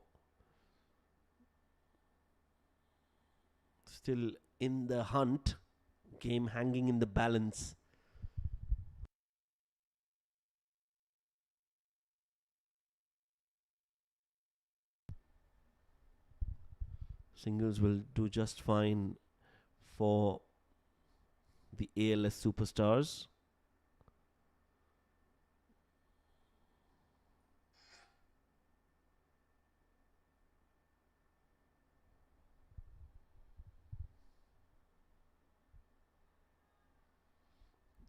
Speaker 1: Still in the hunt. Game hanging in the balance. Singles will do just fine for the ALS superstars.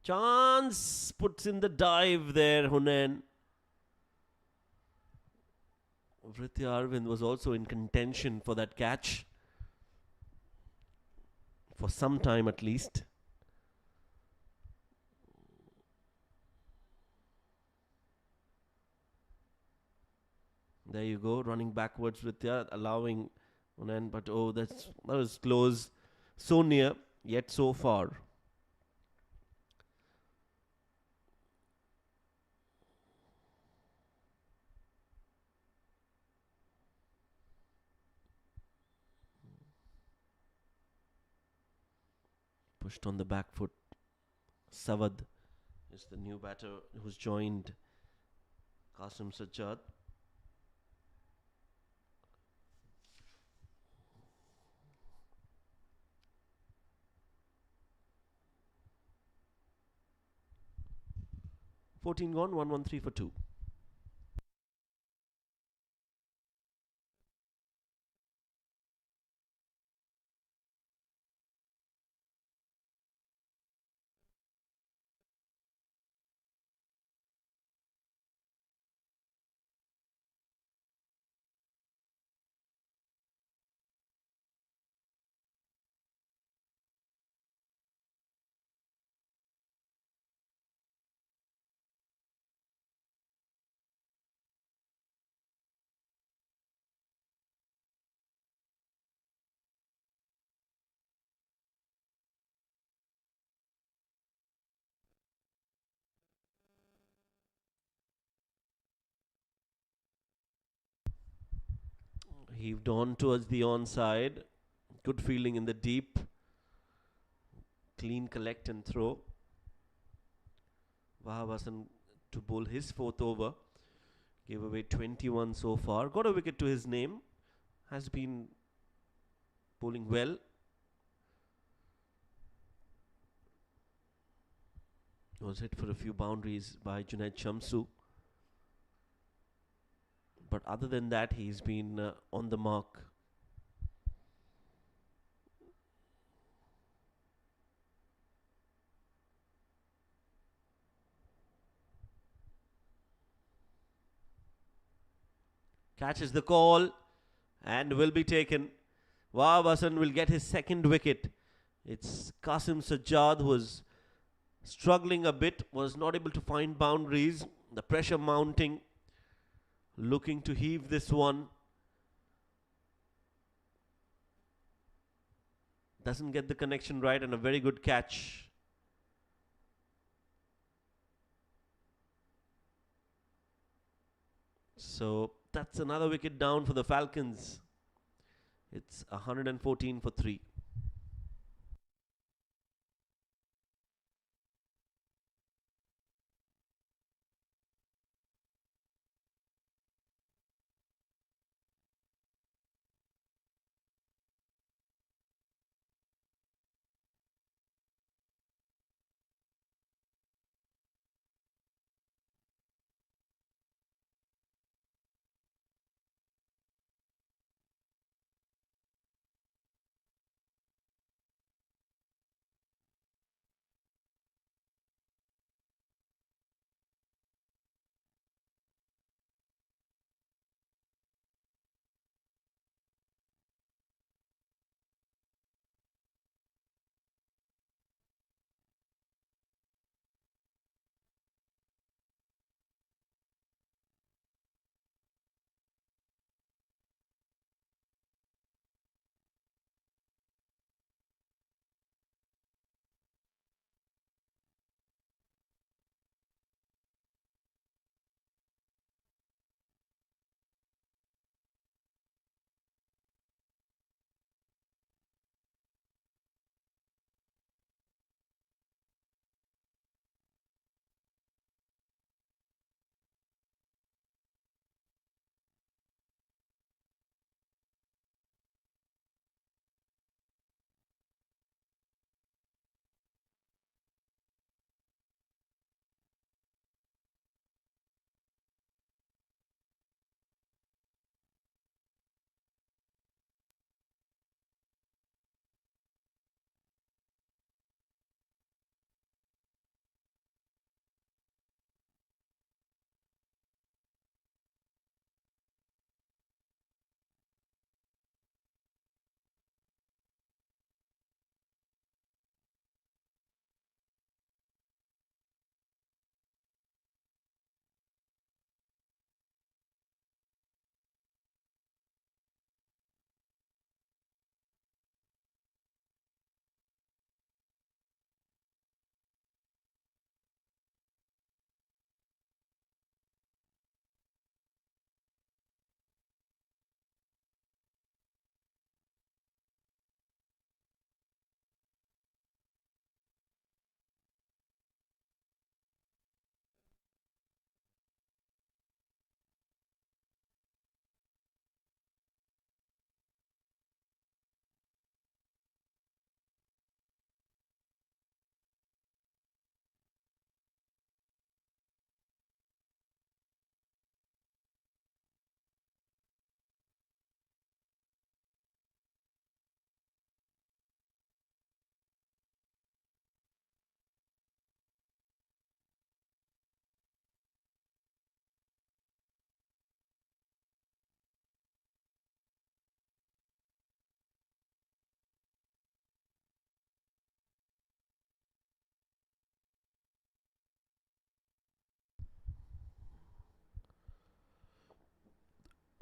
Speaker 1: Chance puts in the dive there, Hunain. Vritya Arvind was also in contention for that catch. For some time at least. There you go, running backwards Vritya, allowing Hunain, but oh, that was close. So near, yet so far. Pushed on the back foot. Savad is the new batter who's joined Qasim Sajjad. Fourteen gone, 113 for 2. Heaved on towards the onside. Good fielding in the deep. Clean collect and throw. Wahab Hassan to bowl his fourth over. Gave away 21 so far. Got a wicket to his name. Has been bowling well. Was hit for a few boundaries by Junaid Shamsu. But other than that, he's been on the mark. Catches the call and will be taken. Wahab Hassan will get his second wicket. It's Qasim Sajjad who was struggling a bit, was not able to find boundaries. The pressure mounting. Looking to heave this one. Doesn't get the connection right, and a very good catch. So that's another wicket down for the Falcons. It's 114 for 3.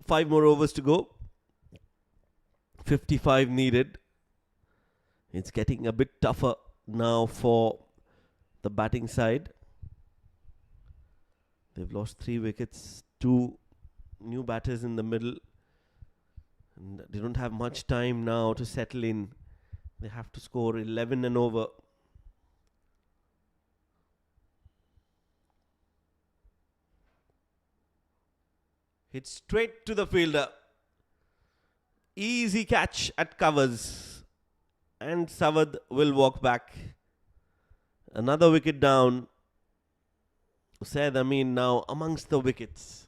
Speaker 1: Five more overs to go. 55 needed. It's getting a bit tougher now for the batting side. They've lost 3 wickets. 2 new batters in the middle. And they don't have much time now to settle in. They have to score 11 and over. Hit straight to the fielder. Easy catch at covers. And Savad will walk back. Another wicket down. Usaid Amin now amongst the wickets.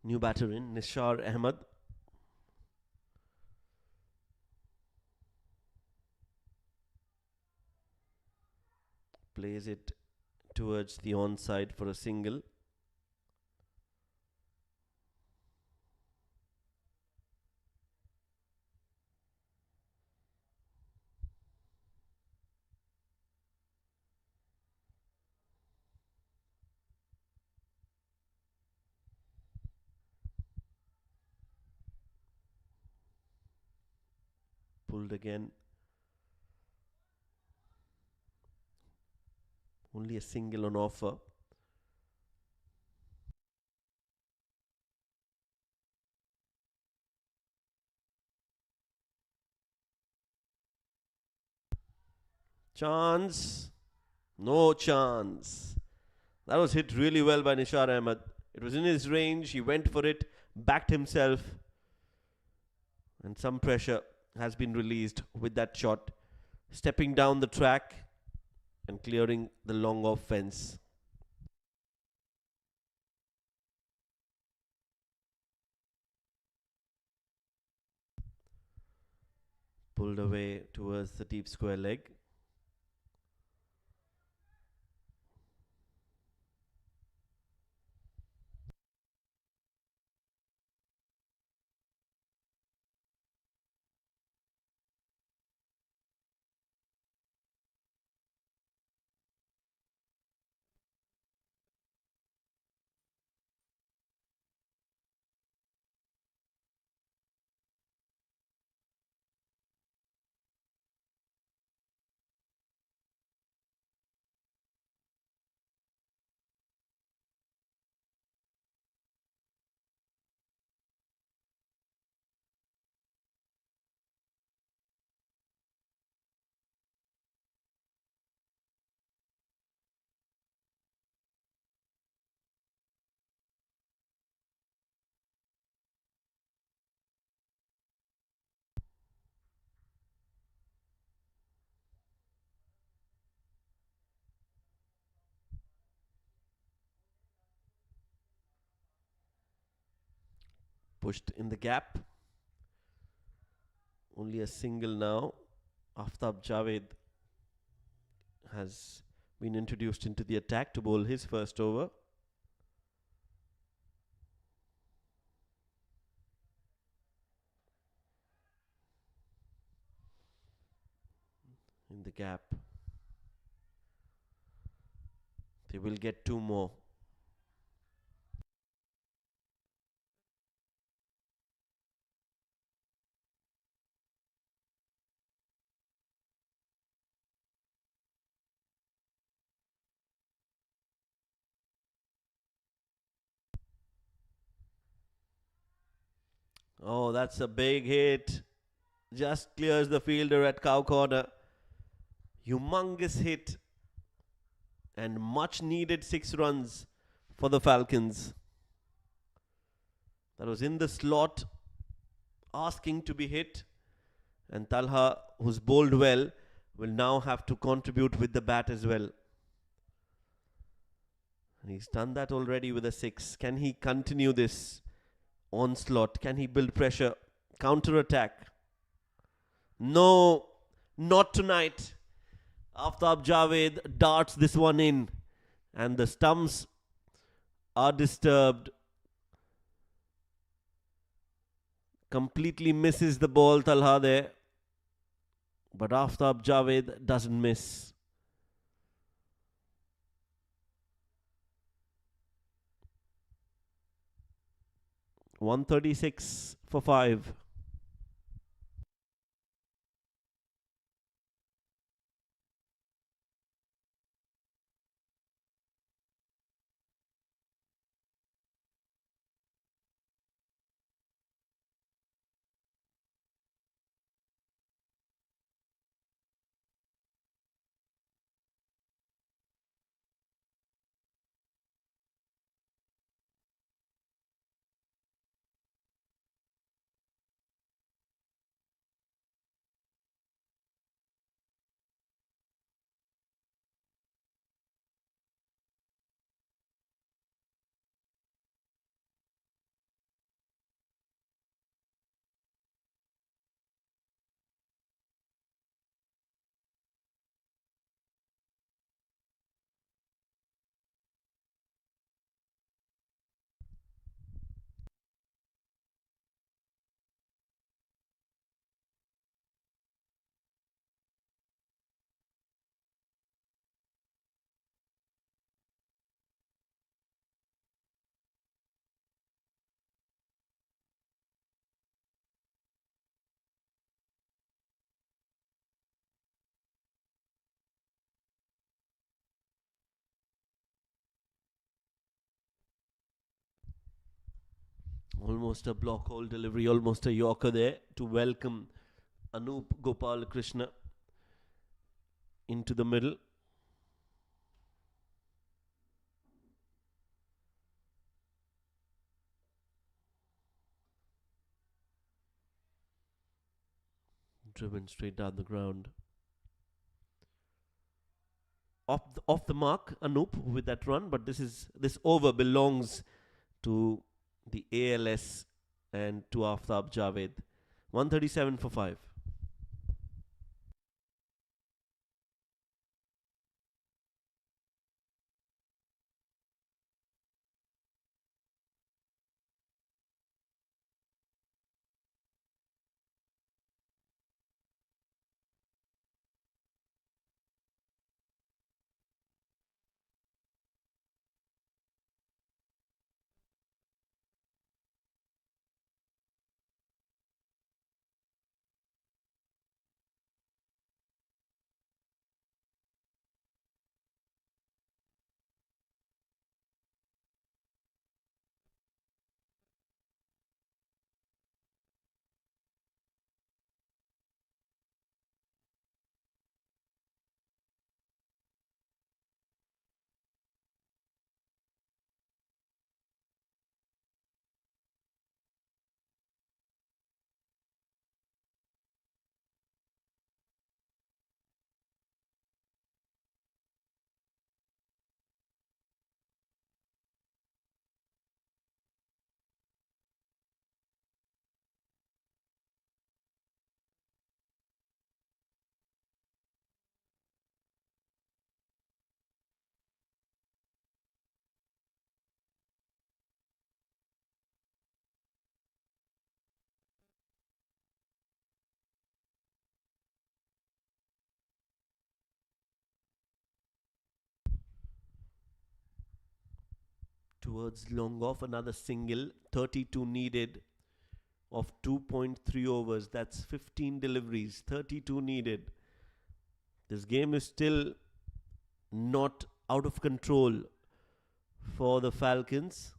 Speaker 1: New batter in, Nishar Ahmed. Plays it towards the onside for a single. Pulled again. Only a single on offer. Chance. No chance. That was hit really well by Nishar Ahmed. It was in his range. He went for it, backed himself. And some pressure has been released with that shot. Stepping down the track and clearing the long off fence. Pulled away towards the deep square leg. Pushed in the gap. Only a single now. Aftab Javed has been introduced into the attack to bowl his first over. In the gap. They will get two more. Oh, that's a big hit. just clears the fielder at cow corner. Humongous hit and much needed 6 runs for the Falcons. That was in the slot, asking to be hit. And Talha, who's bowled well, will now have to contribute with the bat as well. And he's done that already with a 6. Can he continue this onslaught? Can he build pressure? Counter-attack? No, not tonight. Aftab Javed darts this one in. And the stumps are disturbed. Completely misses the ball, Talha there. But Aftab Javed doesn't miss. $136 for 5. Almost a block hole delivery, almost a Yorker there to welcome Anup Gopal Krishna into the middle. Driven straight down the ground. Off the mark, Anup with that run, but this over belongs to the ALS and to Aftab Javed. 137 for 5. Towards long off, another single, 32 needed of 2.3 overs. That's 15 deliveries, 32 needed. This game is still not out of control for the Falcons.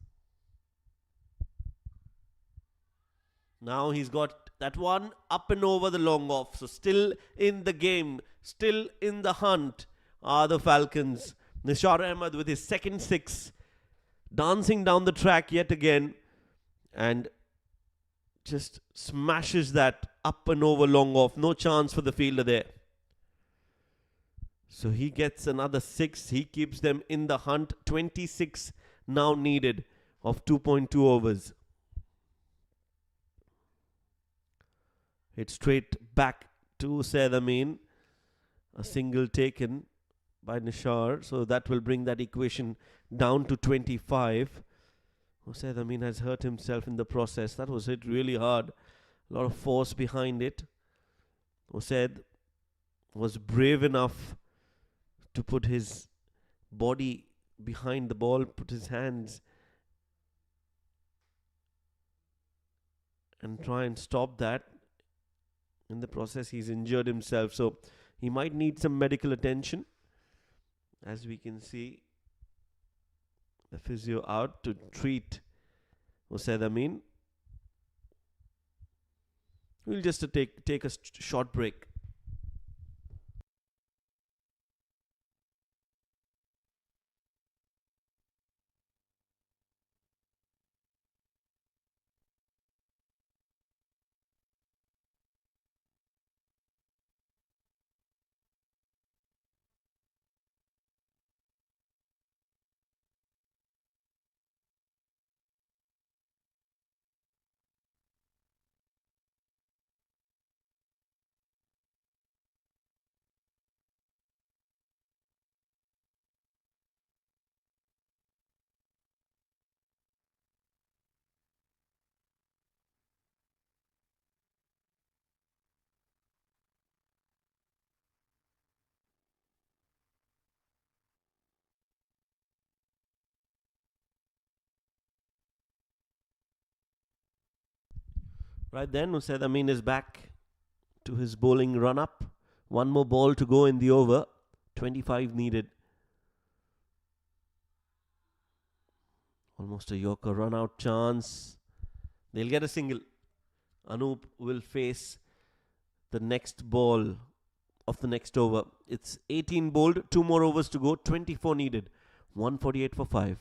Speaker 1: Now he's got that one up and over the long off. So still in the game, still in the hunt are the Falcons. Nishar Ahmed with his second six, dancing down the track yet again, and just smashes that up and over long off. No chance for the fielder there. So he gets another six. He keeps them in the hunt. 26 now needed of 2.2 overs. Hit straight back to Said Amin. A single taken by Nishar. So that will bring that equation down to 25. Said Amin has hurt himself in the process. That was hit really hard. A lot of force behind it. Said was brave enough to put his body behind the ball, put his hands and try and stop that. In the process, he's injured himself, so he might need some medical attention. As we can see, the physio out to treat Said Amin. We'll just take a short break. Right then, Said Amin is back to his bowling run up. One more ball to go in the over. 25 needed. Almost a Yorker run out chance. They'll get a single. Anup will face the next ball of the next over. It's 18 bowled, 2 more overs to go, 24 needed. 148 for 5.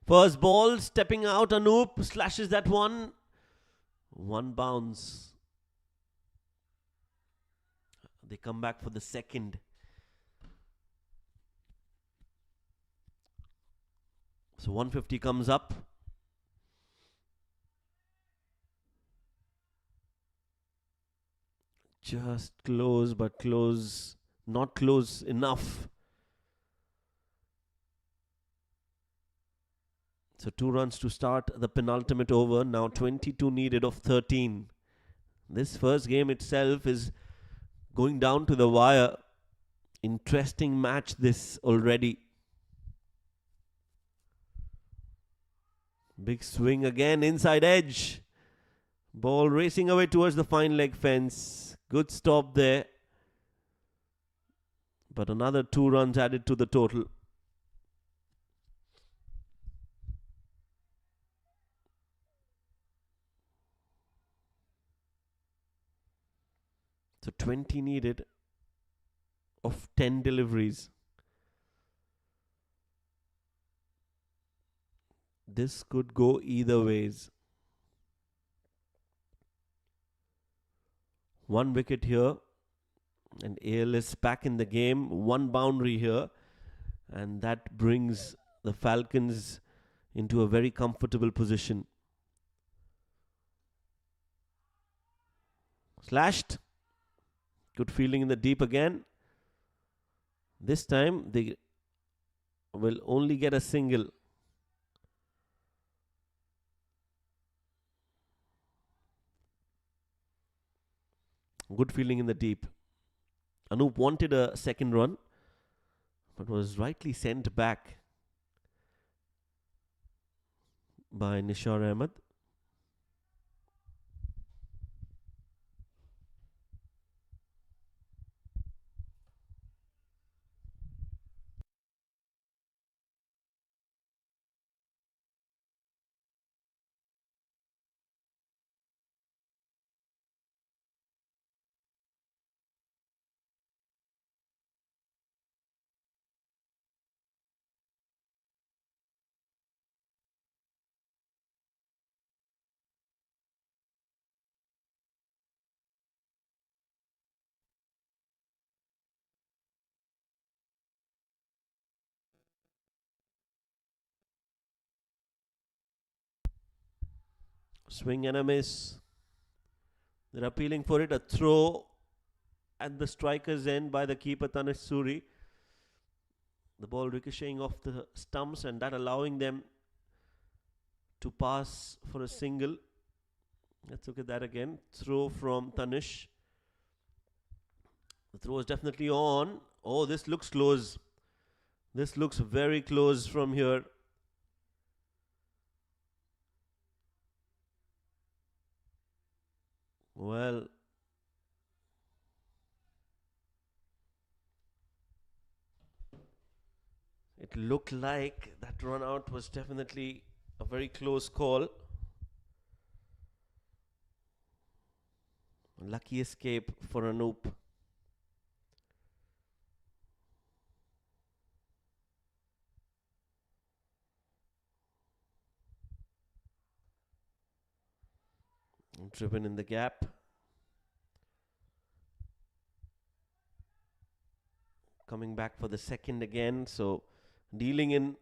Speaker 1: First ball, stepping out, Anup slashes that one. One bounce. They come back for the second. So 150 comes up. Just close, but close, not close enough. So 2 runs to start the penultimate over. Now 22 needed of 13. This first game itself is going down to the wire. Interesting match this already. Big swing again, inside edge. Ball racing away towards the fine leg fence. Good stop there. But another 2 runs added to the total. So 20 needed of 10 deliveries. This could go either ways. 1 wicket here. And ALS back in the game. 1 boundary here. And that brings the Falcons into a very comfortable position. Slashed. Good fielding in the deep again. This time they will only get a single. Good fielding in the deep. Anup wanted a second run, but was rightly sent back by Nishar Ahmed. Swing and a miss. They're appealing for it. A throw at the striker's end by the keeper Tanish Suri. The ball ricocheting off the stumps and that allowing them to pass for a single. Let's look at that again. Throw from Tanish. The throw is definitely on. Oh, this looks close. This looks very close from here. Well, it looked like that run out was definitely a very close call. Lucky escape for Anup. Driven in the gap. Coming back for the second again. So dealing in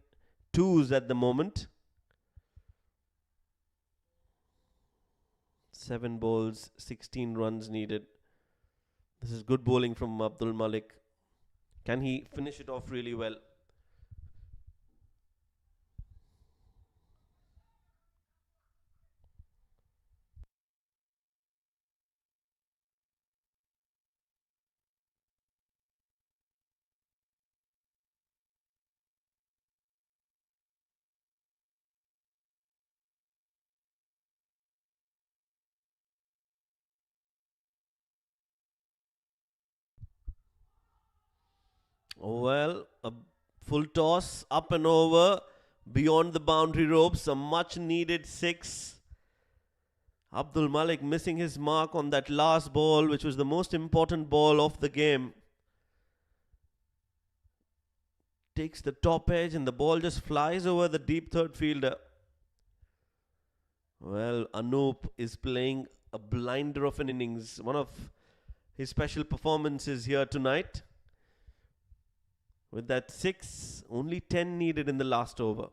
Speaker 1: 2s at the moment. 7 balls, 16 runs needed. This is good bowling from Abdul Malik. Can he finish it off really well? Well, a full toss, up and over, beyond the boundary ropes, a much needed 6. Abdul Malik missing his mark on that last ball, which was the most important ball of the game. Takes the top edge and the ball just flies over the deep third fielder. Well, Anup is playing a blinder of an innings. One of his special performances here tonight. With that 6, only 10 needed in the last over.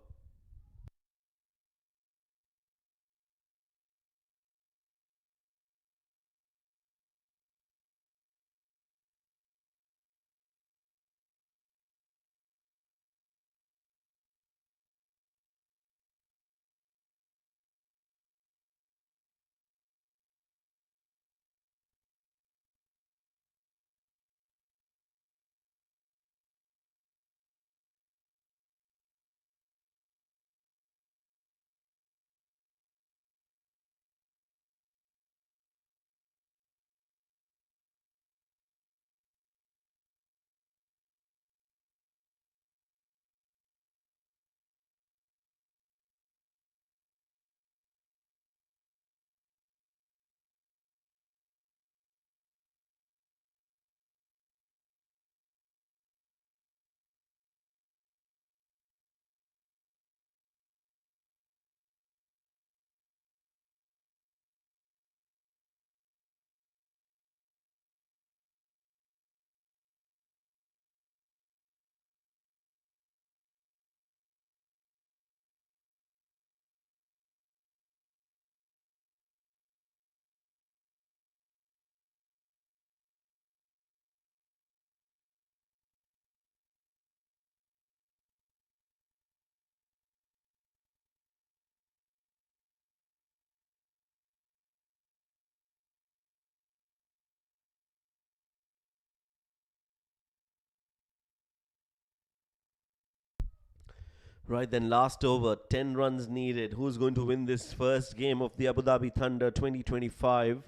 Speaker 1: Right then, last over, 10 runs needed. Who's going to win this first game of the Abu Dhabi Thunder 2025?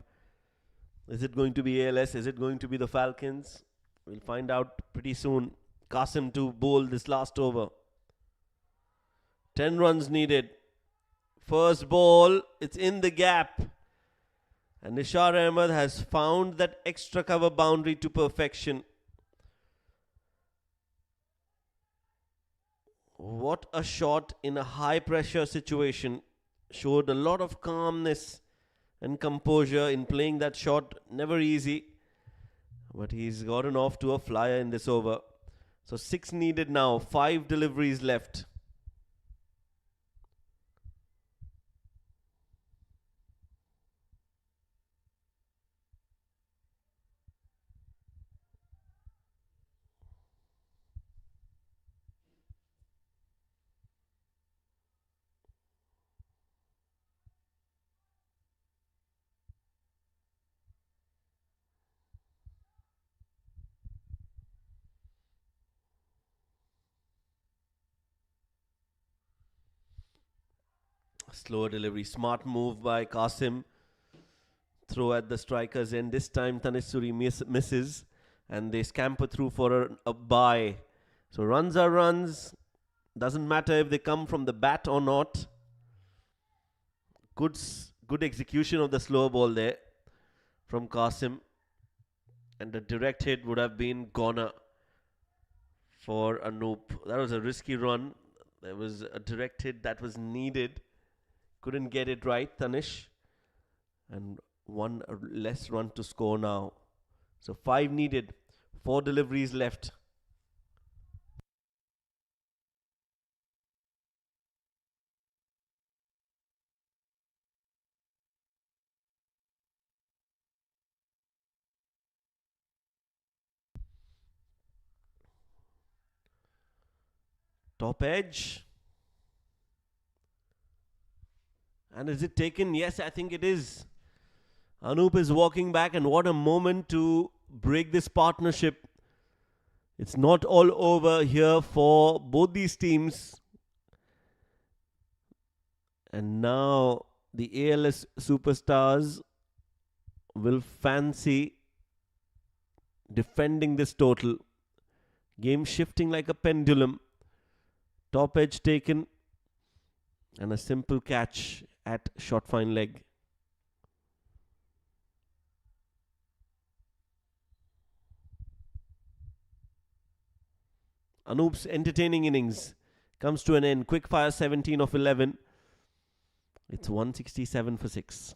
Speaker 1: Is it going to be ALS? Is it going to be the Falcons? We'll find out pretty soon. Qasim to bowl this last over. 10 runs needed. First ball, it's in the gap. And Nishar Ahmed has found that extra cover boundary to perfection. What a shot in a high pressure situation. Showed a lot of calmness and composure in playing that shot. Never easy. But he's gotten off to a flyer in this over. So 6 needed now. 5 deliveries left. Slower delivery. Smart move by Qasim. Throw at the striker's end. This time Tanishuri misses. And they scamper through for a bye. So runs are runs. Doesn't matter if they come from the bat or not. Good execution of the slow ball there from Qasim. And the direct hit would have been goner for Anoop. That was a risky run. There was a direct hit that was needed. Couldn't get it right, Tanish. And one less run to score now. So 5 needed. 4 deliveries left. Top edge. And is it taken? Yes, I think it is. Anoop is walking back, and what a moment to break this partnership. It's not all over here for both these teams. And now the ALS superstars will fancy defending this total. Game shifting like a pendulum. Top edge taken. And a simple catch at short fine leg. Anoop's entertaining innings comes to an end. Quick fire 17 of 11. It's 167 for 6.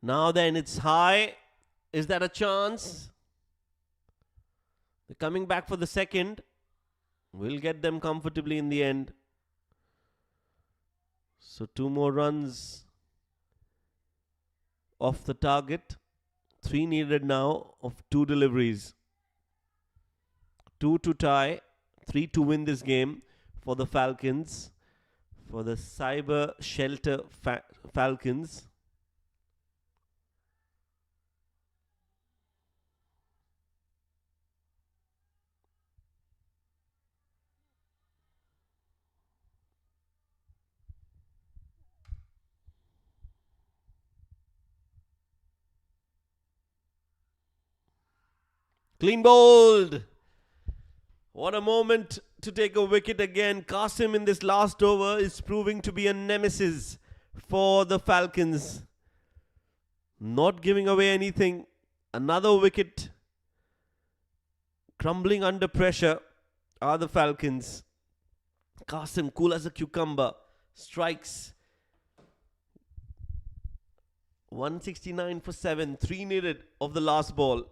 Speaker 1: Now then, it's high. Is that a chance? They're coming back for the second. We'll get them comfortably in the end. So 2 more runs off the target. 3 needed now of 2 deliveries. 2 to tie. 3 to win this game for the Falcons. For the Cybershelter Falcons. Clean bowled. What a moment to take a wicket again. Qasim in this last over is proving to be a nemesis for the Falcons. Not giving away anything. Another wicket. Crumbling under pressure are the Falcons. Qasim, cool as a cucumber, strikes. 169 for 7. 3 needed of the last ball.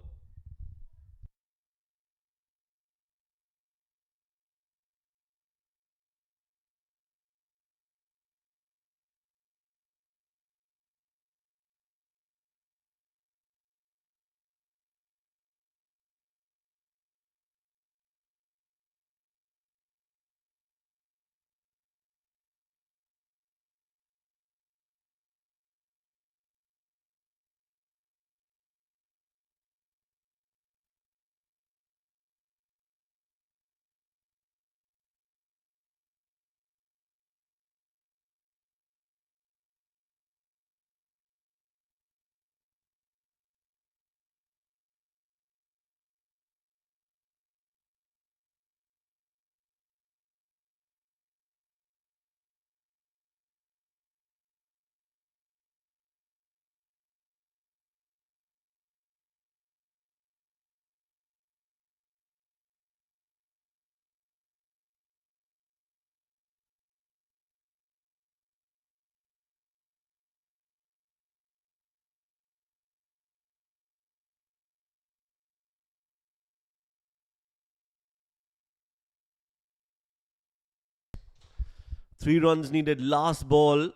Speaker 1: Three runs needed. Last ball.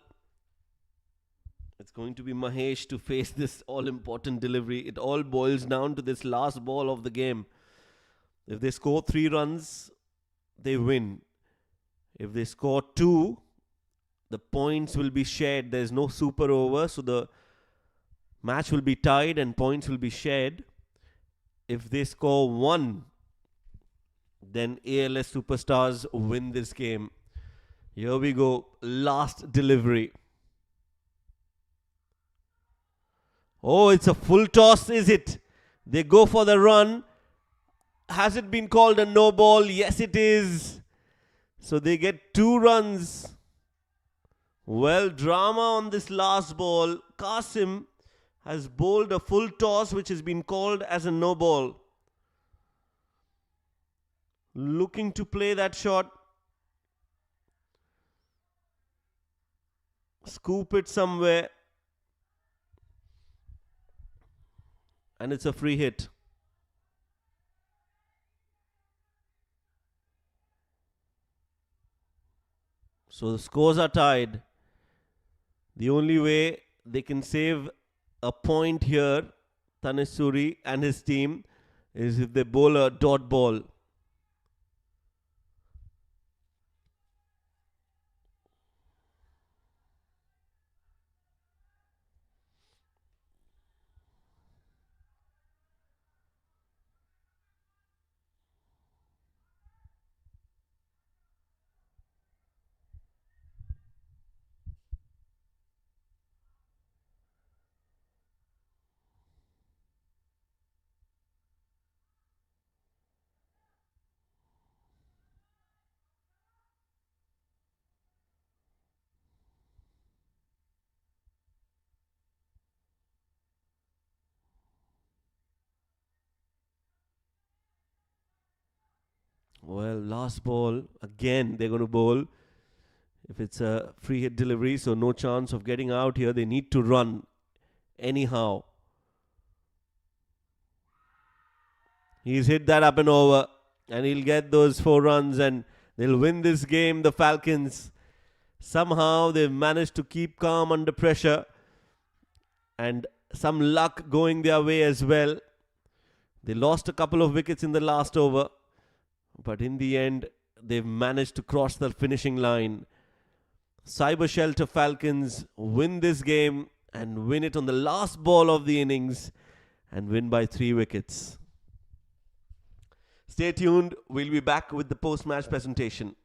Speaker 1: It's going to be Mahesh to face this all-important delivery. It all boils down to this last ball of the game. If they score 3 runs, they win. If they score 2, the points will be shared. There's no super over, so the match will be tied and points will be shared. If they score 1, then ALS Superstars win this game. Here we go. Last delivery. Oh, it's a full toss, is it? They go for the run. Has it been called a no ball? Yes, it is. So they get 2 runs. Well, drama on this last ball. Qasim has bowled a full toss which has been called as a no ball. Looking to play that shot. Scoop it somewhere. And it's a free hit. So the scores are tied. The only way they can save a point here, Tanesuri and his team, is if they bowl a dot ball. Well, last ball, again they're going to bowl. If it's a free hit delivery, so no chance of getting out here. They need to run anyhow. He's hit that up and over, and he'll get those 4 runs, and they'll win this game, the Falcons. Somehow they've managed to keep calm under pressure, and some luck going their way as well. They lost a couple of wickets in the last over, but in the end, they've managed to cross the finishing line. Cybershelter Falcons win this game and win it on the last ball of the innings and win by 3 wickets. Stay tuned. We'll be back with the post-match presentation.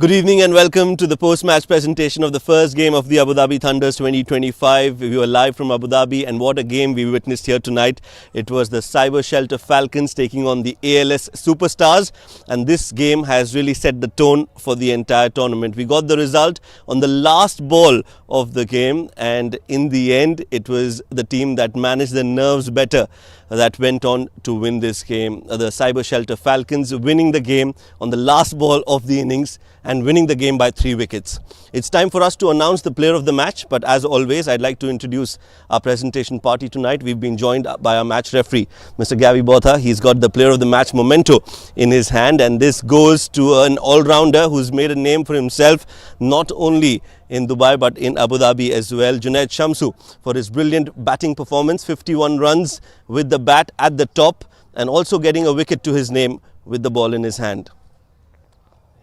Speaker 1: Good evening and welcome to the post-match presentation of the first game of the Abu Dhabi Thunders 2025. We were live from Abu Dhabi and what a game we witnessed here tonight. It was the Cybershelter Falcons taking on the ALS Superstars, and this game has really set the tone for the entire tournament. We got the result on the last ball of the game, and in the end it was the team that managed their nerves better that went on to win this game. The Cybershelter Falcons winning the game on the last ball of the innings and winning the game by 3 wickets. It's time for us to announce the player of the match, but as always I'd like to introduce our presentation party tonight. We've been joined by our match referee, Mr. Gavi Botha. He's got the player of the match memento in his hand, and this goes to an all-rounder who's made a name for himself not only in Dubai but in Abu Dhabi as well. Junaid Shamsu for his brilliant batting performance, 51 runs with the bat at the top and also getting a wicket to his name with the ball in his hand.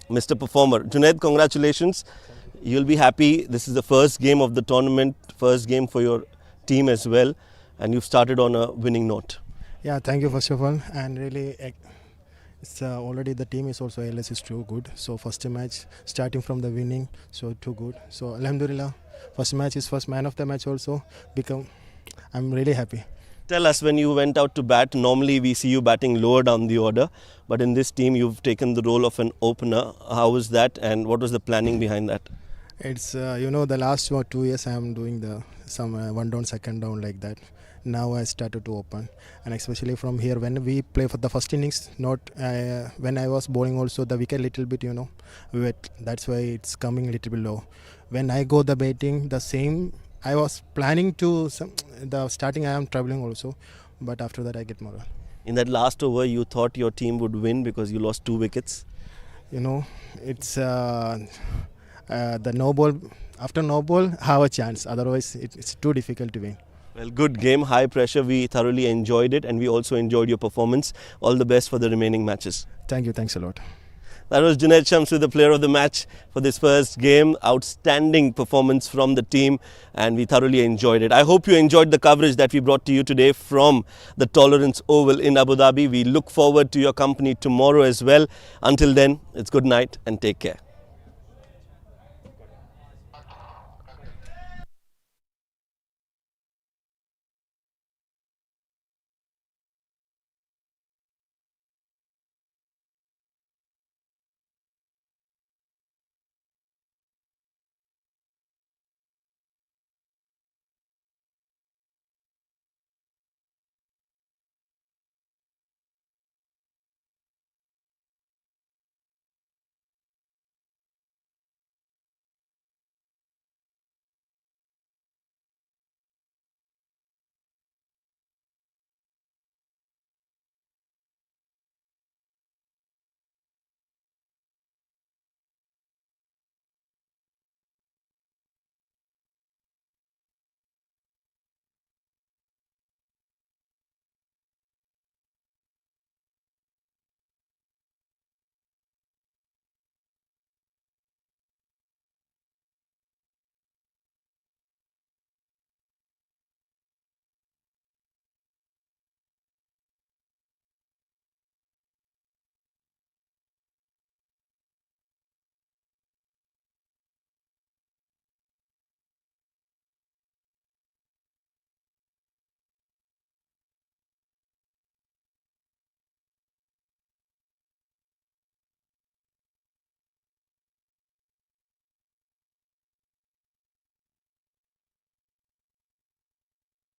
Speaker 1: Mr. Performer, Junaid, congratulations. You'll be happy. This is the first game of the tournament, first game for your team as well, and you've started on a winning note.
Speaker 5: Yeah, thank you first of all, and really it's already the team is also ALS is too good. So first match starting from the winning, so too good. So Alhamdulillah, first match is first man of the match also I'm really happy.
Speaker 1: Tell us, when you went out to bat, normally we see you batting lower down the order, but in this team you've taken the role of an opener. How was that and what was the planning behind that?
Speaker 5: It's the last 2 years I am doing some one down, second down like that. Now I started to open, and especially from here when we play for the first innings, not when I was bowling also the wicket little bit wet. That's why it's coming a little bit low. When I go the batting, the same. I was planning to the starting. I am traveling also, but after that I get more.
Speaker 1: In that last over, you thought your team would win because you lost 2 wickets.
Speaker 5: It's the no ball. After no ball, have a chance. Otherwise, it's too difficult to win.
Speaker 1: Well, good game, high pressure. We thoroughly enjoyed it, and we also enjoyed your performance. All the best for the remaining matches.
Speaker 5: Thank you. Thanks a lot.
Speaker 1: That was Junaid Shamsu, the player of the match for this first game. Outstanding performance from the team, and we thoroughly enjoyed it. I hope you enjoyed the coverage that we brought to you today from the Tolerance Oval in Abu Dhabi. We look forward to your company tomorrow as well. Until then, it's good night and take care.